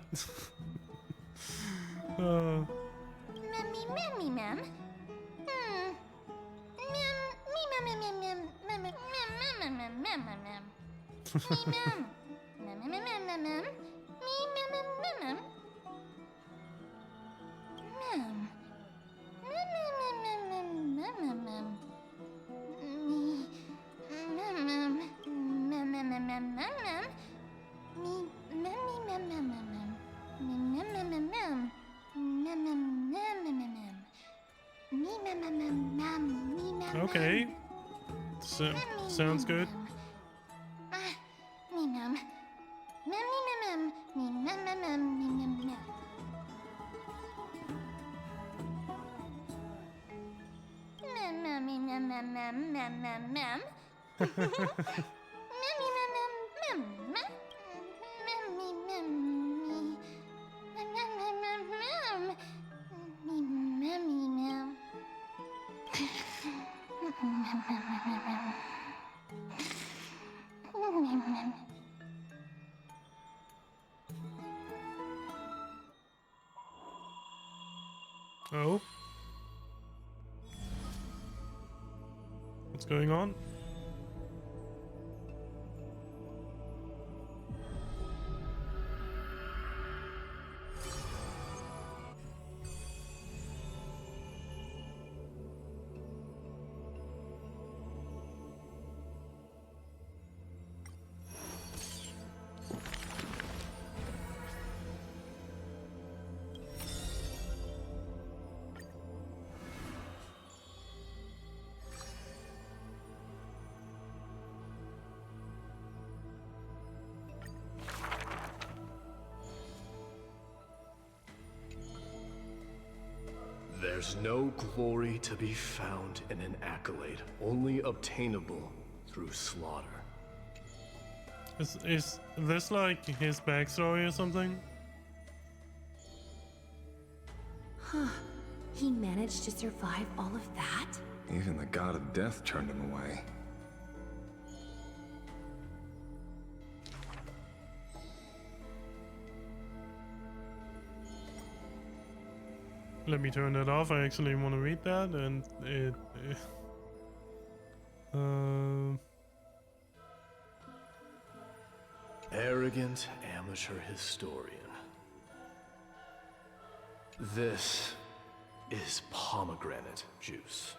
okay. Sounds good. Oh. What's going on? There's no glory to be found in an accolade, only obtainable through slaughter. Is this like his backstory or something? Huh. He managed to survive all of that? Even the god of death turned him away. Let me turn that off. I actually want to read that, and Arrogant amateur historian. This is pomegranate juice.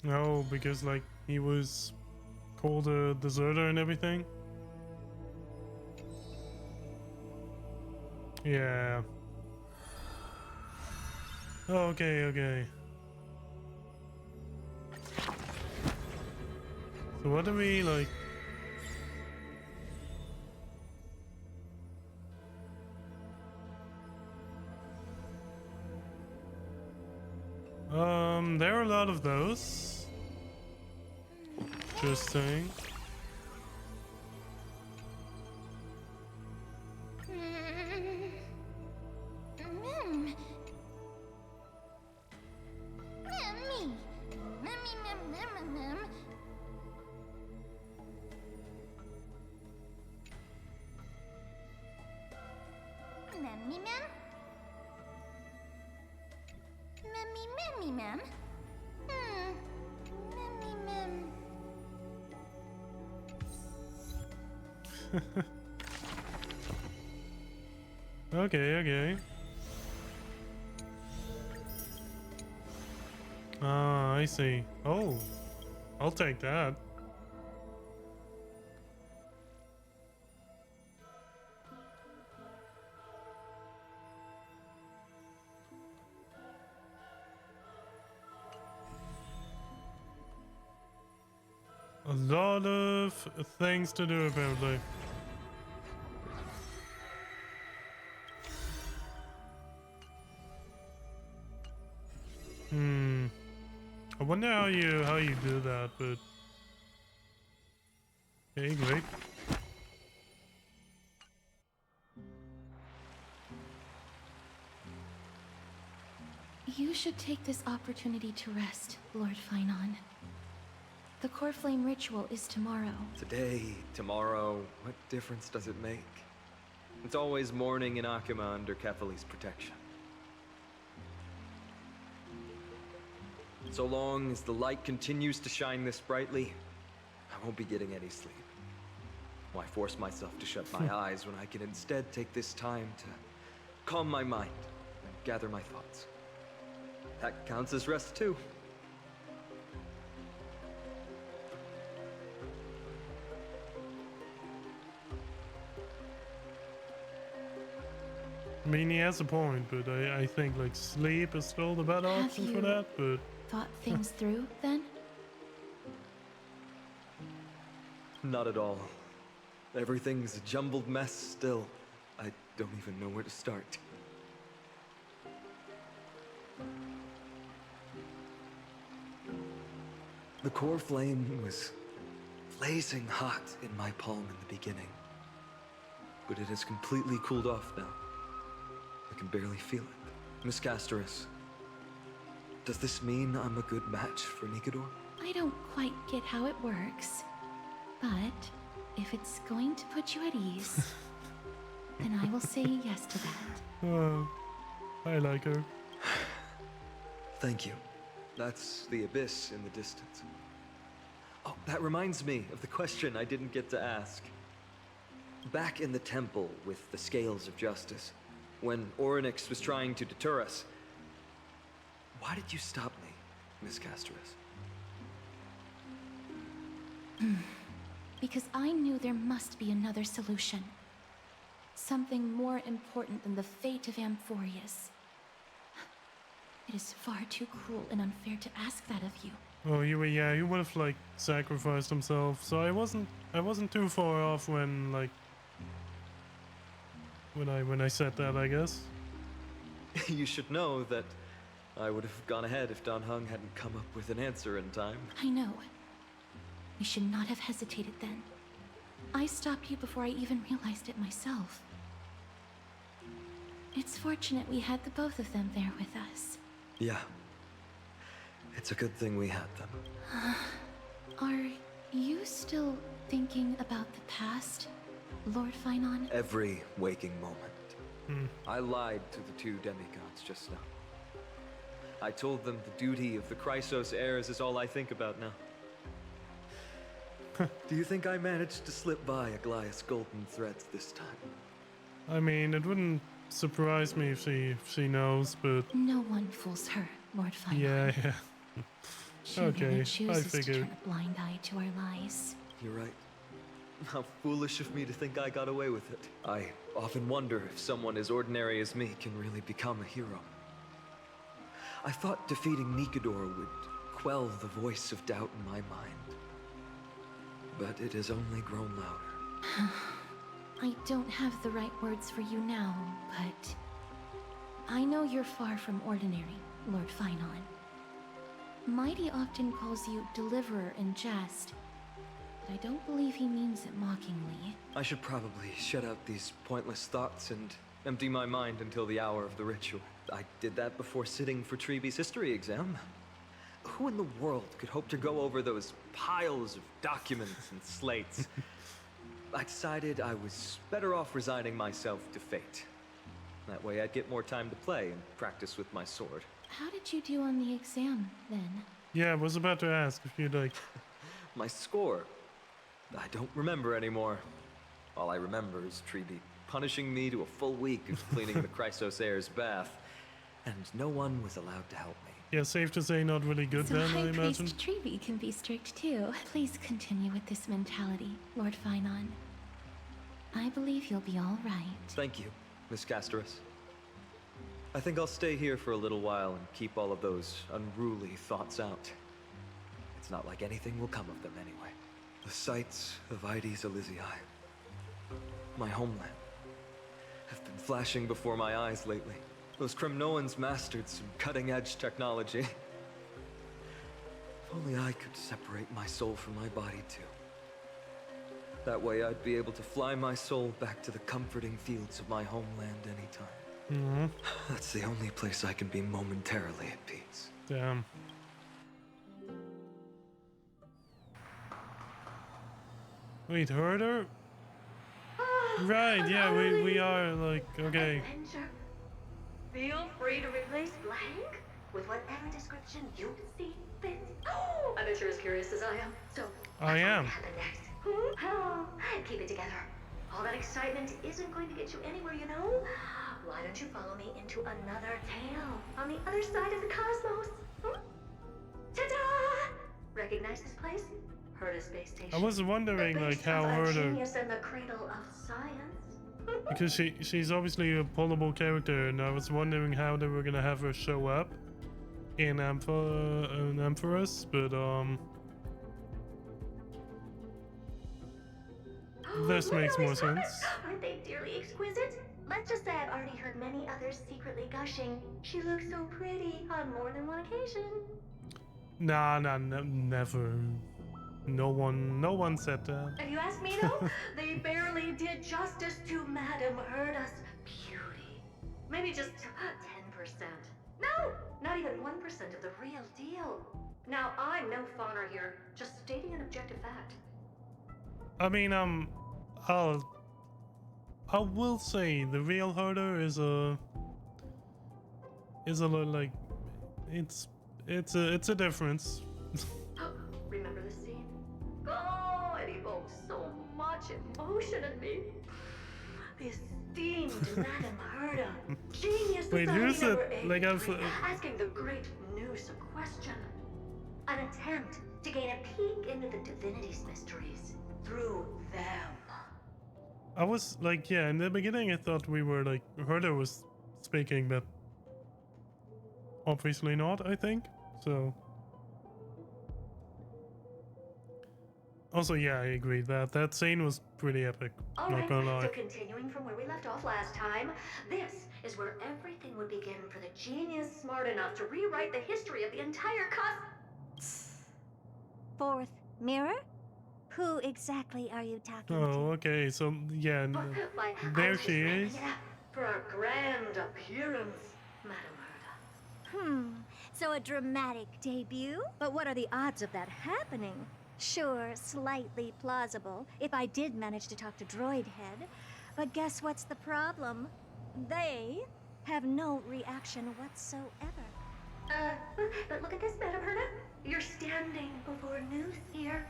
No, because like he was called a deserter and everything. Yeah. Okay, okay. So what do we like? There are a lot of those. Just saying. Okay, okay. Ah, I see. Oh, I'll take that. A lot of things to do, apparently. I wonder how you do that, but okay, great. You should take this opportunity to rest, Lord Finon. The core flame ritual is tomorrow. Today, tomorrow, what difference does it make? It's always morning in Akima under Kefali's protection. So long as the light continues to shine this brightly, I won't be getting any sleep. Why force myself to shut my eyes when I can instead take this time to calm my mind and gather my thoughts? That counts as rest too. I mean, he has a point, but I think like sleep is still the better option for that, but... Thought things through, then? Not at all. Everything's a jumbled mess still. I don't even know where to start. The core flame was blazing hot in my palm in the beginning, but it has completely cooled off now. I can barely feel it. Miss Casterus, does this mean I'm a good match for Nikador? I don't quite get how it works, but if it's going to put you at ease, then I will say yes to that. I like her. Thank you. That's the abyss in the distance. Oh, that reminds me of the question I didn't get to ask. Back in the temple with the scales of justice, when Orynyx was trying to deter us, why did you stop me, Miss Casterus? Because I knew there must be another solution. something more important than the fate of Amphoreus. It is far too cruel and unfair to ask that of you. Oh, he would have like sacrificed himself. So I wasn't too far off when like when I said that, I guess. You should know that I would have gone ahead if Dan Heng hadn't come up with an answer in time. I know. We should not have hesitated then. I stopped you before I even realized it myself. It's fortunate we had the both of them there with us. Yeah. It's a good thing we had them. Are you still thinking about the past, Lord Finon? Every waking moment. I lied to the two demigods just now. I told them the duty of the Chrysos heirs is all I think about now. Do you think I managed to slip by Aglaya's golden threads this time? I mean, it wouldn't surprise me if she knows, but no one fools her, Lord Finon. Yeah. She Okay, merely I chooses to figured. turn a blind eye to our lies. You're right. How foolish of me to think I got away with it. I often wonder if someone as ordinary as me can really become a hero. I thought defeating Nikador would quell the voice of doubt in my mind. But it has only grown louder. I don't have the right words for you now, but I know you're far from ordinary, Lord Finon. Mighty often calls you Deliverer in jest, but I don't believe he means it mockingly. I should probably shut out these pointless thoughts and empty my mind until the hour of the ritual. I did that before sitting for Treeby's history exam. Who in the world could hope to go over those piles of documents and slates? I decided I was better off resigning myself to fate. That way I'd get more time to play and practice with my sword. How did you do on the exam, then? Yeah, I was about to ask if you'd like... My score? I don't remember anymore. All I remember is Treeby punishing me to a full week of cleaning the Chrysos heir's bath, and no one was allowed to help me. Yeah, safe to say not really good So then, I High imagine. Priest Treeby can be strict too. Please continue with this mentality, Lord Finon. I believe you'll be all right. Thank you, Miss Casterus. I think I'll stay here for a little while and keep all of those unruly thoughts out. It's not like anything will come of them anyway. The sights of Ides Elysiae, my homeland, have been flashing before my eyes lately. Those Kremnoans mastered some cutting-edge technology. If only I could separate my soul from my body too. That way I'd be able to fly my soul back to the comforting fields of my homeland anytime. That's the only place I can be momentarily at peace. Damn. Wait, herder? Right, yeah, we are like, okay. Adventure. Feel free to replace blank with whatever description you see fit. Oh, I bet you're as curious as I am. So, I am. what happened next? Oh, keep it together. All that excitement isn't going to get you anywhere, you know? Why don't you follow me into another tale on the other side of the cosmos? Ta-da! Recognize this place? Herda Space Station. I was wondering The like base how of a herder, genius and the cradle of science. because she's obviously a pullable character, and I was wondering how they were gonna have her show up in Amphoreus, but this makes more sense. Aren't they dearly exquisite? Let's just say I've already heard many others secretly gushing. She looks so pretty on more than one occasion. Nah, never. No one said that. If you ask me though, they barely did justice to Madame Herda's beauty. Maybe just 10%. No, not even 1% of the real deal. Now, I'm no fawner here, just stating an objective fact. I mean, I will say the real herder is a little like, it's a difference. Remember this scene? Oh, it evokes so much emotion in me. The esteemed Madame Herda, genius Wait, society who's number it? Like, 83, asking the great Noosa question. An attempt to gain a peek into the divinity's mysteries through them. I was like, yeah, in the beginning I thought we were like, Herder was speaking, but obviously not, I think. So. Also, yeah, I agree that scene was pretty epic. Not gonna lie. So continuing from where we left off last time, this is where everything would begin for the genius smart enough to rewrite the history of the entire Fourth mirror? Who exactly are you talking Oh, okay. So yeah, Why, there she is. for our grand appearance, Madam Herda. So a dramatic debut? But what are the odds of that happening? Sure, slightly plausible, if I did manage to talk to Droid Head. But guess what's the problem? They have no reaction whatsoever. But look at this, Madam Herda. You're standing before Noose here.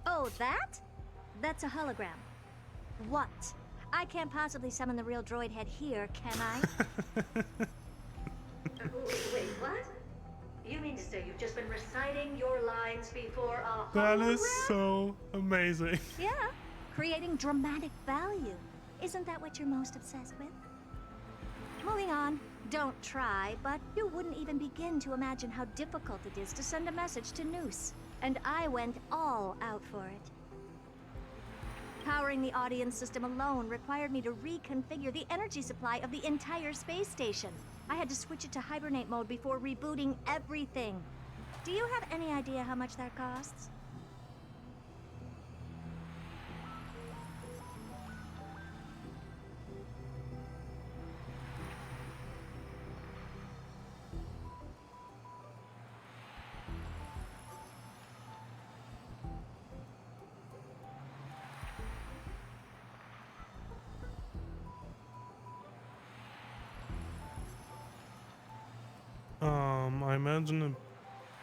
Oh, that? That's a hologram. What? I can't possibly summon the real Droid Head here, can I? Wait, what? You mean to say you've just been reciting your lines before a That hologram? is so amazing. Yeah, creating dramatic value. Isn't that what you're most obsessed with? Moving on. Don't try, but you wouldn't even begin to imagine how difficult it is to send a message to Noose. And I went all out for it. Powering the audience system alone required me to reconfigure the energy supply of the entire space station. I had to switch it to hibernate mode before rebooting everything. Do you have any idea how much that costs? I imagine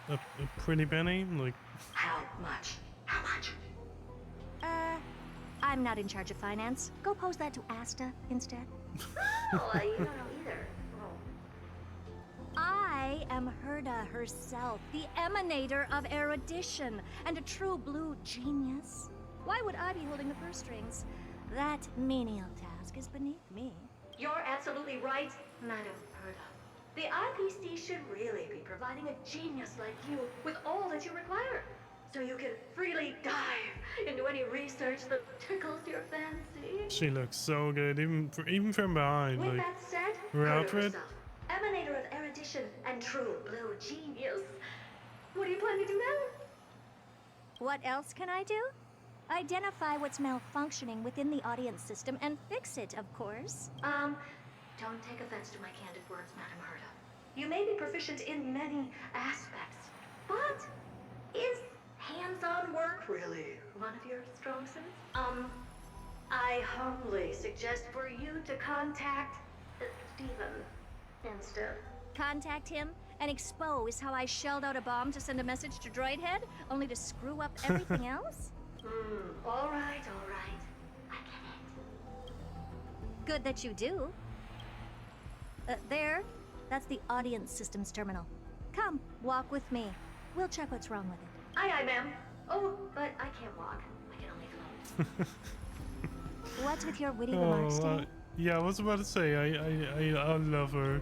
a pretty penny, like. How much? How much? I'm not in charge of finance. Go pose that to Asta instead. Oh, you don't know either. I am Herda herself, the emanator of erudition, and a true blue genius. Why would I be holding the purse strings? That menial task is beneath me. You're absolutely right, Madam Herda. The IPC should really be providing a genius like you with all that you require, so you can freely dive into any research that tickles your fancy. She looks so good, even from behind. With Like that said, her Herda outfit. herself, emanator of erudition and true blue genius. What do you plan to do now? What else can I do? Identify what's malfunctioning within the audience system and fix it, of course. Don't take offense to my candid words, Madam Herda. You may be proficient in many aspects, but is hands-on work really one of your strong suits? I humbly suggest for you to contact Steven instead. Contact him and expose how I shelled out a bomb to send a message to Droid Head, only to screw up everything else? All right. I get it. Good that you do. There. That's the audience systems terminal. Come, walk with me. We'll check what's wrong with it. Aye, ma'am. Oh, but I can't walk. I can only float. What's with your witty remarks, Dave? Yeah, I was about to say, I love her.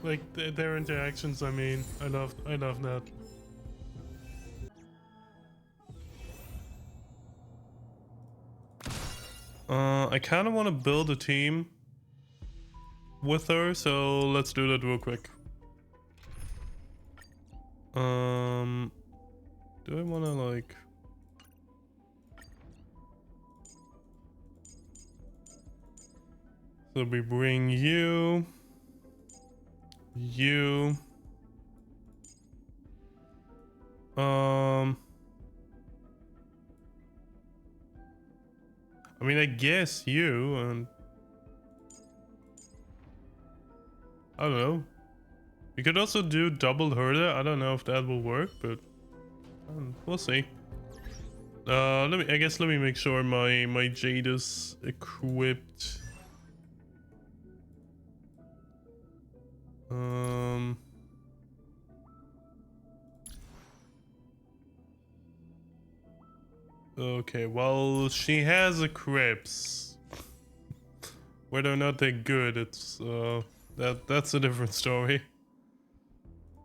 Like their interactions. I mean, I love that. I kind of want to build a team with her, so let's do that real quick. Do I want to like? So we bring you. I mean, I guess you, and I don't know. We could also do double herder. I don't know if that will work, but we'll see. Let me make sure my Jade is equipped. Okay, well, she has a Crips. Whether or not they're good, it's that's a different story.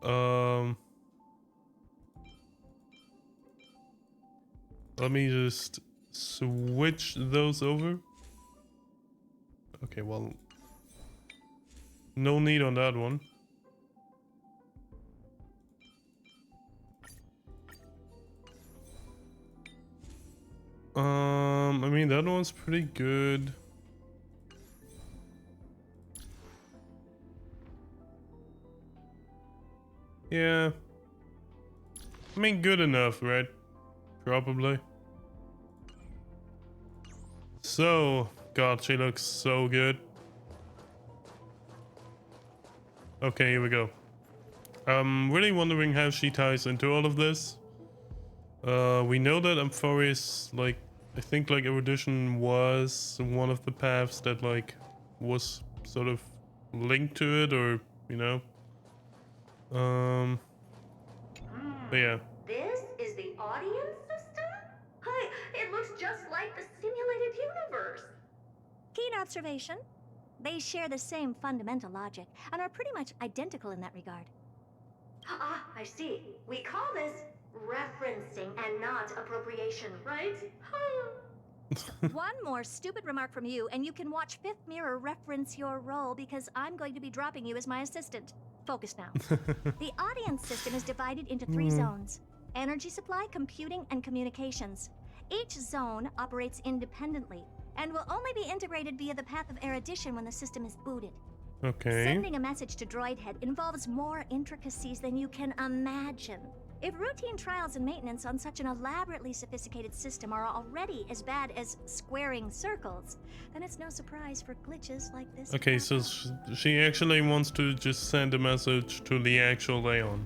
Let me just switch those over. Okay, well, no need on that one. I mean, that one's pretty good. Yeah. I mean, good enough, right? Probably. So, God, she looks so good. Okay, here we go. I'm really wondering how she ties into all of this. We know that amphoreus, like, I think like erudition was one of the paths that like was sort of linked to it, or you know. But yeah. This is the audience system? Hi, it looks just like the simulated universe. Keen observation. They share the same fundamental logic and are pretty much identical in that regard. Ah, I see. We call this referencing and not appropriation, right? One more stupid remark from you, and you can watch Fifth Mirror reference your role because I'm going to be dropping you as my assistant. Focus now. The audience system is divided into 3 zones: energy supply, computing, and communications. Each zone operates independently and will only be integrated via the path of erudition when the system is booted. Okay. Sending a message to Droid Head involves more intricacies than you can imagine. If routine trials and maintenance on such an elaborately sophisticated system are already as bad as squaring circles, then it's no surprise for glitches like this. Okay, so she actually wants to just send a message to the actual Leon.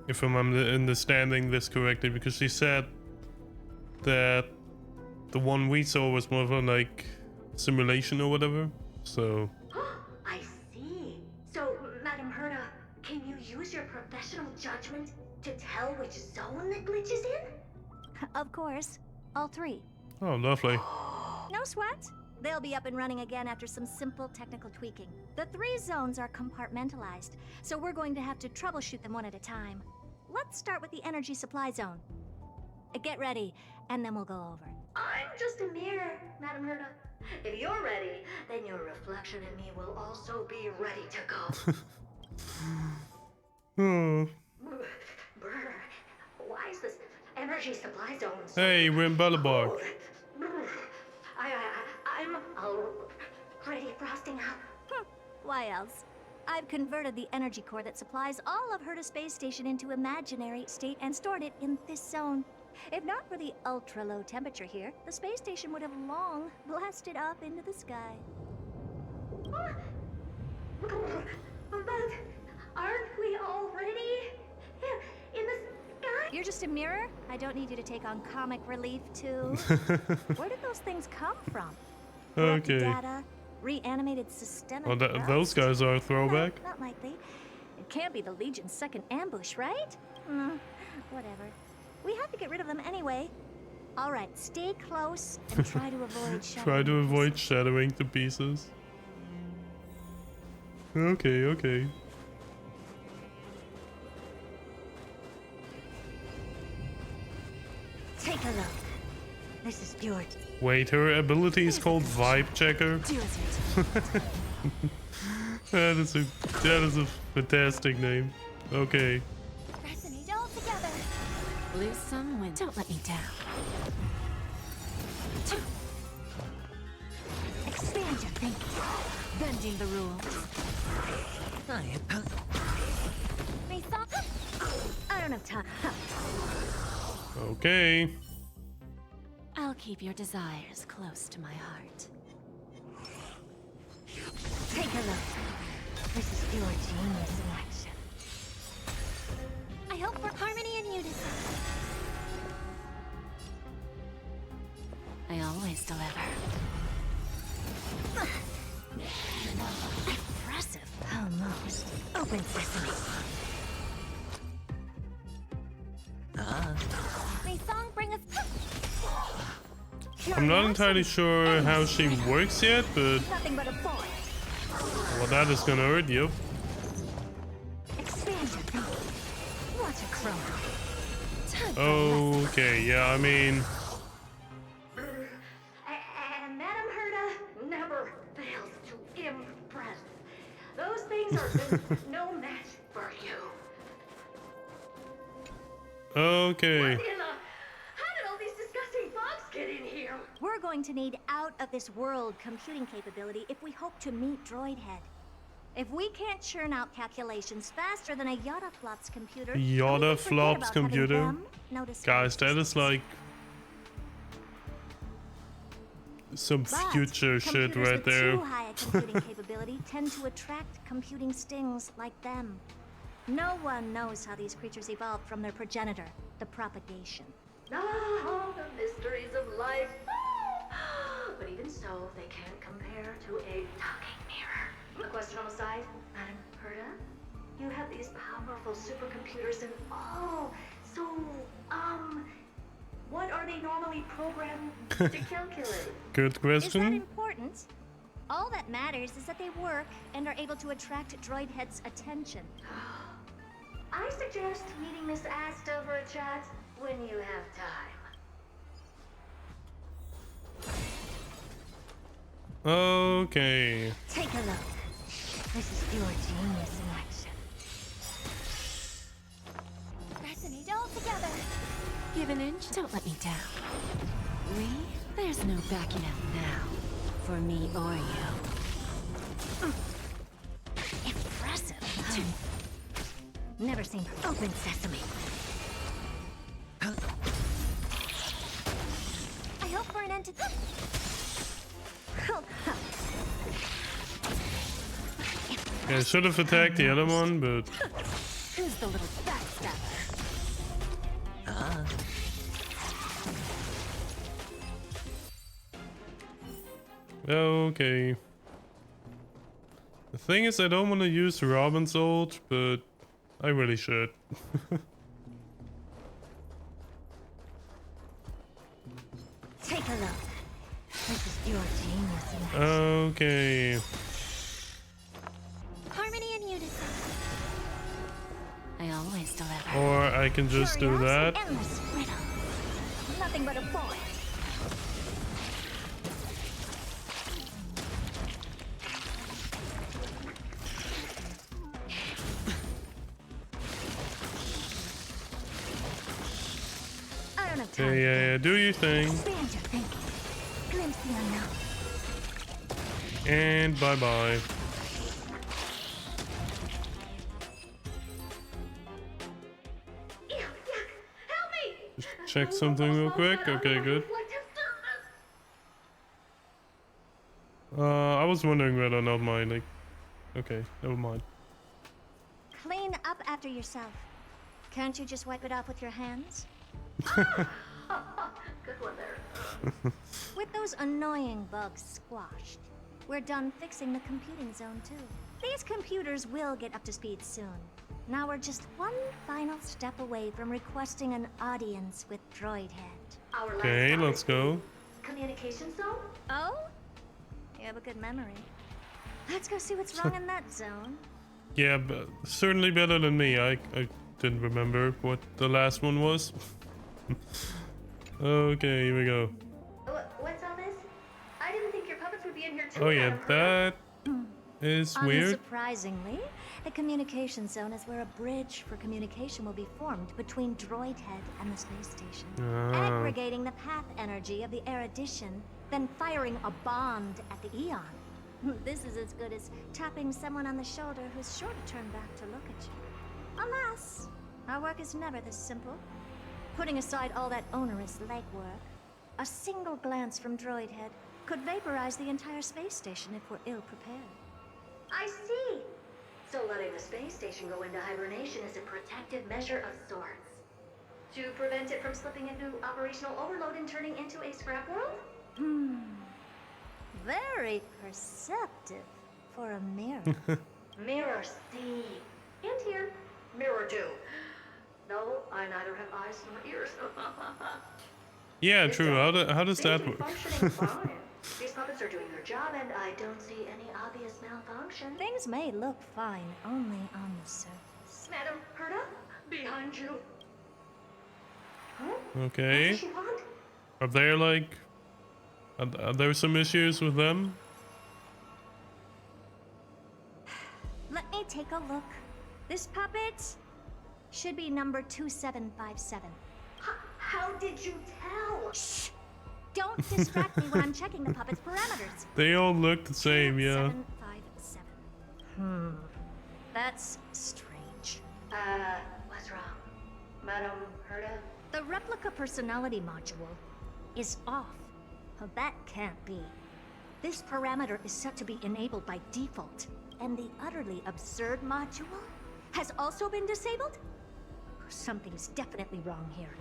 If I'm understanding this correctly, because she said that the one we saw was more of a like simulation or whatever, so... I see. So, Madam Herda, can you use your professional judgment to tell which zone the glitch is in? Of course. All 3. Oh, lovely. No sweat. They'll be up and running again after some simple technical tweaking. The 3 zones are compartmentalized, so we're going to have to troubleshoot them one at a time. Let's start with the energy supply zone. Get ready, and then we'll go over. I'm just a mirror, Madam Herda. If you're ready, then your reflection in me will also be ready to go. Brr, why is this energy supply zone so... Hey, we're in Balabar. I'm already frosting up. Why else? I've converted the energy core that supplies all of Herda Space Station into imaginary state and stored it in this zone. If not for the ultra-low temperature here, the space station would have long blasted up into the sky. But aren't we already in the sky? You're just a mirror? I don't need you to take on comic relief, too. Where did those things come from? Okay. Data, reanimated systemic Well, those guys are a throwback. No, not likely. It can't be the Legion's second ambush, right? Whatever. We have to get rid of them anyway. All right, stay close and try to avoid shattering. Try to avoid shattering to pieces. Okay, okay. Take a look. This is pure. Wait, her ability is called Vibe Checker? That is a fantastic name. Okay. Resonate all together. Lose some, win. Don't let me down. Expand your thinking. Bending the rules. I don't have time. Okay. I'll keep your desires close to my heart. Take a look. This is pure genius in action. I hope for harmony and unison. I always deliver. Impressive. Almost. Open sesame. May song bring us... I'm not entirely sure how she works yet, but Nothing but a boy. well, that is gonna hurt you. Expand your thinking. Watch a chrono. Okay, yeah, I mean, And Madame Herta never fails to impress. Those things are no match for you. okay. How did all these disgusting bugs get in here? We're going to need out-of-this-world computing capability if we hope to meet Droidhead. If we can't churn out calculations faster than a Yottaflop's computer, Yoda flops computer. Guys, that is like some future shit right there. Too high a computing capability tend to attract computing stings like them. No one knows how these creatures evolved from their progenitor, the propagation. Ah, the mysteries of life. But even so, they can't compare to a talking mirror. A question on the side, Madam Herta? You have these powerful supercomputers and what are they normally programmed to calculate? Good Is that question. important? All that matters is that they work and are able to attract Droidhead's attention. I suggest meeting Miss Asta for a chat when you have time. Okay. Take a look. This is your genius in action. Resonate all together. Give an inch, don't let me down. There's no backing out now. For me or you. Impressive. Never seen open sesame. I hope for an end to this. Yeah, I should have attacked the other one, but Who's the little backstabber? okay. The thing is, I don't want to use Robin's ult, but I really should. Take a look. This is your genius in action. Okay. Harmony and unison. I always deliver. Or I can just do that. Endless riddle. Nothing but a boy. I don't have time. Okay, yeah, do your thing. Expand your thinking. Glimpse the unknown. And bye-bye. Just check something real quick. Okay, good. I was wondering whether or not my, like... Okay, never mind. Clean up after yourself. Can't you just wipe it off with your hands? Good one there. With those annoying bugs squashed, we're done fixing the computing zone too. These computers will get up to speed soon. Now we're just one final step away from requesting an audience with Droidhead. Okay, let's go. Communication zone? Oh? You have a good memory. Let's go see what's wrong in that zone. Yeah, but certainly better than me. I didn't remember what the last one was. Okay, here we go. What's all this? I didn't think your puppets would be in here too. Oh yeah, that is weird. Unsurprisingly, the communication zone is where a bridge for communication will be formed between Droidhead and the space station, aggregating the path energy of the erudition, then firing a bond at the Eon. This is as good as tapping someone on the shoulder who's sure to turn back to look at you. Alas, our work is never this simple. Putting aside all that onerous legwork, a single glance from Droidhead could vaporize the entire space station if we're ill-prepared. I see. So letting the space station go into hibernation is a protective measure of sorts. To prevent it from slipping into operational overload and turning into a scrap world? Very perceptive for a mirror. Mirror see. And here, mirror do. No, I neither have eyes nor ears. Yeah, true. How does that work? Functioning fine. These puppets are doing their job, and I don't see any obvious malfunction. Things may look fine only on the surface. Madam Herta, behind you. Huh? Okay. What does she want? Are there like... Are there some issues with them? Let me take a look. This puppet should be number 2757. How did you tell? Shh! Don't distract me when I'm checking the puppet's parameters. They all look the same, yeah. 2757. That's strange. What's wrong? Madam Herta? The replica personality module is off. Well, that can't be. This parameter is set to be enabled by default. And the utterly absurd module has also been disabled? Something's definitely wrong here.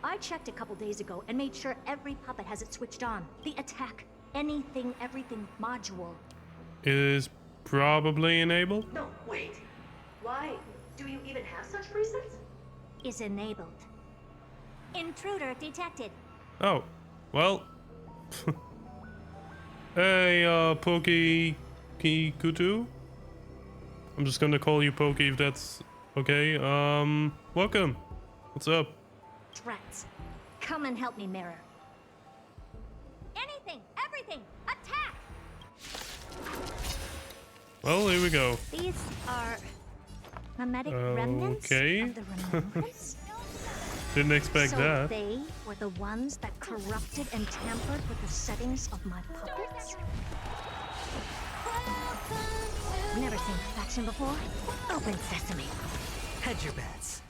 I checked a couple days ago and made sure every puppet has it switched on. The attack, anything, everything module. It is probably enabled? No, wait. Why? Do you even have such presets? Is enabled. Intruder detected. Oh, well. Hey, Pokey Kutu? I'm just gonna call you Pokey if that's okay. Welcome. What's up? Rats. Come and help me, Mirror. Anything, everything, attack! Well, here we go. These are mimetic remnants of the remembrance? Didn't expect so that. They were the ones that corrupted and tampered with the settings of my puppets? Never seen perfection before? Open sesame. Hedge your bets.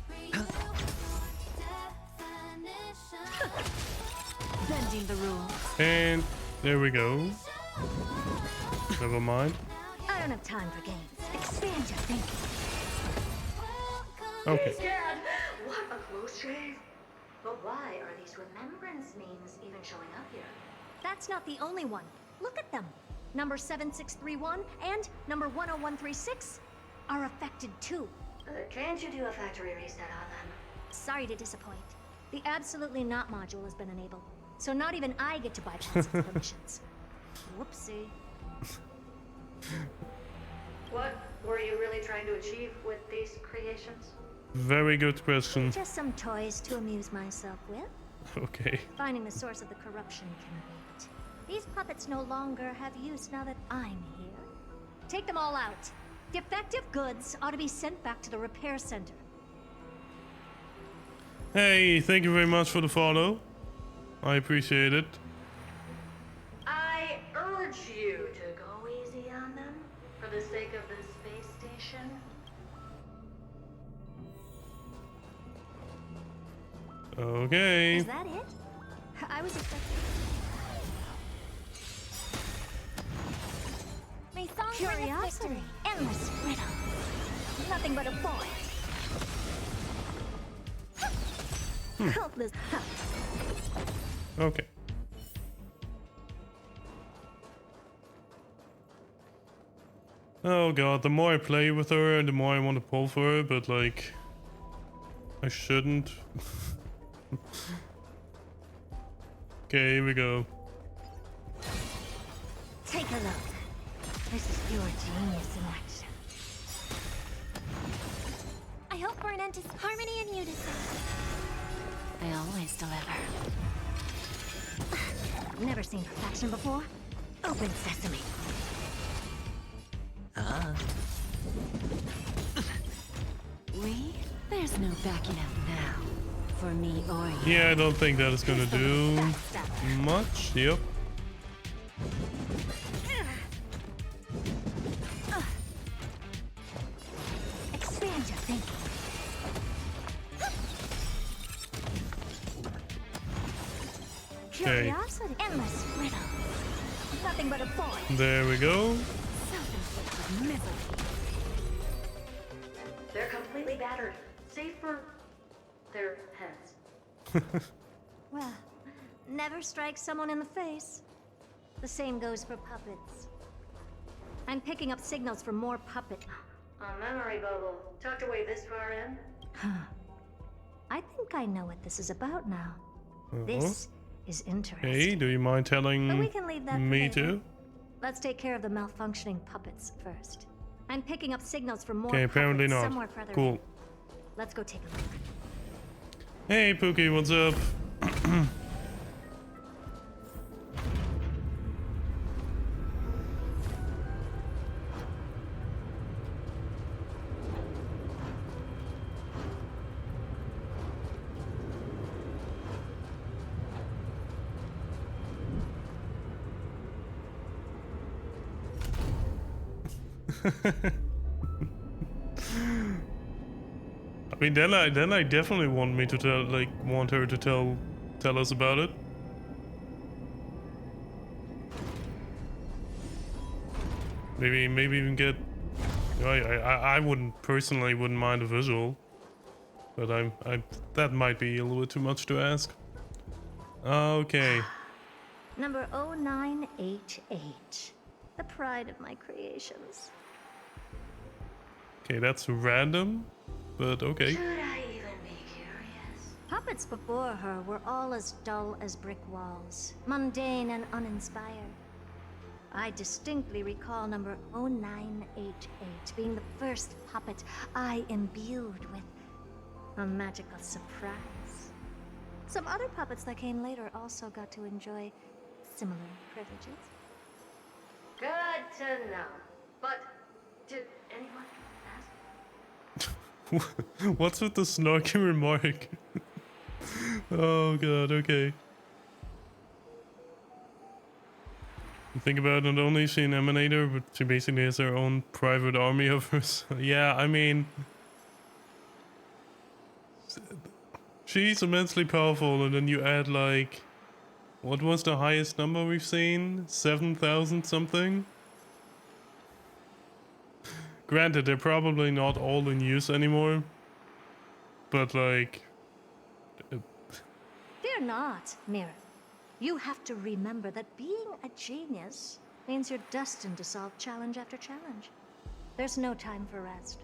Bending the rules. And there we go. Never mind. I don't have time for games. Expand your thinking. Okay. Dad, what a close shave. But why are these remembrance memes even showing up here? That's not the only one. Look at them. Number 7631 and number 10136 are affected too. Can't you do a factory reset on them? Sorry to disappoint. The Absolutely Not module has been enabled, so not even I get to bypass its permissions. Whoopsie. What were you really trying to achieve with these creations? Very good question. Just some toys to amuse myself with. Okay. Finding the source of the corruption can wait. These puppets no longer have use now that I'm here. Take them all out. Defective goods ought to be sent back to the repair center. Hey, thank you very much for the follow. I appreciate it. I urge you to go easy on them for the sake of the space station. Okay. Is that it? I was expecting... Curiosity. Endless riddle. Nothing but a void. Helpless. Okay. Oh god, the more I play with her, the more I want to pull for her, but like... I shouldn't. Okay, here we go. Take a look. This is pure genius in action. I hope for an end to harmony and unison. They always deliver. Never seen perfection before? Open sesame. There's no backing out now. For me or you. Yeah, I don't think that is gonna do much. Yep. Expand your thinking. Okay. Curiosity. Endless riddle. Nothing but a void. There we go. Self-inflicted misery. They're completely battered, save for their heads. Well, never strike someone in the face. The same goes for puppets. I'm picking up signals from more puppet. A memory bubble, tucked away this far in? I think I know what this is about now. This is interesting. Hey, do you mind telling But we can leave that for me later. too? Let's take care of the malfunctioning puppets first. I'm picking up signals from more Okay, apparently puppets not. somewhere further. Cool. Let's go take a look. Hey, Pookie, what's up? I mean, then I definitely want me to want her to tell us about it. Maybe even get. I wouldn't personally mind a visual, but that might be a little bit too much to ask. Okay. Number 0988. The pride of my creations. Okay, that's random, but okay. Should I even be curious? Puppets before her were all as dull as brick walls, mundane and uninspired. I distinctly recall number 0988 being the first puppet I imbued with a magical surprise. Some other puppets that came later also got to enjoy similar privileges. Good to know. But did anyone ask? What's with the snarky remark? Oh god, okay. You think about not only is she an emanator, but she basically has her own private army of hers. Yeah, I mean, she's immensely powerful, and then you add like, what was the highest number we've seen? 7,000 something? Granted, they're probably not all in use anymore, but like... Fear not, Mirror. You have to remember that being a genius means you're destined to solve challenge after challenge. There's no time for rest.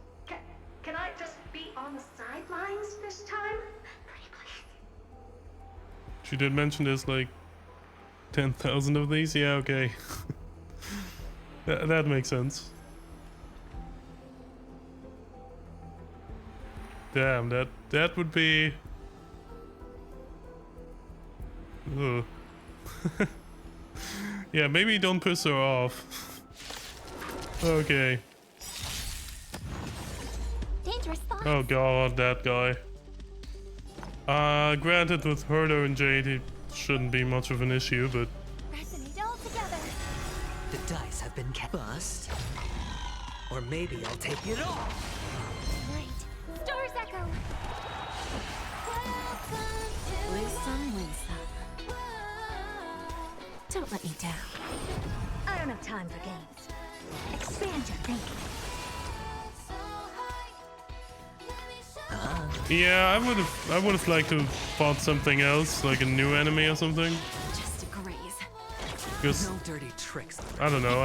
Can I just be on the sidelines this time? Pretty please. She did mention there's like 10,000 of these? Yeah, okay. That makes sense. Damn, that would be... Ugh. Yeah, maybe don't piss her off. Okay. Dangerous thoughts. Oh god, that guy. Granted with Herder and Jade it shouldn't be much of an issue, but... Resonate all together. The dice have been bust. Or maybe I'll take it all. Right. Stars echo. Listen. Don't let me down. I don't have time for games. Expand your thinking. Yeah, I would have liked to have fought something else, like a new enemy or something. Just a graze. Because No dirty tricks. I don't know,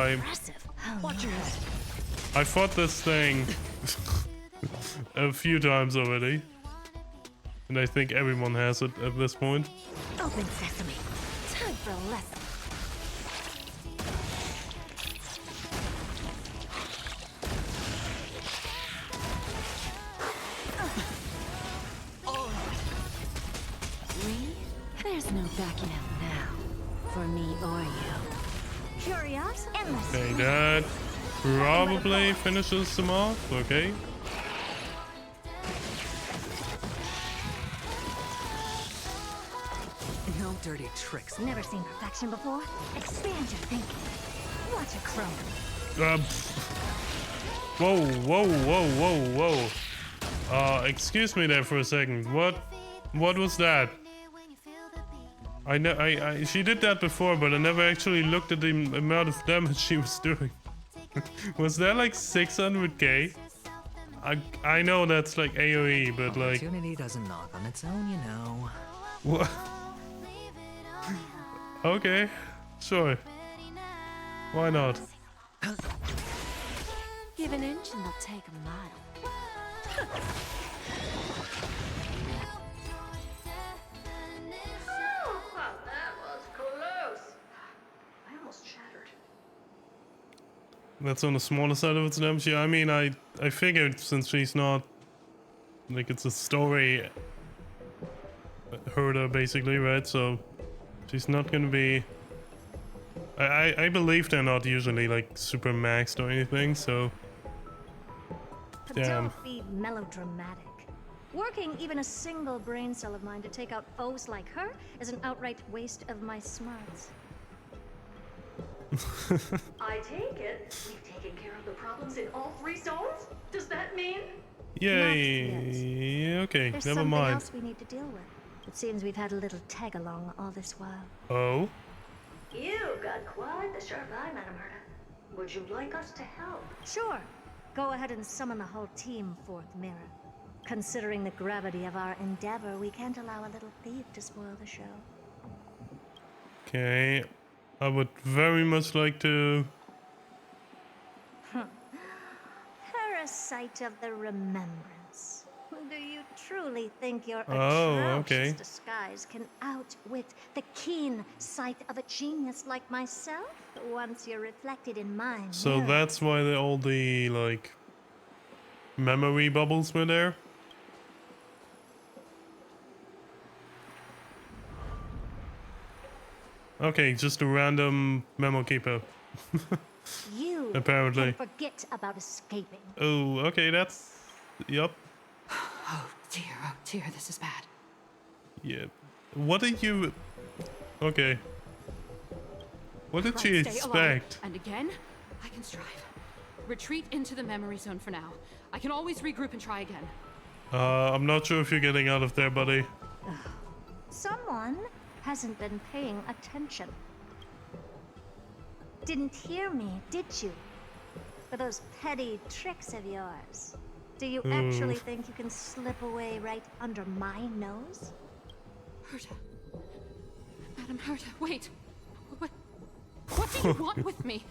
Watch your head. I fought this thing a few times already. And I think everyone has it at this point. Open sesame. Time for a lesson. There's no backing out now, for me or you. Curious? Endless. Okay, that probably finishes them off, okay. No dirty tricks. Never seen perfection before? Expand your thinking. Watch a chrome. Whoa. Excuse me there for a second. What was that? I know she did that before, but I never actually looked at the amount of damage she was doing. Was that like 600k? I know that's like AoE, but like... Opportunity doesn't knock on its own, you know. What? Okay, sure. Why not? Give an inch and they'll take a mile. Oh, well, that That's on the smaller side of its damage. Yeah, I mean, I figured since she's not like it's a story herder basically, right? So she's not gonna be. I believe they're not usually like super maxed or anything. So damn. Don't be melodramatic. Working even a single brain cell of mine to take out foes like her is an outright waste of my smarts. I take it we've taken care of the problems in all 3 zones? Does that mean? Yay! Okay, There's never something mind. else we need to deal with. It seems we've had a little tag-along all this while. Oh? You've got quite the sharp eye, Madam Herta. Would you like us to help? Sure. Go ahead and summon the whole team, Fourth Mirror. Considering the gravity of our endeavor, we can't allow a little thief to spoil the show. Okay, I would very much like to. Parasite of the remembrance. Do you truly think your Oh, atrocious okay. disguise can outwit the keen sight of a genius like myself? Once you're reflected in mine. So that's why all the like memory bubbles were there. Okay, just a random memo keeper. You Apparently. can forget about escaping. Oh, okay, that's. Yup. Oh dear, this is bad. Yeah. What did you. Okay. What did she Right, stay alive. expect? And again, I can strive. Retreat into the memory zone for now. I can always regroup and try again. I'm not sure if you're getting out of there, buddy. Someone hasn't been paying attention. Didn't hear me, did you? For those petty tricks of yours. Do you actually think you can slip away right under my nose? Herta. Madam Herta, wait. What do you want with me?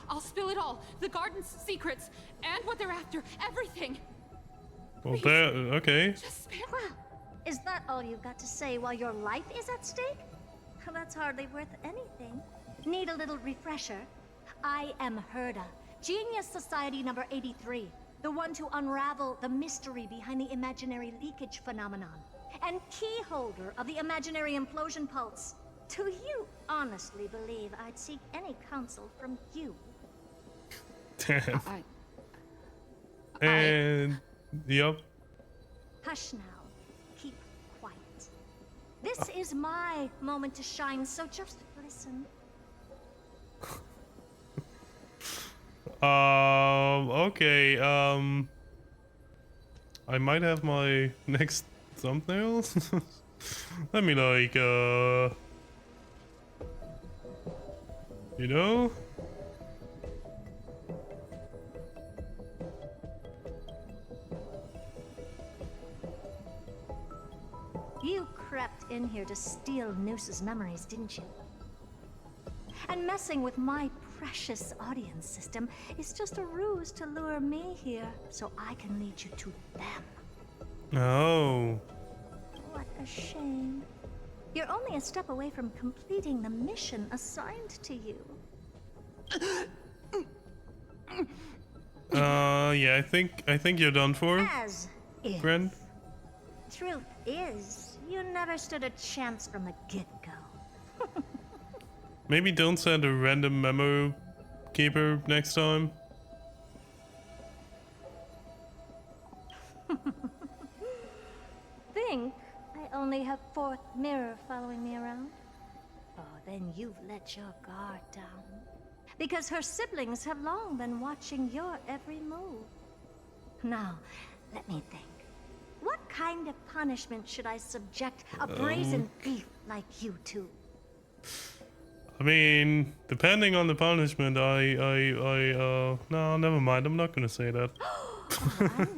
I'll spill it all. The garden's secrets, and what they're after. Everything. Well, there. Okay. Just spare me. Is that all you've got to say while your life is at stake? That's hardly worth anything. Need a little refresher? I am Herta, Genius Society number 83, the one to unravel the mystery behind the imaginary leakage phenomenon, and key holder of the imaginary implosion pulse. Do you honestly believe I'd seek any counsel from you? Damn. And. Yup. Hush now. Keep quiet. This is my moment to shine, so just listen. Okay, I might have my next thumbnail. Let me like, you know? You crept in here to steal Noose's memories, didn't you? And messing with my precious audience system is just a ruse to lure me here so I can lead you to them. Oh. What a shame. You're only a step away from completing the mission assigned to you. Yeah, I think you're done for. As if. Friend. Truth is, you never stood a chance from the get-go. Maybe don't send a random memo keeper next time. Think I only have Fourth Mirror following me around? Oh, then you've let your guard down. Because her siblings have long been watching your every move. Now, let me think. What kind of punishment should I subject a brazen thief like you to? I mean, depending on the punishment, no, never mind. I'm not gonna say that. Oh, I know.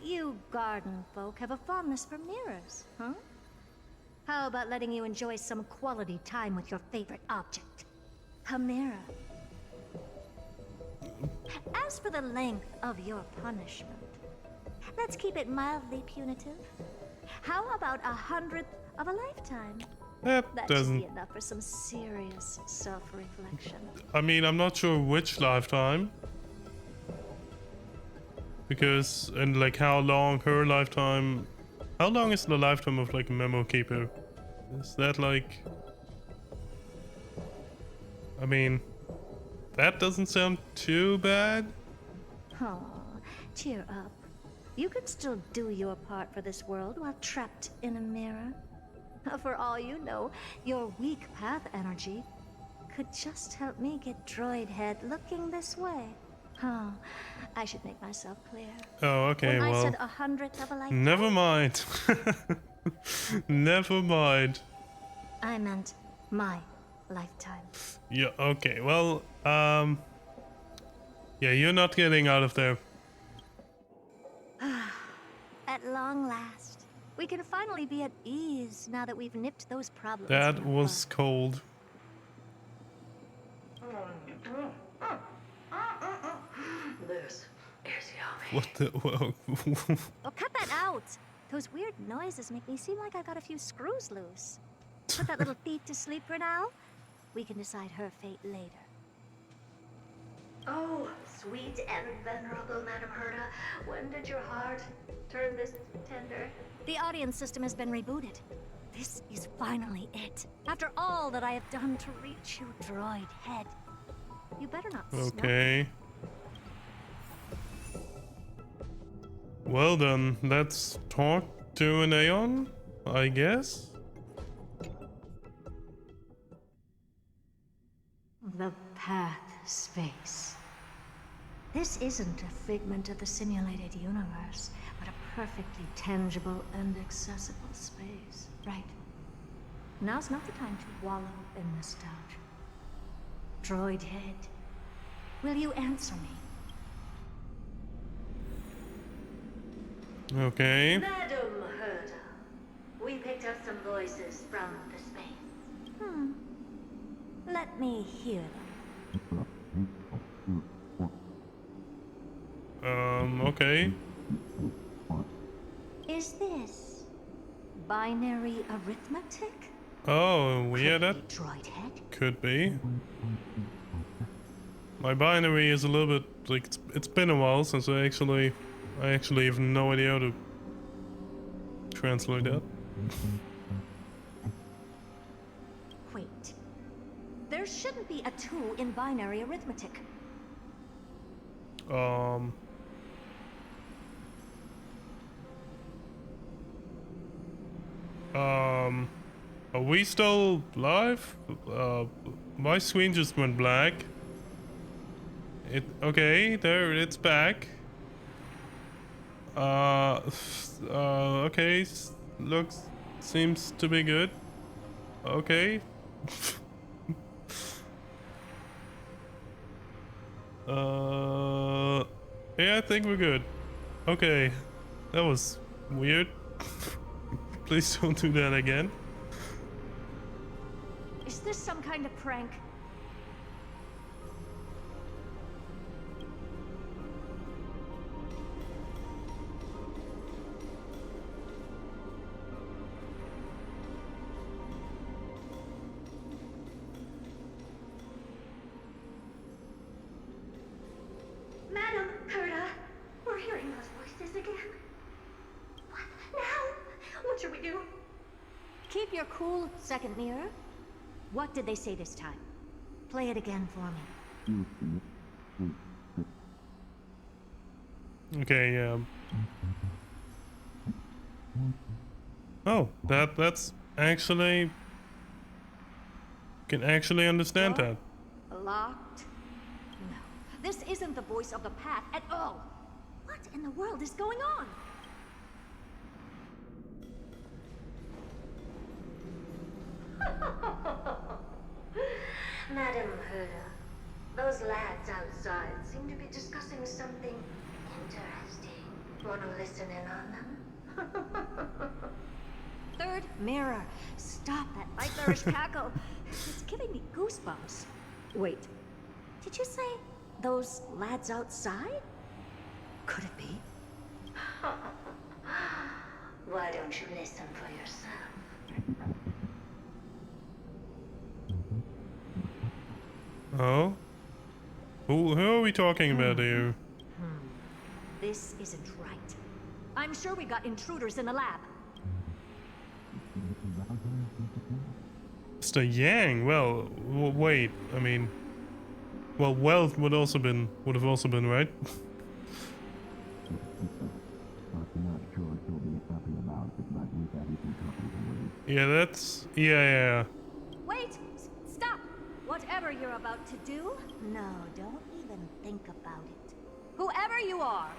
You garden folk have a fondness for mirrors, huh? How about letting you enjoy some quality time with your favorite object? A mirror. As for the length of your punishment, let's keep it mildly punitive. How about 100th of a lifetime? That That doesn't... should be enough for some serious self-reflection. I mean, I'm not sure which lifetime. Because, and like how long her lifetime... How long is the lifetime of like a memo keeper? Is that like... I mean, that doesn't sound too bad. Oh, cheer up. You can still do your part for this world while trapped in a mirror. For all you know, your weak path energy could just help me get Droid Head looking this way. Oh, I should make myself clear. Oh, okay, when well... I said 100th of a lifetime, never mind. Never mind. I meant my lifetime. Yeah, okay, well, yeah, you're not getting out of there. At long last, we can finally be at ease now that we've nipped those problems. That was cold. This is yummy. What the... Well, Oh, cut that out! Those weird noises make me seem like I got a few screws loose. Put that little thief to sleep for now. We can decide her fate later. Oh, sweet and venerable Madam Herta, when did your heart turn this tender? The audience system has been rebooted. This is finally it. After all that I have done to reach you, Droid Head. You better not okay. Well then, let's talk to an Aeon, I guess. The path space. This isn't a figment of the simulated universe, but a perfectly tangible and accessible space, right? Now's not the time to wallow in nostalgia. Droid Head, will you answer me? Okay. Madam Herta, we picked up some voices from the space. Let me hear them. Okay. Is this binary arithmetic? Oh, yeah, that Droid Head? could be. My binary is a little bit like it's been a while since I actually have no idea how to translate that. Wait. There shouldn't be a 2 in binary arithmetic. Are we still live? My screen just went black. Okay, there, it's back. Okay, seems to be good. Okay. Yeah, I think we're good. Okay, that was weird. Please don't do that again. Is this some kind of prank? Madam Herta, we're hearing those voices again. What now? What should we do? Keep your cool, second mirror. What did they say this time? Play it again for me. Okay, oh, that's actually... Can actually understand that. Locked? No. This isn't the voice of the path at all. What in the world is going on? Madam Herta, those lads outside seem to be discussing something interesting. Wanna listen in on them? Third mirror. Stop that nightmarish cackle. It's giving me goosebumps. Wait. Did you say those lads outside? Could it be? Why don't you listen for yourself? Oh? Who are we talking about here? This isn't right. I'm sure we got intruders in the lab. Mr. Yang? Well, wait. I mean, well, wealth would have also been right. Yeah, that's yeah. Wait! Stop! Whatever you're about to do, no, don't even think about it. Whoever you are,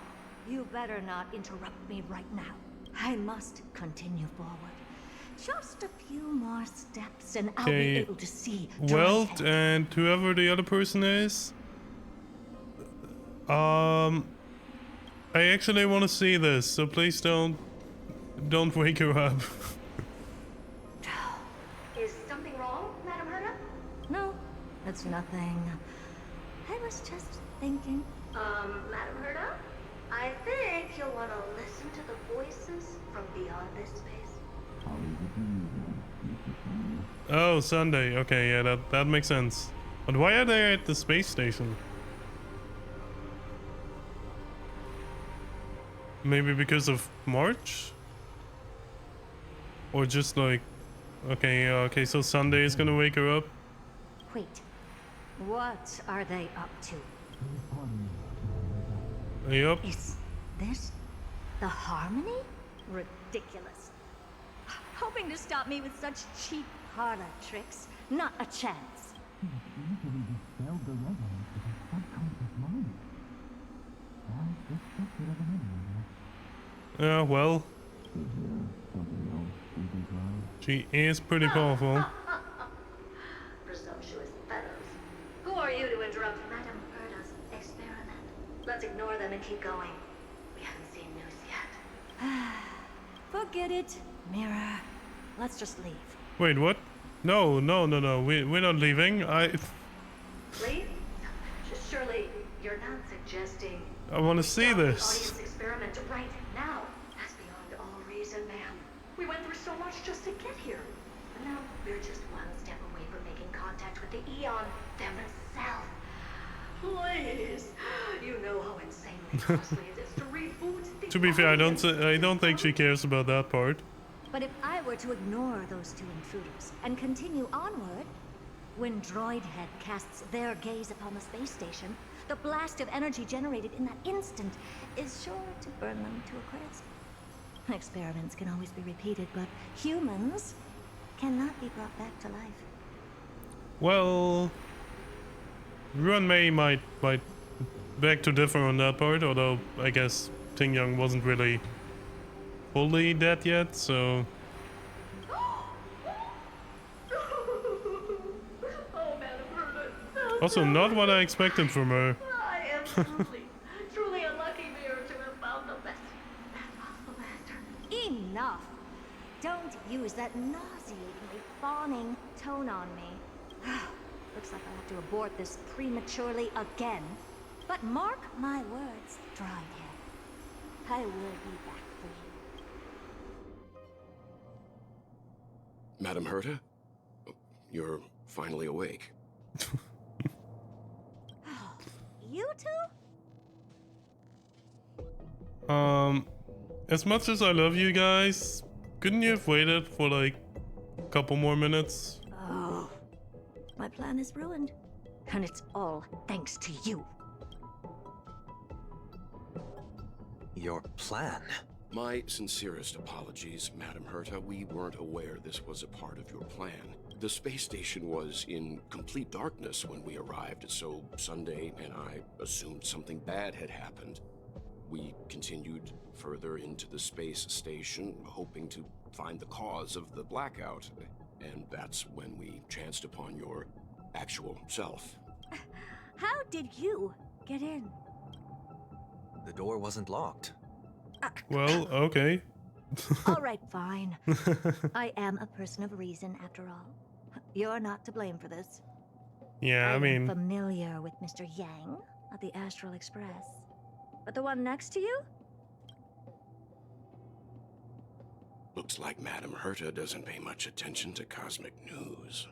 you better not interrupt me right now. I must continue forward. Just a few more steps and I'll be able to see. Wealth and whoever the other person is. I actually want to see this, so please don't wake her up. Is something wrong, Madam Herta? No, it's nothing. I was just thinking. Madam Herta? I think you'll want to listen to the voices from beyond this space. Oh, Sunday. Okay, yeah, that makes sense. But why are they at the space station? Maybe because of March? Or just like... Okay, so Sunday is gonna wake her up? Wait, what are they up to? Yup. Is this the Harmony? Ridiculous. Hoping to stop me with such cheap parlor tricks? Not a chance. Yeah, well. She is pretty powerful. Presumptuous fellows. Who are you to interrupt Madam Herta's experiment? Let's ignore them and keep going. We haven't seen news yet. Forget it, Mirror. Let's just leave. Wait, what? No. We're not leaving. Leave? Surely you're not suggesting... I want to see this. Audience experiment right now. That's beyond all reason, ma'am. We went through so much just to get here. But now we're just one step away from making contact with the Eon themselves. Please. You know how insanely costly it is to reboot the To be fair, I don't think she cares about that part. But if I were to ignore those two intruders and continue onward, when Droidhead casts their gaze upon the space station, the blast of energy generated in that instant is sure to burn them to a crisp. Experiments can always be repeated, but humans cannot be brought back to life. Well, Ruan Mei might beg to differ on that part, although I guess Ting Young wasn't really fully dead yet, so... Also, not what I expected from her. I am truly unlucky Mirror to have found the best possible master. Enough! Don't use that nauseatingly fawning tone on me. Looks like I'll have to abort this prematurely again. But mark my words, Droidhead. I will be back for you. Madam Herta? You're finally awake. You two? As much as I love you guys, couldn't you have waited for like a couple more minutes? Oh, my plan is ruined. And it's all thanks to you. Your plan? My sincerest apologies, Madam Herta. We weren't aware this was a part of your plan. The space station was in complete darkness when we arrived, so Sunday and I assumed something bad had happened. We continued further into the space station, hoping to find the cause of the blackout. And that's when we chanced upon your actual self. How did you get in? The door wasn't locked. Well, okay. All right, fine. I am a person of reason, after all. You're not to blame for this. Yeah, I mean... I'm familiar with Mr. Yang of the Astral Express. But the one next to you? Looks like Madam Herta doesn't pay much attention to cosmic news.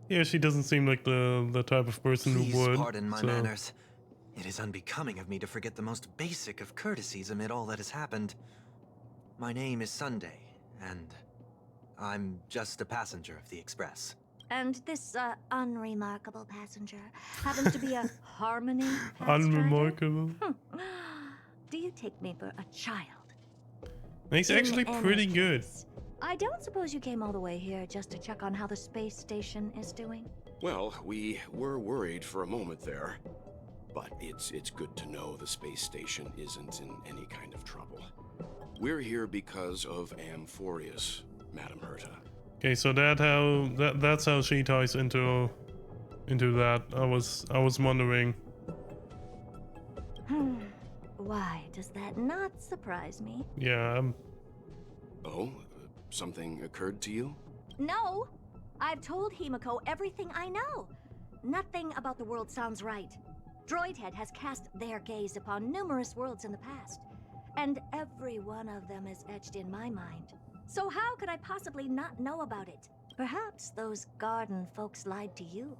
Yeah, she doesn't seem like the type of person Please who would. pardon my so. manners. It is unbecoming of me to forget the most basic of courtesies amid all that has happened. My name is Sunday, and I'm just a passenger of the Express. And this, unremarkable passenger happens to be a Harmony pass Unremarkable. Do you take me for a child? He's actually pretty good. I don't suppose you came all the way here just to check on how the space station is doing? Well, we were worried for a moment there. But it's good to know the space station isn't in any kind of trouble. We're here because of amphoreus, Madam Herta. Okay, so that's how she ties into that. I was wondering. Why does that not surprise me? Yeah. Oh, something occurred to you? No, I've told Himiko everything I know. Nothing about the world sounds right. Droidhead has cast their gaze upon numerous worlds in the past, and every one of them is etched in my mind. So how could I possibly not know about it? Perhaps those garden folks lied to you.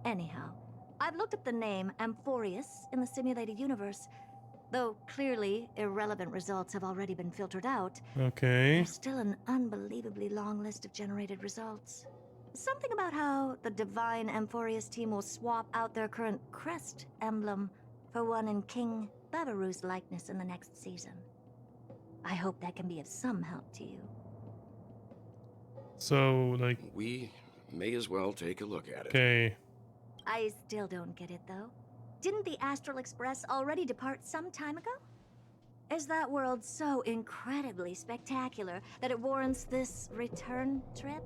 Anyhow, I've looked up the name Amphoreus in the simulated universe. Though clearly irrelevant results have already been filtered out, Okay. there's still an unbelievably long list of generated results. Something about how the Divine Amphoreus team will swap out their current crest emblem for one in King Babaru's likeness in the next season. I hope that can be of some help to you. So, like... We may as well take a look at it. Okay. I still don't get it, though. Didn't the Astral Express already depart some time ago? Is that world so incredibly spectacular that it warrants this return trip?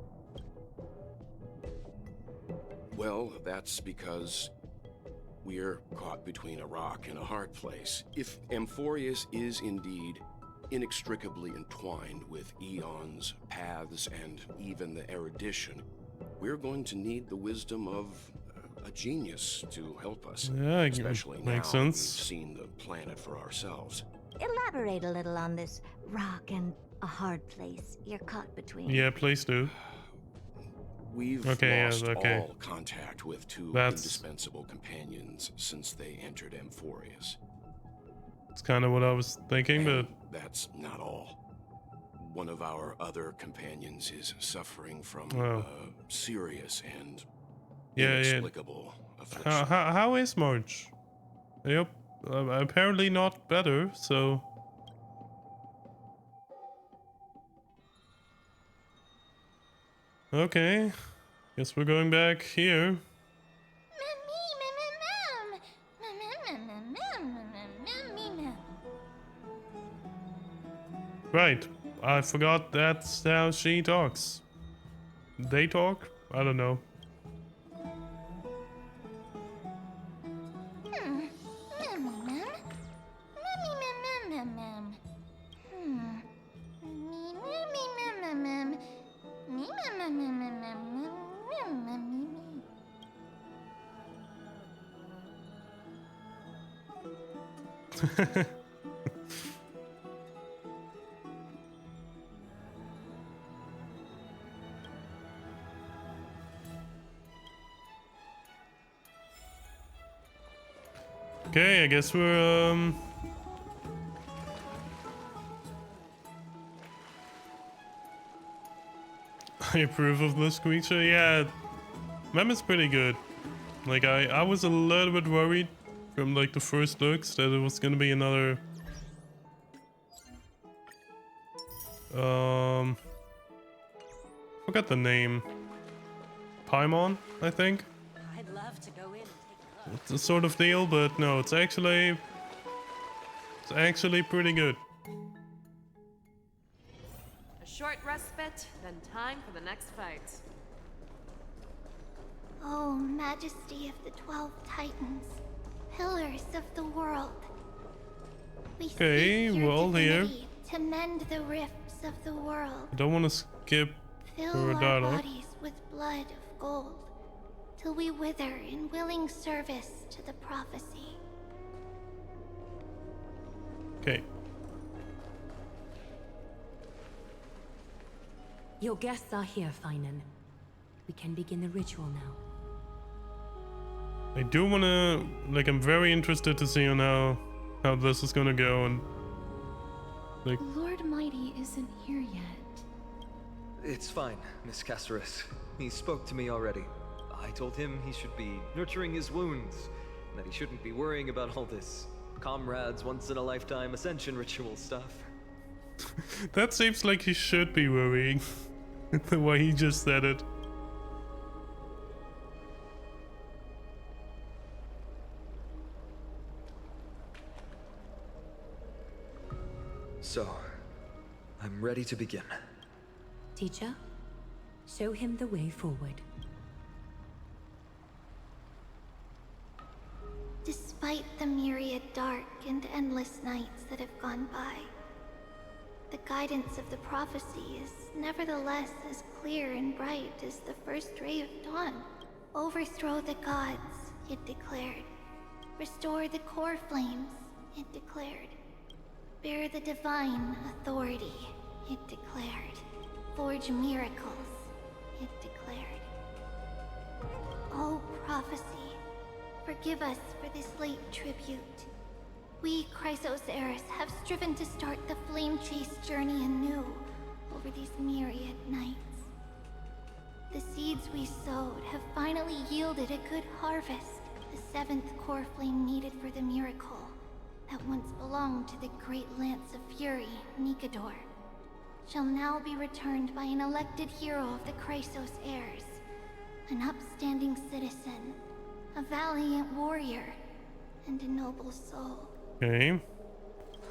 Well, that's because we're caught between a rock and a hard place. If Amphoreus is indeed inextricably entwined with eons, paths, and even the erudition, we're going to need the wisdom of a genius to help us. Yeah, especially now makes we've sense. seen the planet for ourselves. Elaborate a little on this rock and a hard place you're caught between. Yeah, please do. We've lost all contact with two indispensable companions since they entered Amphoreus. It's kind of what I was thinking, but that's not all. One of our other companions is suffering from serious and inexplicable affliction. How is Marge? Yep, apparently not better. So. Okay, guess we're going back here. Right, I forgot that's how she talks. They talk? I don't know. Okay, I guess we're I approve of this creature. Yeah, Mem is pretty good. Like I was a little bit worried from like the first looks that it was gonna be another forgot the name. Paimon, I think. I'd love to go in and take a look. It's a sort of deal, but no, it's actually pretty good. A short respite, then time for the next fight. Oh, Majesty of the 12 Titans, pillars of the world. We Okay, seek we're your all here. divinity to mend the rifts of the world. I don't want to skip Fill her our dialogue. bodies with blood of gold, till we wither in willing service to the prophecy. Okay. Your guests are here, Finan. We can begin the ritual now. I do wanna, like, I'm very interested to see on how this is gonna go, and like. Lord Mighty isn't here yet. It's fine, Miss Caceres. He spoke to me already. I told him he should be nurturing his wounds, and that he shouldn't be worrying about all this comrades once-in-a-lifetime ascension ritual stuff. That seems like he should be worrying, the way he just said it. So, I'm ready to begin. Teacher, show him the way forward. Despite the myriad dark and endless nights that have gone by, the guidance of the prophecy is nevertheless as clear and bright as the first ray of dawn. Overthrow the gods, it declared. Restore the core flames, it declared. Bear the divine authority, it declared. Forge miracles, it declared. Oh, prophecy, forgive us for this late tribute. We, Chrysos Eris, have striven to start the flame chase journey anew over these myriad nights. The seeds we sowed have finally yielded a good harvest, the seventh core flame needed for the miracle that once belonged to the great Lance of Fury, Nikador, shall now be returned by an elected hero of the Chrysos heirs, an upstanding citizen, a valiant warrior, and a noble soul. Okay.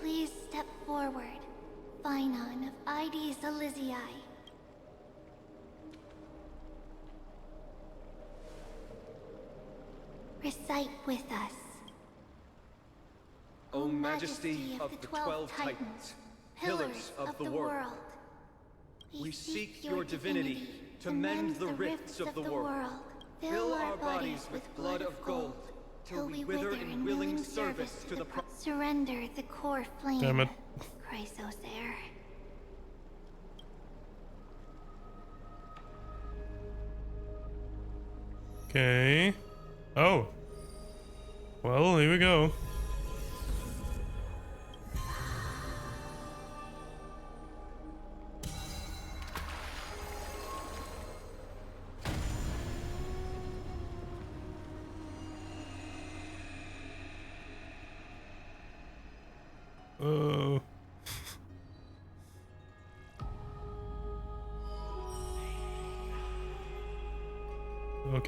Please step forward, Phainon of Ides Elysiae. Recite with us. O Majesty of the 12 Titans, pillars of the world, we seek your divinity to mend the rifts of the world. Fill our bodies with blood of gold, till we wither in willing service to the Surrender the core flame, Damn it. Chrysos heir. Okay. Oh. Well, here we go.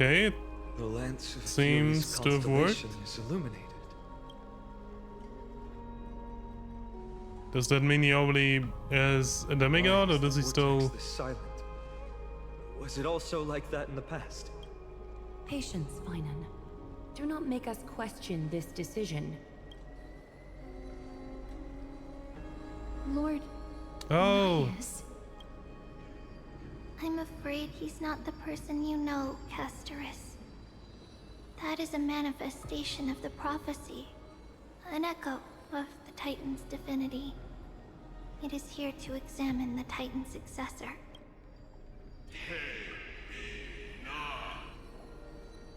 Okay. The Lance of Seems to have worked. is illuminated. Does that mean he already is a demigod, or does he still? Silent. Was it also like that in the past? Patience, Phainon. Do not make us question this decision. Lord Oh. Marius, I'm afraid he's not the person you know, Caceres. That is a manifestation of the prophecy, an echo of the Titan's divinity. It is here to examine the Titan's successor.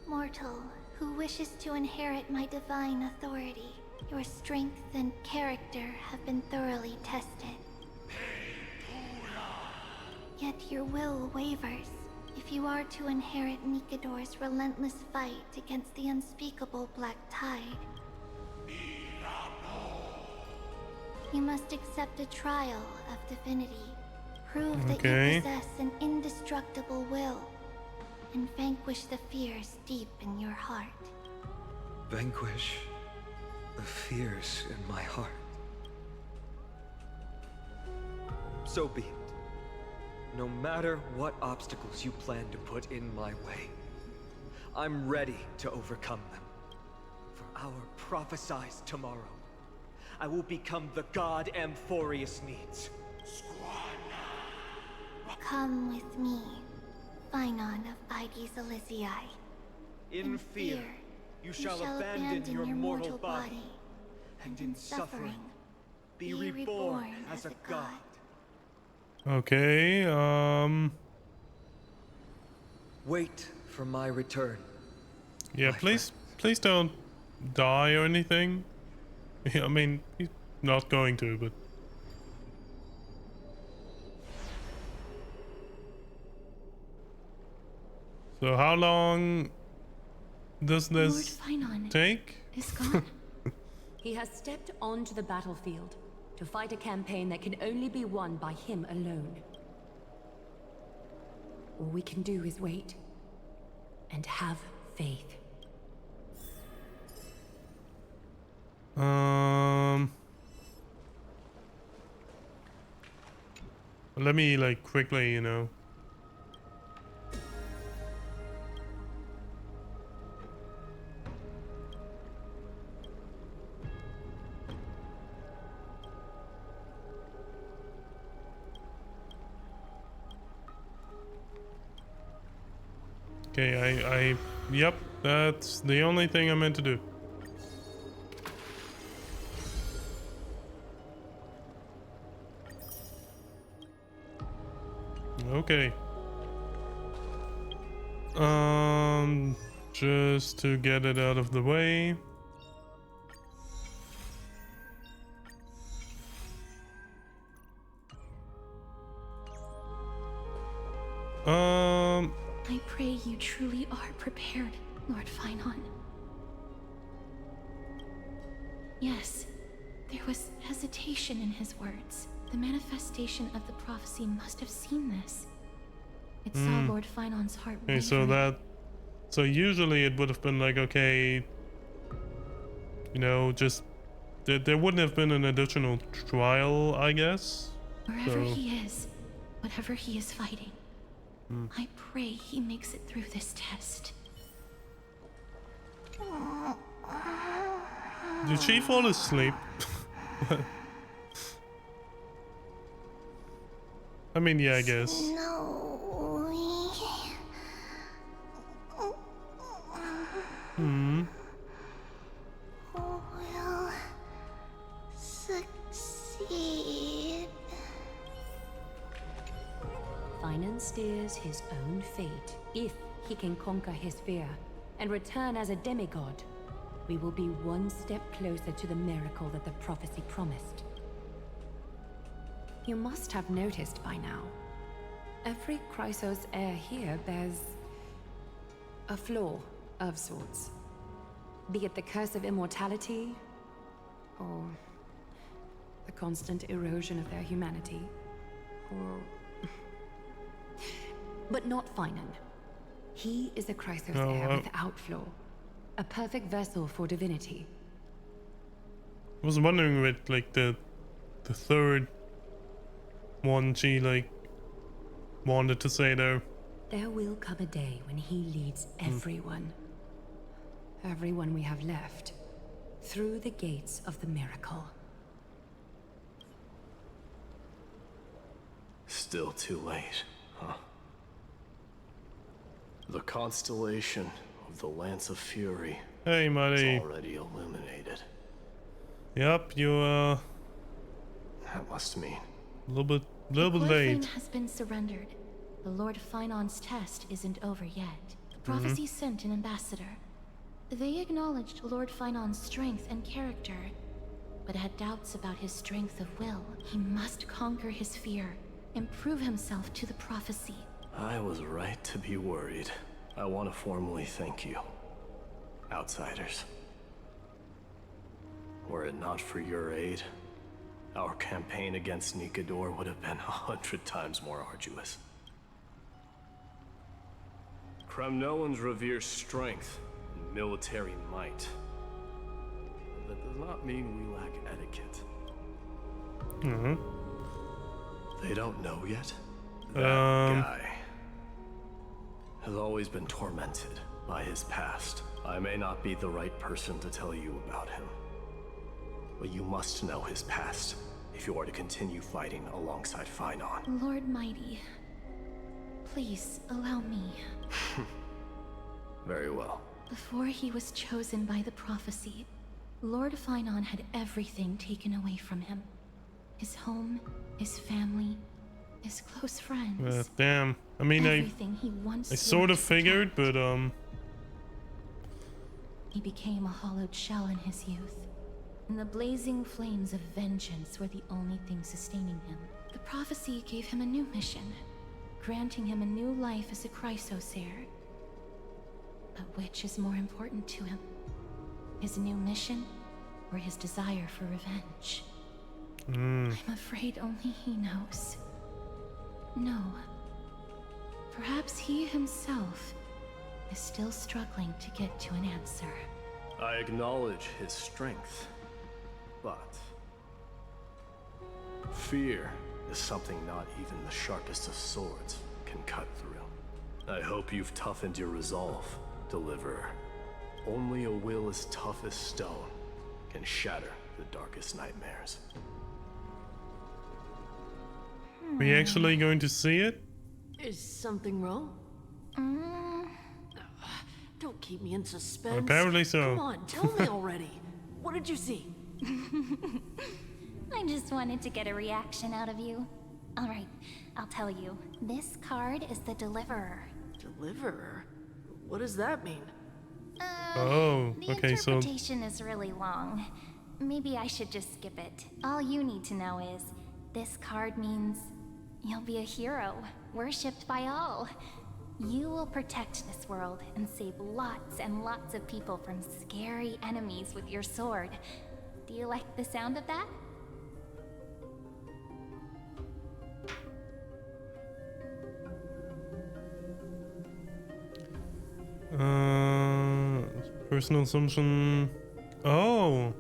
Mortal, who wishes to inherit my divine authority, your strength and character have been thoroughly tested. Yet your will wavers if you are to inherit Nikador's relentless fight against the unspeakable Black Tide. You must accept a trial of divinity. Prove that you possess an indestructible will, and vanquish the fears deep in your heart. Vanquish the fears in my heart. So be it. No matter what obstacles you plan to put in my way, I'm ready to overcome them. For our prophesized tomorrow, I will become the god Amphoreus needs. Come with me, Phainon of Ides Elysiae. In fear, you shall abandon your mortal body, and in suffering, be reborn as a god. Okay, Wait for my return. Yeah, please don't die or anything. I mean, he's not going to, but... So how long does this take? Is gone. He has stepped onto the battlefield to fight a campaign that can only be won by him alone. All we can do is wait and have faith. Let me like quickly, you know. Okay, yep, that's the only thing I meant to do. Okay. Just to get it out of the way. I pray you truly are prepared, Lord Finon. Yes, there was hesitation in his words. The manifestation of the prophecy must have seen this. It saw Lord Finon's heart Okay, so usually it would have been like, okay, you know, just there wouldn't have been an additional trial, I guess. Wherever he is, whatever he is fighting, I pray he makes it through this test. Did she fall asleep? I mean, yeah, I guess. Will succeed. Finon steers his own fate. If he can conquer his fear and return as a demigod, we will be one step closer to the miracle that the prophecy promised. You must have noticed by now, every Chrysos heir here bears a flaw of sorts. Be it the curse of immortality, or the constant erosion of their humanity, or... But not Finon. He is a Chrysos heir without flaw. A perfect vessel for divinity. I was wondering with like the third one she like wanted to say there. There will come a day when he leads everyone we have left, through the gates of the miracle. Still too late, huh? The constellation of the Lance of Fury Hey, Marty. is already illuminated. Yep, you That must mean a little bit The late. has been surrendered. The Lord Finon's test isn't over yet. The prophecy sent an ambassador. They acknowledged Lord Finon's strength and character, but had doubts about his strength of will. He must conquer his fear and prove himself to the prophecy. I was right to be worried. I want to formally thank you, outsiders. Were it not for your aid, our campaign against Nikador would have been 100 times more arduous. Kremnoans revere strength and military might. That does not mean we lack etiquette. They don't know yet? That guy has always been tormented by his past. I may not be the right person to tell you about him, but you must know his past if you are to continue fighting alongside Finon. Lord Mighty, please allow me. Very well. Before he was chosen by the prophecy, Lord Finon had everything taken away from him. His home, his family, his close friends. Damn. I mean, Everything he once I sort of figured, but He became a hollowed shell in his youth, and the blazing flames of vengeance were the only thing sustaining him. The prophecy gave him a new mission, granting him a new life as a Chrysos heir. But which is more important to him? His new mission, or his desire for revenge? I'm afraid only he knows. No. Perhaps he himself is still struggling to get to an answer. I acknowledge his strength, but fear is something not even the sharpest of swords can cut through. I hope you've toughened your resolve, Deliverer. Only a will as tough as stone can shatter the darkest nightmares. Are we actually going to see it? Is something wrong? Don't keep me in suspense. Apparently so. Come on, tell me already. What did you see? I just wanted to get a reaction out of you. Alright, I'll tell you. This card is the Deliverer. Deliverer? What does that mean? Oh, The okay, so interpretation is really long. Maybe I should just skip it. All you need to know is, this card means you'll be a hero, worshipped by all. You will protect this world and save lots and lots of people from scary enemies with your sword. Do you like the sound of that? Personal assumption. Oh,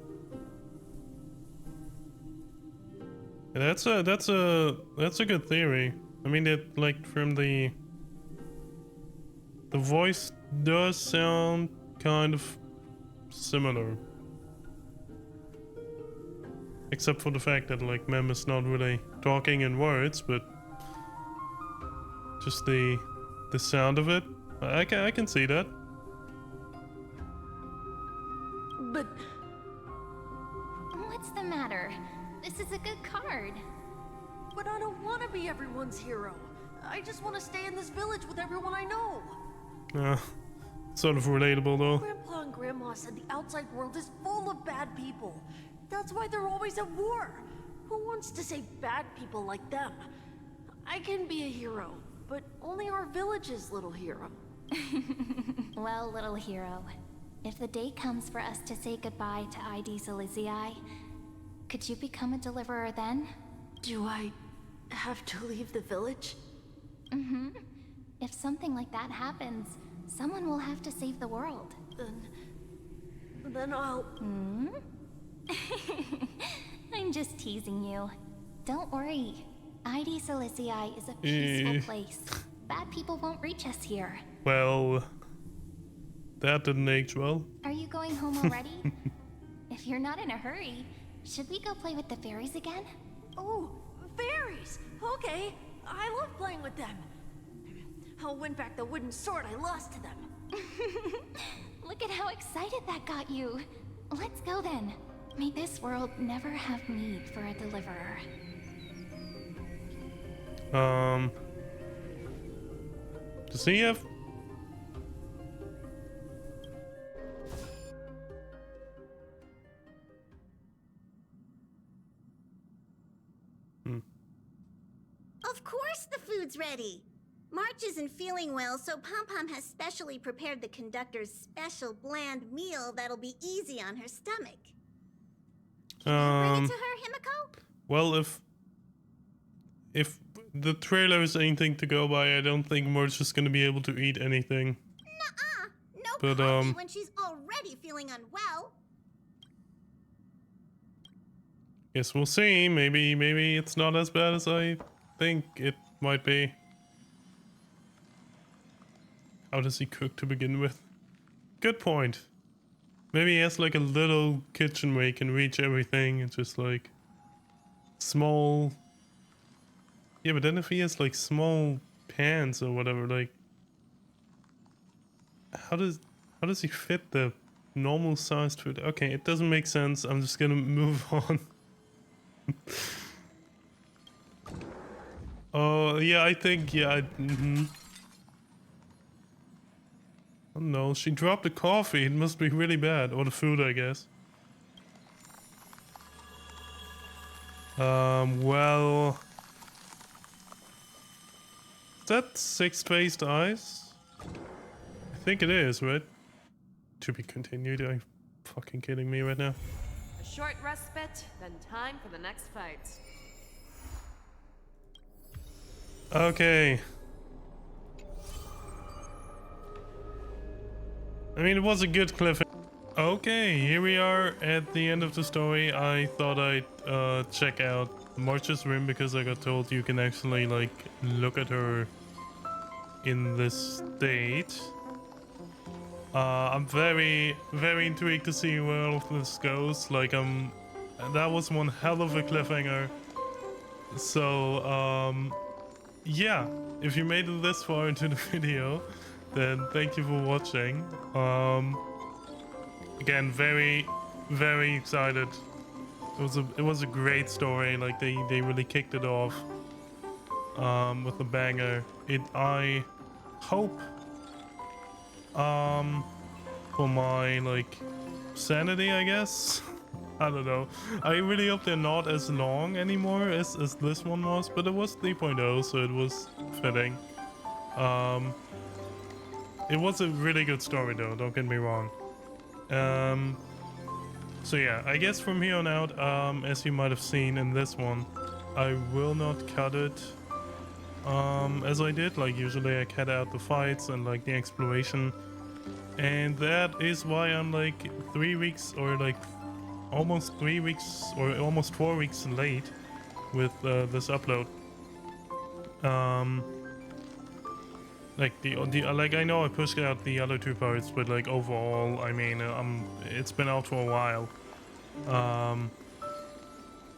that's a good theory. I mean, that like from the voice does sound kind of similar, except for the fact that like Mem is not really talking in words, but just the sound of it. I can see that. But what's the matter? This is a good card. But I don't want to be everyone's hero. I just want to stay in this village with everyone I know. Sort of relatable though. Grandpa and Grandma said the outside world is full of bad people. That's why they're always at war. Who wants to save bad people like them? I can be a hero, but only our village's little hero. Well, little hero, if the day comes for us to say goodbye to ID Silicii, could you become a deliverer then? Do I have to leave the village? If something like that happens, someone will have to save the world. Then I'll... I'm just teasing you. Don't worry. ID Silicii is a peaceful place. Bad people won't reach us here. Well, that didn't age well. Are you going home already? If you're not in a hurry, should we go play with the fairies again? Oh, fairies! Okay, I love playing with them. I'll win back the wooden sword I lost to them. Look at how excited that got you. Let's go then. May this world never have need for a deliverer. Does he have... Of course the food's ready. March isn't feeling well, so Pom Pom has specially prepared the conductor's special bland meal that'll be easy on her stomach. Bring it to her, Himiko? Well, if the trailer is anything to go by, I don't think March is gonna be able to eat anything. Nuh-uh. No But, coffee when she's already feeling unwell. Guess we'll see. Maybe it's not as bad as I think it might be. How does he cook to begin with? Good point. Maybe he has like a little kitchen where he can reach everything and just like small. Yeah, but then if he has like small pans or whatever, like how does he fit the normal sized food? Okay, it doesn't make sense. I'm just gonna move on. Oh, yeah, I think, yeah. Oh no, she dropped the coffee. It must be really bad. Or the food, I guess. Well... Is that 6-faced eyes? I think it is, right? To be continued. Are you fucking kidding me right now? A short respite, then time for the next fight. Okay. I mean, it was a good cliffhanger. Okay, here we are at the end of the story. I thought I'd check out March's room because I got told you can actually like look at her in this state. I'm very intrigued to see where all of this goes. Like that was one hell of a cliffhanger. So yeah, if you made it this far into the video, then thank you for watching. Again, very excited. It was a great story. Like they really kicked it off with a banger. I hope for my like sanity, I guess. I don't know. I really hope they're not as long anymore as this one was, but it was 3.0, so it was fitting. It was a really good story though, don't get me wrong. So yeah, I guess from here on out, as you might have seen in this one, I will not cut it as I did. Like usually I cut out the fights and like the exploration, and that is why I'm like 3 weeks or like almost 3 weeks or almost 4 weeks late with this upload. Like like I know I pushed out the other 2 parts, but like overall, I mean, it's been out for a while.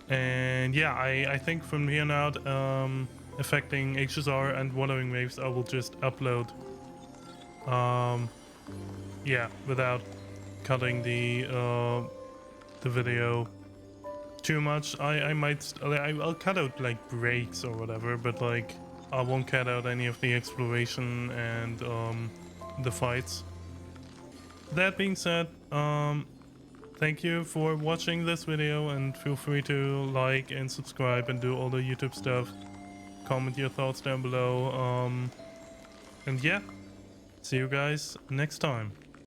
And yeah, I think from here on out, affecting HSR and Wuthering Waves, I will just upload. Yeah, without cutting the video too much. I'll cut out like breaks or whatever, but like I won't cut out any of the exploration and the fights. That being said, thank you for watching this video, and feel free to like and subscribe and do all the YouTube stuff. Comment your thoughts down below. And yeah, see you guys next time.